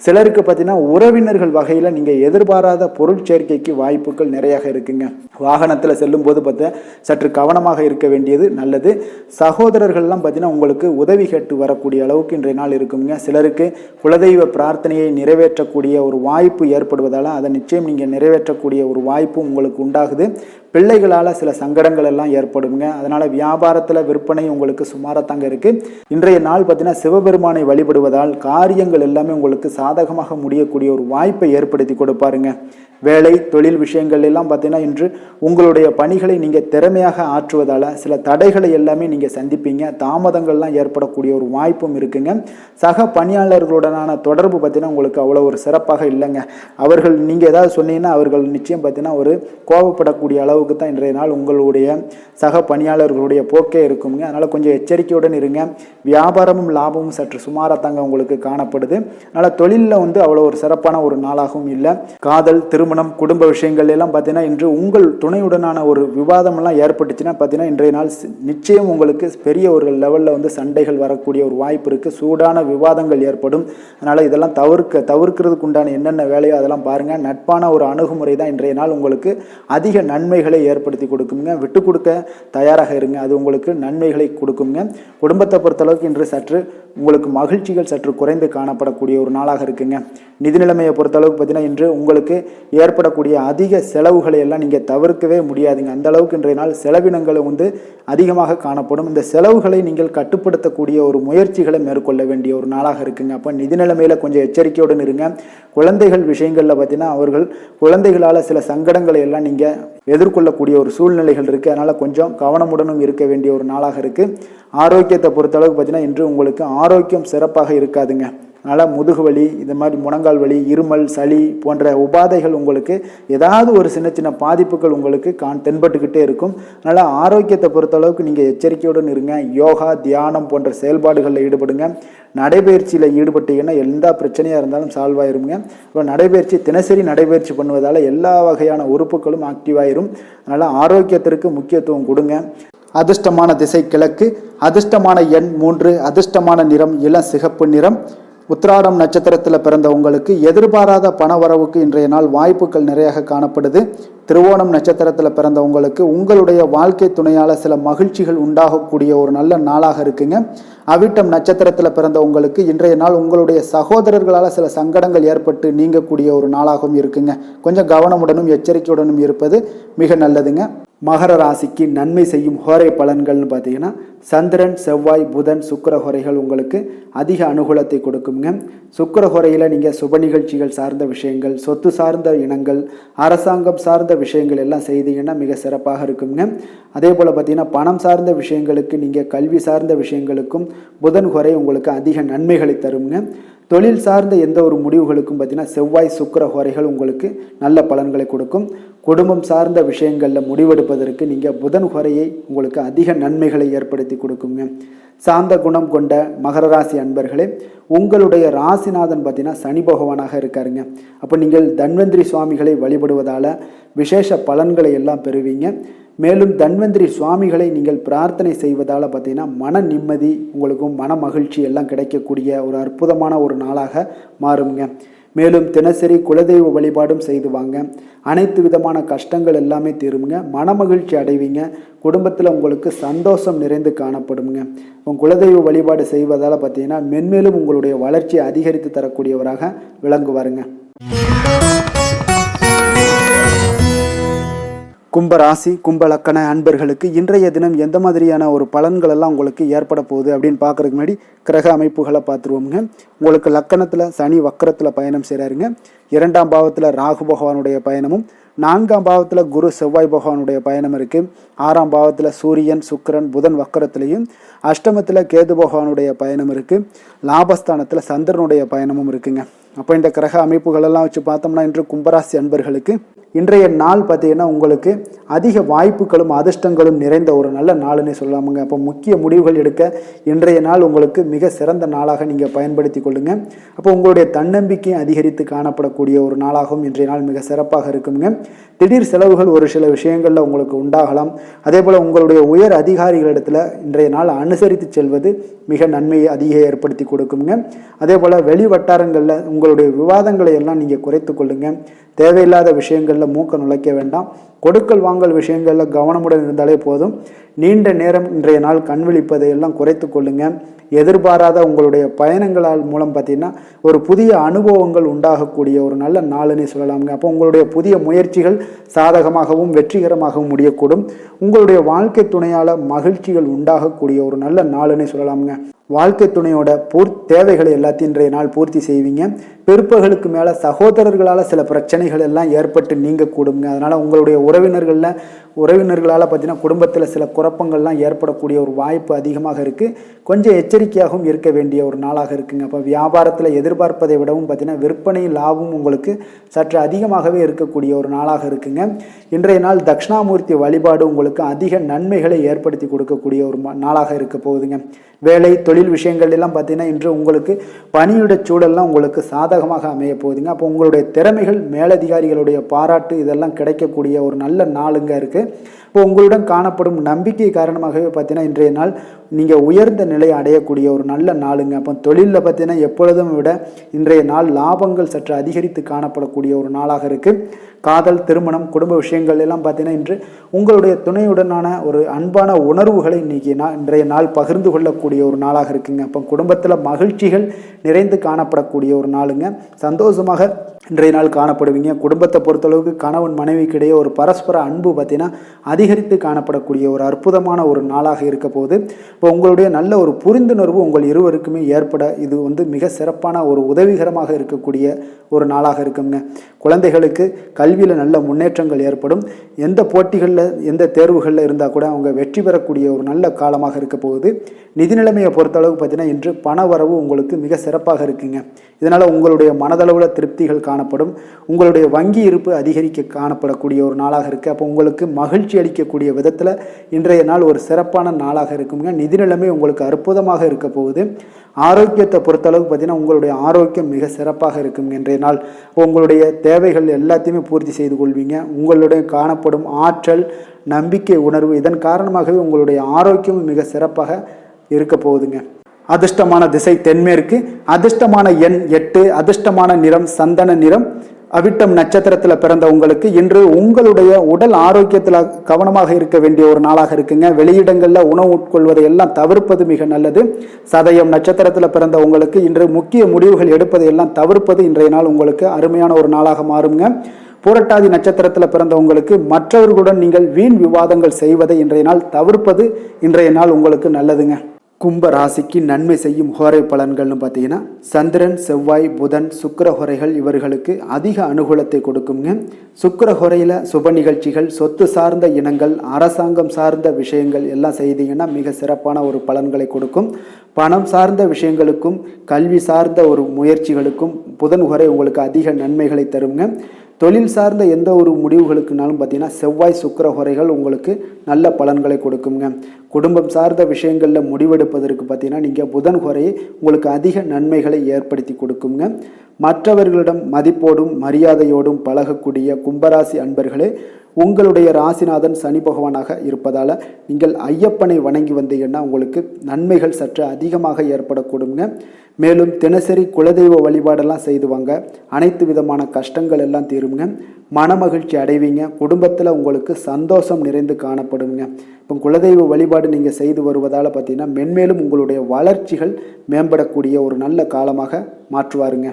சிலருக்கு பார்த்தீங்கன்னா உறவினர்கள் வகையில் நீங்கள் எதிர்பாராத பொருள் சேர்க்கைக்கு வாய்ப்புகள் நிறையாக இருக்குங்க. வாகனத்தில் செல்லும் போது பார்த்தா சற்று கவனமாக இருக்க வேண்டியது நல்லது. சகோதரர்கள்லாம் பார்த்தீங்கன்னா உங்களுக்கு உதவி கேட்டு வரக்கூடிய அளவுக்கு இன்றைய நாள் இருக்குங்க. சிலருக்கு குலதெய்வ பிரார்த்தனையை நிறைவேற்றக்கூடிய ஒரு வாய்ப்பு ஏற்படுவதால் அதை நிச்சயம் நீங்கள் நிறைவேற்றக்கூடிய ஒரு வாய்ப்பும் உங்களுக்கு உண்டாகுது. பிள்ளைகளால் சில சங்கடங்கள் எல்லாம் ஏற்படுங்க. அதனால் வியாபாரத்தில் விற்பனை உங்களுக்கு சுமாராக இருக்குது. இன்றைய நாள் பார்த்தீங்கன்னா சிவபெருமானை வழிபடுவதால் காரியங்கள் எல்லாமே உங்களுக்கு சாதகமாக முடியக்கூடிய ஒரு வாய்ப்பை ஏற்படுத்தி கொடுப்பாருங்க. வேலை தொழில் விஷயங்கள் எல்லாம் பார்த்தீங்கன்னா இன்று உங்களுடைய பணிகளை நீங்கள் திறமையாக ஆற்றுவதால் சில தடைகளை எல்லாமே நீங்கள் சந்திப்பீங்க. தாமதங்கள்லாம் ஏற்படக்கூடிய ஒரு வாய்ப்பும் இருக்குங்க. சக பணியாளர்களுடனான தொடர்பு பார்த்தீங்கன்னா உங்களுக்கு அவ்வளோ ஒரு சிறப்பாக இல்லைங்க. அவர்கள் நீங்கள் ஏதாவது சொன்னீங்கன்னா அவர்கள் நிச்சயம் பார்த்தீங்கன்னா ஒரு கோபப்படக்கூடிய அளவுக்கு தான் இன்றைய நாள் உங்களுடைய சக பணியாளர்களுடைய போக்கே இருக்குங்க. அதனால் கொஞ்சம் எச்சரிக்கையுடன் இருங்க. வியாபாரமும் லாபமும் சற்று சுமாராக உங்களுக்கு காணப்படுது. அதனால் தொழிலில் அவ்வளோ ஒரு சிறப்பான ஒரு நாளாகவும் இல்லை. காதல், திருமணம், குடும்ப விஷயங்கள் எல்லாம் பார்த்தீங்கன்னா இன்று உங்கள் துணையுடனான ஒரு விவாதம் எல்லாம் ஏற்பட்டுச்சுன்னா பார்த்தீங்கன்னா இன்றைய நாள் நிச்சயம் உங்களுக்கு பெரிய ஒரு லெவலில் சண்டைகள் வரக்கூடிய ஒரு வாய்ப்பு இருக்குது. சூடான விவாதங்கள் ஏற்படும். அதனால் இதெல்லாம் தவிர்க்கிறதுக்கு உண்டான என்னென்ன வேலையோ அதெல்லாம் பாருங்கள். நட்பான ஒரு அணுகுமுறை தான் இன்றைய நாள் உங்களுக்கு அதிக நன்மைகளை ஏற்படுத்தி கொடுக்குங்க. விட்டு கொடுக்க தயாராக இருங்க. அது உங்களுக்கு நன்மைகளை கொடுக்குங்க. குடும்பத்தை பொறுத்தளவுக்கு இன்று சற்று உங்களுக்கு மகிழ்ச்சிகள் சற்று குறைந்து காணப்படக்கூடிய ஒரு நாளாக இருக்குங்க. நிதி நிலைமையை பொறுத்தளவுக்கு பார்த்தீங்கன்னா இன்று உங்களுக்கு ஏற்படக்கூடிய அதிக செலவுகளை எல்லாம் நீங்கள் தவிர்க்கவே முடியாதுங்க. அந்த அளவுக்கு இன்றைய நாள் செலவினங்கள் அதிகமாக காணப்படும். இந்த செலவுகளை நீங்கள் கட்டுப்படுத்தக்கூடிய ஒரு முயற்சிகளை மேற்கொள்ள வேண்டிய ஒரு நாளாக இருக்குங்க. அப்போ நிதி நிலைமையில கொஞ்சம் எச்சரிக்கையுடன் இருங்க. குழந்தைகள் விஷயங்களில் பார்த்தீங்கன்னா அவர்கள் குழந்தைகளால் சில சங்கடங்களை எல்லாம் நீங்கள் எதிர்கொள்ளக்கூடிய ஒரு சூழ்நிலைகள் இருக்குது. அதனால் கொஞ்சம் கவனமுடனும் இருக்க வேண்டிய ஒரு நாளாக இருக்குது. ஆரோக்கியத்தை பொறுத்தளவுக்கு பார்த்தீங்கன்னா இன்று உங்களுக்கு ஆரோக்கியம் சிறப்பாக இருக்காதுங்க. அதனால் முதுகு வலி, இந்த மாதிரி முழங்கால் வலி, இருமல், சளி போன்ற உபாதைகள் உங்களுக்கு ஏதாவது ஒரு சின்ன சின்ன பாதிப்புகள் உங்களுக்கு தென்பட்டுக்கிட்டே இருக்கும். அதனால் ஆரோக்கியத்தை பொறுத்தளவுக்கு நீங்கள் எச்சரிக்கையுடன் இருங்க. யோகா, தியானம் போன்ற செயல்பாடுகளில் ஈடுபடுங்க. நடைபயிற்சியில் ஈடுபட்டீங்கன்னா எந்த பிரச்சனையாக இருந்தாலும் சால்வ் ஆயிருங்க. இப்போ நடைபயிற்சி தினசரி நடைபயிற்சி பண்ணுவதால் எல்லா வகையான உறுப்புகளும் ஆக்டிவாயிரும். அதனால் ஆரோக்கியத்திற்கு முக்கியத்துவம் கொடுங்க. அதிர்ஷ்டமான திசை கிழக்கு, அதிர்ஷ்டமான எண் 3, அதிர்ஷ்டமான நிறம் இளம் சிகப்பு நிறம். உத்திராடம் நட்சத்திரத்தில் பிறந்த உங்களுக்கு எதிர்பாராத பணவரவுக்கு இன்றைய நாள் வாய்ப்புகள் நிறைய காணப்படுது. திருவோணம் நட்சத்திரத்தில் பிறந்த உங்களுக்கு உங்களுடைய வாழ்க்கை துணையால் சில மகிழ்ச்சிகள் உண்டாகக்கூடிய ஒரு நல்ல நாளாக இருக்குங்க. அவிட்டம் நட்சத்திரத்தில் பிறந்த உங்களுக்கு இன்றைய நாள் உங்களுடைய சகோதரர்களால் சில சங்கடங்கள் ஏற்பட்டு நீங்கக்கூடிய ஒரு நாளாகவும் இருக்குங்க. கொஞ்சம் கவனமுடனும் எச்சரிக்கையுடனும் இருப்பது மிக நல்லதுங்க. மகர ராசிக்கு நன்மை செய்யும் ஹோரை பலன்கள்னு பார்த்தீங்கன்னா சந்திரன், செவ்வாய், புதன், சுக்கிர ஹோரைகள் உங்களுக்கு அதிக அனுகூலத்தை கொடுக்குங்க. சுக்கிர ஹோரையில் நீங்கள் சுப நிகழ்ச்சிகள் சார்ந்த விஷயங்கள், சொத்து சார்ந்த இனங்கள், அரசாங்கம் சார்ந்த விஷயங்கள் எல்லாம் செய்தீங்கன்னா மிக சிறப்பாக இருக்குங்க. அதே போல் பார்த்தீங்கன்னா பணம் சார்ந்த விஷயங்களுக்கு, நீங்கள் கல்வி சார்ந்த விஷயங்களுக்கும் புதன் ஹோரை உங்களுக்கு அதிக நன்மைகளை தருங்க. தொழில் சார்ந்த எந்த ஒரு முடிவுகளுக்கும் பார்த்தீங்கன்னா செவ்வாய், சுக்கிர ஹோரைகள் உங்களுக்கு நல்ல பலன்களை கொடுக்கும். குடும்பம் சார்ந்த விஷயங்களில் முடிவெடுப்பதற்கு நீங்கள் புதன் ஹோரையை உங்களுக்கு அதிக நன்மைகளை ஏற்படுத்தி கொடுக்குங்க. சாந்த குணம் கொண்ட மகர ராசி அன்பர்களே, உங்களுடைய ராசிநாதன் பார்த்தீங்கன்னா சனி பகவானாக இருக்காருங்க. அப்போ நீங்கள் தன்வந்திரி சுவாமிகளை வழிபடுவதால் விசேஷ பலன்களை எல்லாம் பெறுவீங்க. மேலும் தன்வந்திரி சுவாமிகளை நீங்கள் பிரார்த்தனை செய்வதால் பார்த்தீங்கன்னா மன நிம்மதி, உங்களுக்கும் மன மகிழ்ச்சி எல்லாம் கிடைக்கக்கூடிய ஒரு அற்புதமான ஒரு நாளாக மாறுங்க. மேலும் தினசரி குலதெய்வ வழிபாடும் செய்து வாங்க. அனைத்து விதமான கஷ்டங்கள் எல்லாமே தீருங்க. மன மகிழ்ச்சி அடைவீங்க. குடும்பத்தில் உங்களுக்கு சந்தோஷம் நிறைந்து காணப்படுங்க. உங்கள் குலதெய்வ வழிபாடு செய்வதால் பார்த்தீங்கன்னா மென்மேலும் உங்களுடைய வளர்ச்சியை அதிகரித்து தரக்கூடியவராக விளங்குவாருங்க. கும்பராசி, கும்பலக்கண அன்பர்களுக்கு இன்றைய தினம் எந்த மாதிரியான ஒரு பலன்கள் எல்லாம் உங்களுக்கு ஏற்பட போகுது அப்படின்னு பார்க்கறதுக்கு முன்னாடி கிரக அமைப்புகளை பார்த்துருவோங்க. உங்களுக்கு லக்கணத்தில் சனி வக்கரத்தில் பயணம் செய்கிறாருங்க. 2ஆம் பாவத்தில் ராகு பகவானுடைய பயணமும், 4ஆம் பாவத்தில் குரு செவ்வாய் பகவானுடைய பயணம் இருக்குது. 6ஆம் பாவத்தில் சூரியன், சுக்கிரன், புதன் வக்கரத்திலையும், அஷ்டமத்தில் கேது பகவானுடைய பயணம் இருக்குது. லாபஸ்தானத்தில் சந்திரனுடைய பயணமும் இருக்குங்க. அப்போ இந்த கிரக அமைப்புகளெல்லாம் வச்சு பார்த்தோம்னா இன்று கும்பராசி அன்பர்களுக்கு இன்றைய நாள் பார்த்தீங்கன்னா உங்களுக்கு அதிக வாய்ப்புகளும் அதிர்ஷ்டங்களும் நிறைந்த ஒரு நல்ல நாளுன்னு சொல்லலாமுங்க. அப்போ முக்கிய முடிவுகள் எடுக்க இன்றைய நாள் உங்களுக்கு மிக சிறந்த நாளாக நீங்கள் பயன்படுத்தி கொள்ளுங்க. அப்போ உங்களுடைய தன்னம்பிக்கை அதிகரித்து காணப்படக்கூடிய ஒரு நாளாகவும் இன்றைய நாள் மிக சிறப்பாக இருக்குங்க. திடீர் செலவுகள் ஒரு சில விஷயங்களில் உங்களுக்கு உண்டாகலாம். அதே போல் உங்களுடைய உயர் அதிகாரிகளிடத்தில் இன்றைய நாள் அனுசரித்து செல்வது மிக நன்மையை அதிக ஏற்படுத்தி கொடுக்குங்க. அதே போல் வெளி வட்டாரங்களில் உங்களுடைய விவாதங்களை எல்லாம் நீங்கள் குறைத்து கொள்ளுங்க. தேவையில்லாத விஷயங்களில் மூக்க நுழைக்க வேண்டாம். கொடுக்கல் வாங்கல் விஷயங்களில் கவனமுடன் இருந்தாலே போதும். நீண்ட நேரம் இன்றைய நாள் கண் விழிப்பதை எல்லாம் குறைத்து கொள்ளுங்க. எதிர்பாராத உங்களுடைய பயணங்களால் மூலம் பார்த்தீங்கன்னா ஒரு புதிய அனுபவங்கள் உண்டாகக்கூடிய ஒரு நல்ல நாளுன்னே சொல்லலாமுங்க. அப்போ உங்களுடைய புதிய முயற்சிகள் சாதகமாகவும் வெற்றிகரமாகவும் முடியக்கூடும். உங்களுடைய வாழ்க்கை துணையால் மகிழ்ச்சிகள் உண்டாகக்கூடிய ஒரு நல்ல நாளுன்னே சொல்லலாமுங்க. வாழ்க்கை துணையோட தேவைகளை எல்லாத்தையும் இன்றைய நாள் பூர்த்தி செய்வீங்க. பிற்பகலுக்கு மேலே சகோதரர்களால் சில பிரச்சனைகள் எல்லாம் ஏற்பட்டு நீங்கக்கூடுங்க. அதனால் உங்களுடைய உறவினர்களால் பார்த்தீங்கன்னா குடும்பத்தில் சில குழப்பங்கள்லாம் ஏற்படக்கூடிய ஒரு வாய்ப்பு அதிகமாக இருக்குது. கொஞ்சம் எச்சரிக்கையாகவும் இருக்க வேண்டிய ஒரு நாளாக இருக்குங்க. அப்போ வியாபாரத்தில் எதிர்பார்ப்பதை விடவும் பார்த்தீங்கன்னா விற்பனை லாபம் உங்களுக்கு சற்று அதிகமாகவே இருக்கக்கூடிய ஒரு நாளாக இருக்குங்க. இன்றைய நாள் தட்சிணாமூர்த்தி வழிபாடு உங்களுக்கு அதிக நன்மைகளை ஏற்படுத்தி கொடுக்கக்கூடிய ஒரு நாளாக இருக்க போகுதுங்க. வேலை தொழில் விஷயங்கள் எல்லாம் பார்த்தீங்கன்னா இன்று உங்களுக்கு பணியிட சூழல்லாம் உங்களுக்கு சாதகமாக அமைய போகுதுங்க. அப்போ உங்களுடைய திறமைகள் மேலதிகாரிகளுடைய பாராட்டு இதெல்லாம் கிடைக்கக்கூடிய ஒரு நல்ல நாளுங்க இருக்குது. இப்போ உங்களுடன் காணப்படும் நம்பிக்கை காரணமாகவே பார்த்தீங்கன்னா இன்றைய நாள் நீங்கள் உயர்ந்த நிலையை அடையக்கூடிய ஒரு நல்ல நாளுங்க. அப்போ தொழிலில் பார்த்தீங்கன்னா எப்பொழுதும் விட இன்றைய நாள் லாபங்கள் சற்று அதிகரித்து காணப்படக்கூடிய ஒரு நாளாக இருக்குது. காதல், திருமணம், குடும்ப விஷயங்கள் எல்லாம் பார்த்தீங்கன்னா இன்று உங்களுடைய துணையுடனான ஒரு அன்பான உணர்வுகளை இன்றைய நாள் பகிர்ந்து கொள்ளக்கூடிய ஒரு நாளாக இருக்குங்க. அப்போ குடும்பத்தில் மகிழ்ச்சிகள் நிறைந்து காணப்படக்கூடிய ஒரு நாளுங்க. சந்தோஷமாக இன்றைய நாள் காணப்படுவீங்க. குடும்பத்தை பொறுத்தளவுக்கு கணவன் மனைவிக்கிடையே ஒரு பரஸ்பர அன்பு பார்த்தீங்கன்னா அதிகரித்து காணப்படக்கூடிய ஒரு அற்புதமான ஒரு நாளாக இருக்க போகுது. இப்போ உங்களுடைய நல்ல ஒரு புரிந்துணர்வு உங்கள் இருவருக்குமே ஏற்பட இது மிக சிறப்பான ஒரு உதவிகரமாக இருக்கக்கூடிய ஒரு நாளாக இருக்குங்க. குழந்தைகளுக்கு கல்வியில் நல்ல முன்னேற்றங்கள் ஏற்படும். எந்த போட்டிகளில் எந்த தேர்வுகளில் இருந்தால் கூட அவங்க வெற்றி பெறக்கூடிய ஒரு நல்ல காலமாக இருக்க போகுது. நிதி நிலைமையை பொறுத்தளவுக்கு பார்த்தீங்கன்னா இன்று பண வரவு உங்களுக்கு மிக சிறப்பாக இருக்குங்க. இதனால் உங்களுடைய மனதளவில் திருப்திகள் காணப்படும். உங்களுடைய வங்கி இருப்பு அதிகரிக்க காணப்படக்கூடிய ஒரு நாளாக இருக்குது. அப்போ உங்களுக்கு மகிழ்ச்சி அளிக்கக்கூடிய விதத்தில் இன்றைய நாள் ஒரு சிறப்பான நாளாக இருக்குங்க. நிதி நிலைமை உங்களுக்கு அற்புதமாக இருக்க போகுது. ஆரோக்கியத்தை பொறுத்தளவுக்கு பார்த்தீங்கன்னா உங்களுடைய ஆரோக்கியம் மிக சிறப்பாக இருக்குங்க. இன்றைய நாள் உங்களுடைய தேவைகள் எல்லாத்தையுமே பூர்த்தி செய்து கொள்வீங்க. உங்களுடைய காணப்படும் ஆற்றல், நம்பிக்கை, உணர்வு இதன் காரணமாகவே உங்களுடைய ஆரோக்கியம் மிக சிறப்பாக இருக்க போகுதுங்க. அதிர்ஷ்டமான திசை தென்மேற்கு, அதிர்ஷ்டமான எண் 8, அதிர்ஷ்டமான நிறம் சந்தன நிறம். அவிட்டம் நட்சத்திரத்தில் பிறந்த உங்களுக்கு இன்று உங்களுடைய உடல் ஆரோக்கியத்தில் கவனமாக இருக்க வேண்டிய ஒரு நாளாக இருக்குங்க. வெளியிடங்களில் உணவு உட்கொள்வதை எல்லாம் தவிர்ப்பது மிக நல்லது. சதயம் நட்சத்திரத்தில் பிறந்த உங்களுக்கு இன்று முக்கிய முடிவுகள் எடுப்பதை எல்லாம் தவிர்ப்பது இன்றைய நாள் உங்களுக்கு அருமையான ஒரு நாளாக மாறுங்க. பூரட்டாதி நட்சத்திரத்தில் பிறந்த உங்களுக்கு மற்றவர்களுடன் நீங்கள் வீண் விவாதங்கள் செய்வதை இன்றைய நாள் தவிர்ப்பது இன்றைய நாள் உங்களுக்கு நல்லதுங்க. கும்ப ராசிக்கு நன்மை செய்யும் ஹோரை பலன்கள்னு பார்த்தீங்கன்னா சந்திரன், செவ்வாய், புதன், சுக்கிர ஹோரைகள் இவர்களுக்கு அதிக அனுகூலத்தை கொடுக்குங்க. சுக்கிர ஹோரையில் சுப நிகழ்ச்சிகள், சொத்து சார்ந்த இனங்கள், அரசாங்கம் சார்ந்த விஷயங்கள் எல்லாம் செய்தீங்கன்னா மிக சிறப்பான ஒரு பலன்களை கொடுக்கும். பணம் சார்ந்த விஷயங்களுக்கும் கல்வி சார்ந்த ஒரு முயற்சிகளுக்கும் புதன் ஹோரை உங்களுக்கு அதிக நன்மைகளை தருங்க. தொழில் சார்ந்த எந்த ஒரு முடிவுகளுக்குனாலும் பார்த்தீங்கன்னா செவ்வாய், சுக்கிர ஹோரைகள் உங்களுக்கு நல்ல பலன்களை கொடுக்குங்க. குடும்பம் சார்ந்த விஷயங்களில் முடிவெடுப்பதற்கு பார்த்தீங்கன்னா நீங்கள் புதன் ஹோரையை உங்களுக்கு அதிக நன்மைகளை ஏற்படுத்தி கொடுக்குங்க. மற்றவர்களிடம் மதிப்போடும் மரியாதையோடும் பழகக்கூடிய கும்பராசி அன்பர்களே, உங்களுடைய ராசிநாதன் சனி பகவானாக இருப்பதால் நீங்கள் ஐயப்பனை வணங்கி வந்தீங்கன்னா உங்களுக்கு நன்மைகள் சற்று அதிகமாக ஏற்படக்கூடுங்க. மேலும் தினசரி குலதெய்வ வழிபாடெல்லாம் செய்து வாங்க. அனைத்து விதமான கஷ்டங்கள் எல்லாம் தீருங்க. மனமகிழ்ச்சி அடைவீங்க. குடும்பத்தில் உங்களுக்கு சந்தோஷம் நிறைந்து காணப்படுங்க. இப்போ குலதெய்வ வழிபாடு நீங்கள் செய்து வருவதால் பார்த்தீங்கன்னா மென்மேலும் உங்களுடைய வளர்ச்சிகள் மேம்படக்கூடிய ஒரு நல்ல காலமாக மாற்றுவாருங்க.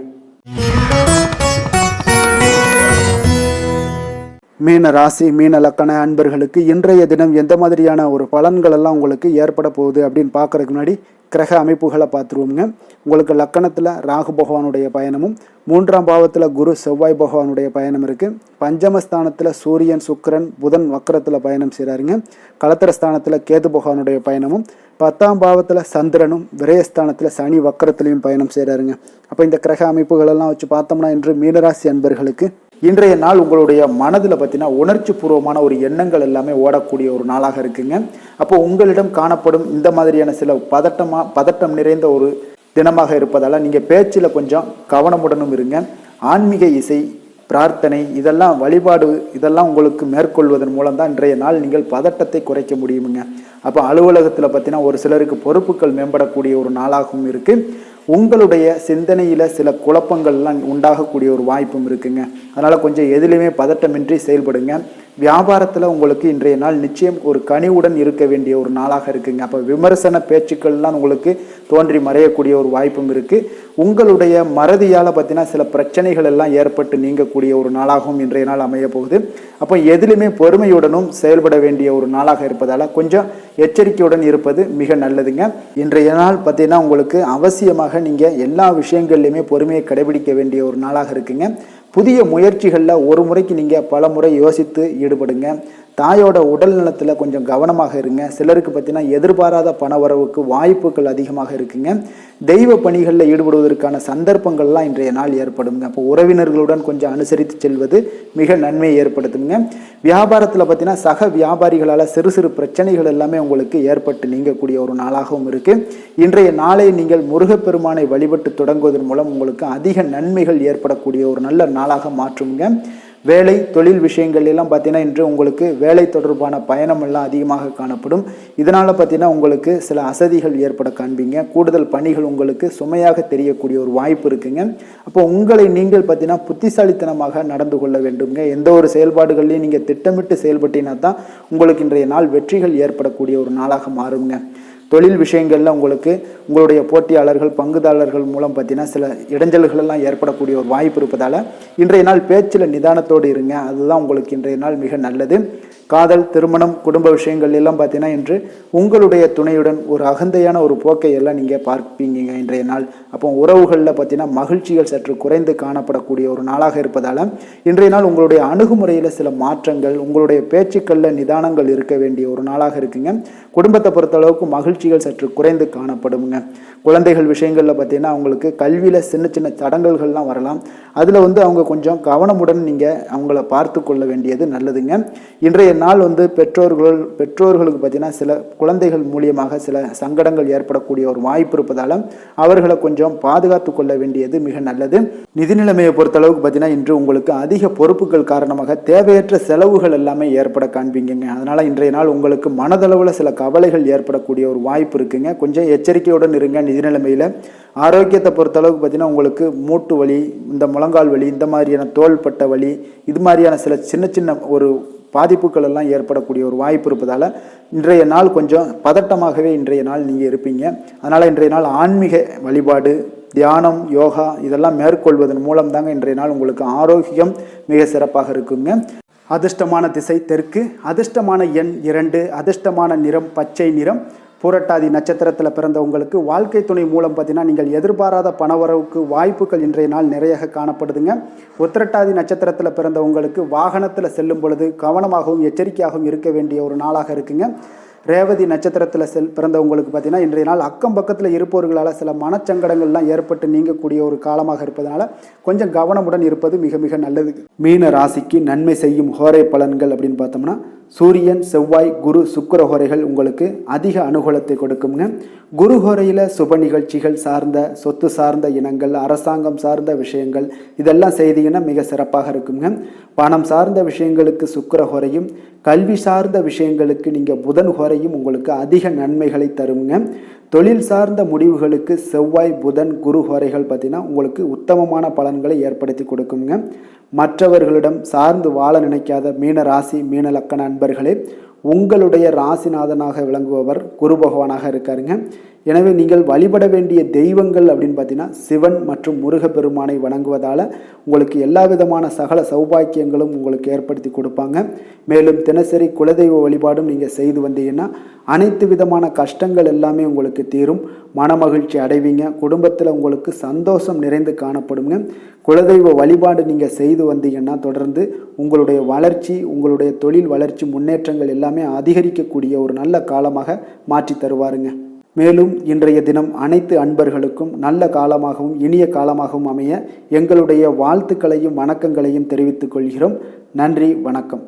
மீன ராசி, மீன லக்கண அன்பர்களுக்கு இன்றைய தினம் எந்த மாதிரியான ஒரு பலன்கள் எல்லாம் உங்களுக்கு ஏற்பட போகுது அப்படின்னு பார்க்கறதுக்கு முன்னாடி கிரக அமைப்புகளை பார்த்துருவோங்க. உங்களுக்கு லக்கணத்தில் ராகு பகவானுடைய பயணமும், 3ஆம் பாவத்தில் குரு செவ்வாய் பகவானுடைய பயணம் இருக்குது. பஞ்சமஸ்தானத்தில் சூரியன், சுக்கிரன், புதன் வக்கரத்தில் பயணம் செய்கிறாருங்க. களத்திரஸ்தானத்தில் கேது பகவானுடைய பயணமும், 10ஆம் பாவத்தில் சந்திரனும், விரயஸ்தானத்தில் சனி வக்கரத்திலையும் பயணம் செய்கிறாருங்க. அப்போ இந்த கிரக அமைப்புகளெல்லாம் வச்சு பார்த்தோம்னா இன்று மீனராசி அன்பர்களுக்கு இன்றைய நாள் உங்களுடைய மனதில் பார்த்தீங்கன்னா உணர்ச்சி பூர்வமான ஒரு எண்ணங்கள் எல்லாமே ஓடக்கூடிய ஒரு நாளாக இருக்குங்க. அப்போ உங்களிடம் காணப்படும் இந்த மாதிரியான சில பதட்டம் நிறைந்த ஒரு தினமாக இருப்பதால் நீங்கள் பேச்சில் கொஞ்சம் கவனமுடனும் இருங்க. ஆன்மீக இசை, பிரார்த்தனை, இதெல்லாம் வழிபாடு இதெல்லாம் உங்களுக்கு மேற்கொள்வதன் மூலம் தான் இன்றைய நாள் நீங்கள் பதட்டத்தை குறைக்க முடியுமுங்க. அப்போ அலுவலகத்தில் பார்த்தீங்கன்னா ஒரு சிலருக்கு பொறுப்புகள் மேம்படக்கூடிய ஒரு நாளாகவும் இருக்குது. உங்களுடைய சிந்தனையில் சில குழப்பங்கள்லாம் உண்டாகக்கூடிய ஒரு வாய்ப்பும் இருக்குங்க. அதனால் கொஞ்சம் எதிலுமே பதட்டமின்றி செயல்படுங்க. வியாபாரத்தில் உங்களுக்கு இன்றைய நாள் நிச்சயம் ஒரு கனிவுடன் இருக்க வேண்டிய ஒரு நாளாக இருக்குங்க. அப்போ விமர்சன பேச்சுக்கள்லாம் உங்களுக்கு தோன்றி மறையக்கூடிய ஒரு வாய்ப்பும் இருக்குது. உங்களுடைய மறதியால் பார்த்தீங்கன்னா சில பிரச்சனைகள் எல்லாம் ஏற்பட்டு நீங்கக்கூடிய ஒரு நாளாகவும் இன்றைய நாள் அமைய போகுது. அப்போ எதிலுமே பொறுமையுடனும் செயல்பட வேண்டிய ஒரு நாளாக இருப்பதால் கொஞ்சம் எச்சரிக்கையுடன் இருப்பது மிக நல்லதுங்க. இன்றைய நாள் பார்த்தீங்கன்னா உங்களுக்கு அவசியமாக நீங்கள் எல்லா விஷயங்கள்லையுமே பொறுமையை கடைபிடிக்க வேண்டிய ஒரு நாளாக இருக்குங்க. புதிய முயற்சிகளில் ஒரு முறைக்கு நீங்கள் பல முறை யோசித்து ஈடுபடுங்க. தாயோட உடல் நலத்தில் கொஞ்சம் கவனமாக இருங்க. சிலருக்கு பார்த்தீங்கன்னா எதிர்பாராத பணவரவுக்கு வாய்ப்புகள் அதிகமாக இருக்குங்க. தெய்வ பணிகளில் ஈடுபடுவதற்கான சந்தர்ப்பங்கள்லாம் இன்றைய நாள் ஏற்படுங்க. அப்போ உறவினர்களுடன் கொஞ்சம் அனுசரித்து செல்வது மிக நன்மையை ஏற்படுத்துங்க. வியாபாரத்தில் பார்த்தீங்கன்னா சக வியாபாரிகளால் சிறு சிறு பிரச்சனைகள் எல்லாமே உங்களுக்கு ஏற்பட்டு நீங்கக்கூடிய ஒரு நாளாகவும் இருக்குது. இன்றைய நாளை நீங்கள் முருகப்பெருமானை வழிபட்டு தொடங்குவதன் மூலம் உங்களுக்கு அதிக நன்மைகள் ஏற்படக்கூடிய ஒரு நல்ல நாளாக மாற்றுங்க. வேலை தொழில் விஷயங்கள் எல்லாம் பார்த்தீங்கன்னா இன்று உங்களுக்கு வேலை தொடர்பான பயணம் எல்லாம் அதிகமாக காணப்படும். இதனால் பார்த்தீங்கன்னா உங்களுக்கு சில அசதிகள் ஏற்பட காண்பீங்க. கூடுதல் பணிகள் உங்களுக்கு சுமையாக தெரியக்கூடிய ஒரு வாய்ப்பு இருக்குங்க. அப்போ உங்களை நீங்கள் பார்த்தீங்கன்னா புத்திசாலித்தனமாக நடந்து கொள்ள வேண்டுங்க. எந்த ஒரு செயல்பாடுகள்லையும் நீங்கள் திட்டமிட்டு செயல்பட்டீங்கன்னா தான் உங்களுக்கு இன்றைய நாள் வெற்றிகள் ஏற்படக்கூடிய ஒரு நாளாக மாறுங்க. தொழில் விஷயங்களில் உங்களுக்கு உங்களுடைய போட்டியாளர்கள் பங்குதாரர்கள் மூலம் பார்த்தீங்கன்னா சில இடைஞ்சல்கள் எல்லாம் ஏற்படக்கூடிய ஒரு வாய்ப்பு இருப்பதால் இன்றைய நாள் பேச்சில் நிதானத்தோடு இருங்க. அதுதான் உங்களுக்கு இன்றைய நாள் மிக நல்லது. காதல் திருமணம் குடும்ப விஷயங்கள் எல்லாம் பார்த்தீங்கன்னா இன்று உங்களுடைய துணையுடன் ஒரு அகந்தையான ஒரு போக்கை எல்லாம் நீங்கள் பார்ப்பீங்க இன்றைய நாள். அப்போ உறவுகளில் பார்த்தீங்கன்னா மகிழ்ச்சிகள் சற்று குறைந்து காணப்படக்கூடிய ஒரு நாளாக இருப்பதால் இன்றைய நாள் உங்களுடைய அணுகுமுறையில் சில மாற்றங்கள் உங்களுடைய பேச்சுக்களில் நிதானங்கள் இருக்க வேண்டிய ஒரு நாளாக இருக்குங்க. குடும்பத்தை பொறுத்தளவுக்கு மகிழ்ச்சிகள் சற்று குறைந்து காணப்படுங்க. குழந்தைகள் விஷயங்களில் பார்த்தீங்கன்னா அவங்களுக்கு கல்வியில் சின்ன சின்ன தடங்கல்கள்லாம் வரலாம். அதில் அவங்க கொஞ்சம் கவனமுடன் நீங்கள் அவங்கள பார்த்து கொள்ள வேண்டியது நல்லதுங்க. இன்றைய நாள் பெற்றோர்களுக்கு பார்த்தீங்கன்னா சில குழந்தைகள் மூலியமாக சில சங்கடங்கள் ஏற்படக்கூடிய ஒரு வாய்ப்பு இருப்பதால் அவர்களை கொஞ்சம் பாதுகாத்து கொள்ள வேண்டியது மிக நல்லது. நிதி நிலைமையை பொறுத்தளவுக்கு பார்த்தீங்கன்னா இன்று உங்களுக்கு அதிக பொறுப்புகள் காரணமாக தேவையற்ற செலவுகள் எல்லாமே ஏற்பட காண்பீங்க. அதனால் இன்றைய நாள் உங்களுக்கு மனதளவில் சில கவலைகள் ஏற்படக்கூடிய ஒரு வாய்ப்பு இருக்குங்க. கொஞ்சம் எச்சரிக்கையுடன் இருங்க. நிதி நிலைமையில் ஆரோக்கியத்தை பொறுத்தளவுக்கு பார்த்தீங்கன்னா உங்களுக்கு மூட்டு வலி இந்த முழங்கால் வலி இந்த மாதிரியான தோள்பட்ட வலி இது மாதிரியான சில சின்ன சின்ன ஒரு பாதிப்புகள் எல்லாம் ஏற்படக்கூடிய ஒரு வாய்ப்பு இருப்பதால் இன்றைய நாள் கொஞ்சம் பதட்டமாகவே இன்றைய நாள் நீங்கள் இருப்பீங்க. அதனால் இன்றைய நாள் ஆன்மீக வழிபாடு தியானம் யோகா இதெல்லாம் மேற்கொள்வதன் மூலம் தாங்க இன்றைய நாள் உங்களுக்கு ஆரோக்கியம் மிக சிறப்பாக இருக்குங்க. அதிர்ஷ்டமான திசை தெற்கு, அதிர்ஷ்டமான எண் 2, அதிர்ஷ்டமான நிறம் பச்சை நிறம். பூரட்டாதி நட்சத்திரத்தில் பிறந்த உங்களுக்கு வாழ்க்கை துணை மூலம் பார்த்தீங்கன்னா நீங்கள் எதிர்பாராத பணவரவுக்கு வாய்ப்புகள் இன்றைய நாள் நிறைய காணப்படுதுங்க. உத்திரட்டாதி நட்சத்திரத்தில் பிறந்த உங்களுக்கு வாகனத்தில் செல்லும் பொழுது கவனமாகவும் எச்சரிக்கையாகவும் இருக்க வேண்டிய ஒரு நாளாக இருக்குங்க. ரேவதி நட்சத்திரத்தில் பிறந்தவங்களுக்கு பார்த்தீங்கன்னா இன்றைய நாள் அக்கம் பக்கத்தில் இருப்பவர்களால் சில மனச்சங்கடங்கள்லாம் ஏற்பட்டு நீங்கக்கூடிய ஒரு காலமாக இருப்பதனால கொஞ்சம் கவனமுடன் இருப்பது மிக மிக நல்லது. மீன ராசிக்கு நன்மை செய்யும் ஹோரை பலன்கள் அப்படின்னு பார்த்தோம்னா சூரியன் செவ்வாய் குரு சுக்கிர ஹோரைகள் உங்களுக்கு அதிக அனுகூலத்தை கொடுக்குங்க. குரு ஹோரையில் சுப நிகழ்ச்சிகள் சார்ந்த சொத்து சார்ந்த இனங்கள் அரசாங்கம் சார்ந்த விஷயங்கள் இதெல்லாம் செய்தீங்கன்னா மிக சிறப்பாக இருக்குங்க. பணம் சார்ந்த விஷயங்களுக்கு சுக்கிர ஹோரையும் கல்வி சார்ந்த விஷயங்களுக்கு நீங்கள் புதன் ஹோரையும் உங்களுக்கு அதிக நன்மைகளை தருங்க. தொழில் சார்ந்த முடிவுகளுக்கு செவ்வாய் புதன் குரு ஹோரைகள் பார்த்தீங்கன்னா உங்களுக்கு உத்தமமான பலன்களை ஏற்படுத்தி கொடுக்குங்க. மற்றவர்களிடம் சார்ந்து வாழ நினைக்காத மீன ராசி மீன லக்கண அன்பர்களே உங்களுடைய ராசிநாதனாக விளங்குபவர் குரு பகவானாக இருக்காருங்க. எனவே நீங்கள் வழிபட வேண்டிய தெய்வங்கள் அப்படின்னு பார்த்தீங்கன்னா சிவன் மற்றும் முருகப்பெருமானை வணங்குவதால் உங்களுக்கு எல்லா விதமான சகல சௌபாக்கியங்களும் உங்களுக்கு ஏற்படுத்தி கொடுப்பாங்க. மேலும் தினசரி குலதெய்வ வழிபாடும் நீங்கள் செய்து வந்தீங்கன்னா அனைத்து விதமான கஷ்டங்கள் எல்லாமே உங்களுக்கு தீரும். மனமகிழ்ச்சி அடைவீங்க. குடும்பத்தில் உங்களுக்கு சந்தோஷம் நிறைந்து காணப்படுங்க. குலதெய்வ வழிபாடு நீங்கள் செய்து வந்தீங்கன்னா தொடர்ந்து உங்களுடைய வளர்ச்சி உங்களுடைய தொழில் வளர்ச்சி முன்னேற்றங்கள் எல்லாமே அதிகரிக்கக்கூடிய ஒரு நல்ல காலமாக மாற்றி தருவாருங்க. மேலும் இன்றைய தினம் அனைத்து அன்பர்களுக்கும் நல்ல காலமாகவும் இனிய காலமாகவும் அமைய எங்களுடைய வாழ்த்துக்களையும் வணக்கங்களையும் தெரிவித்துக் கொள்கிறோம். நன்றி, வணக்கம்.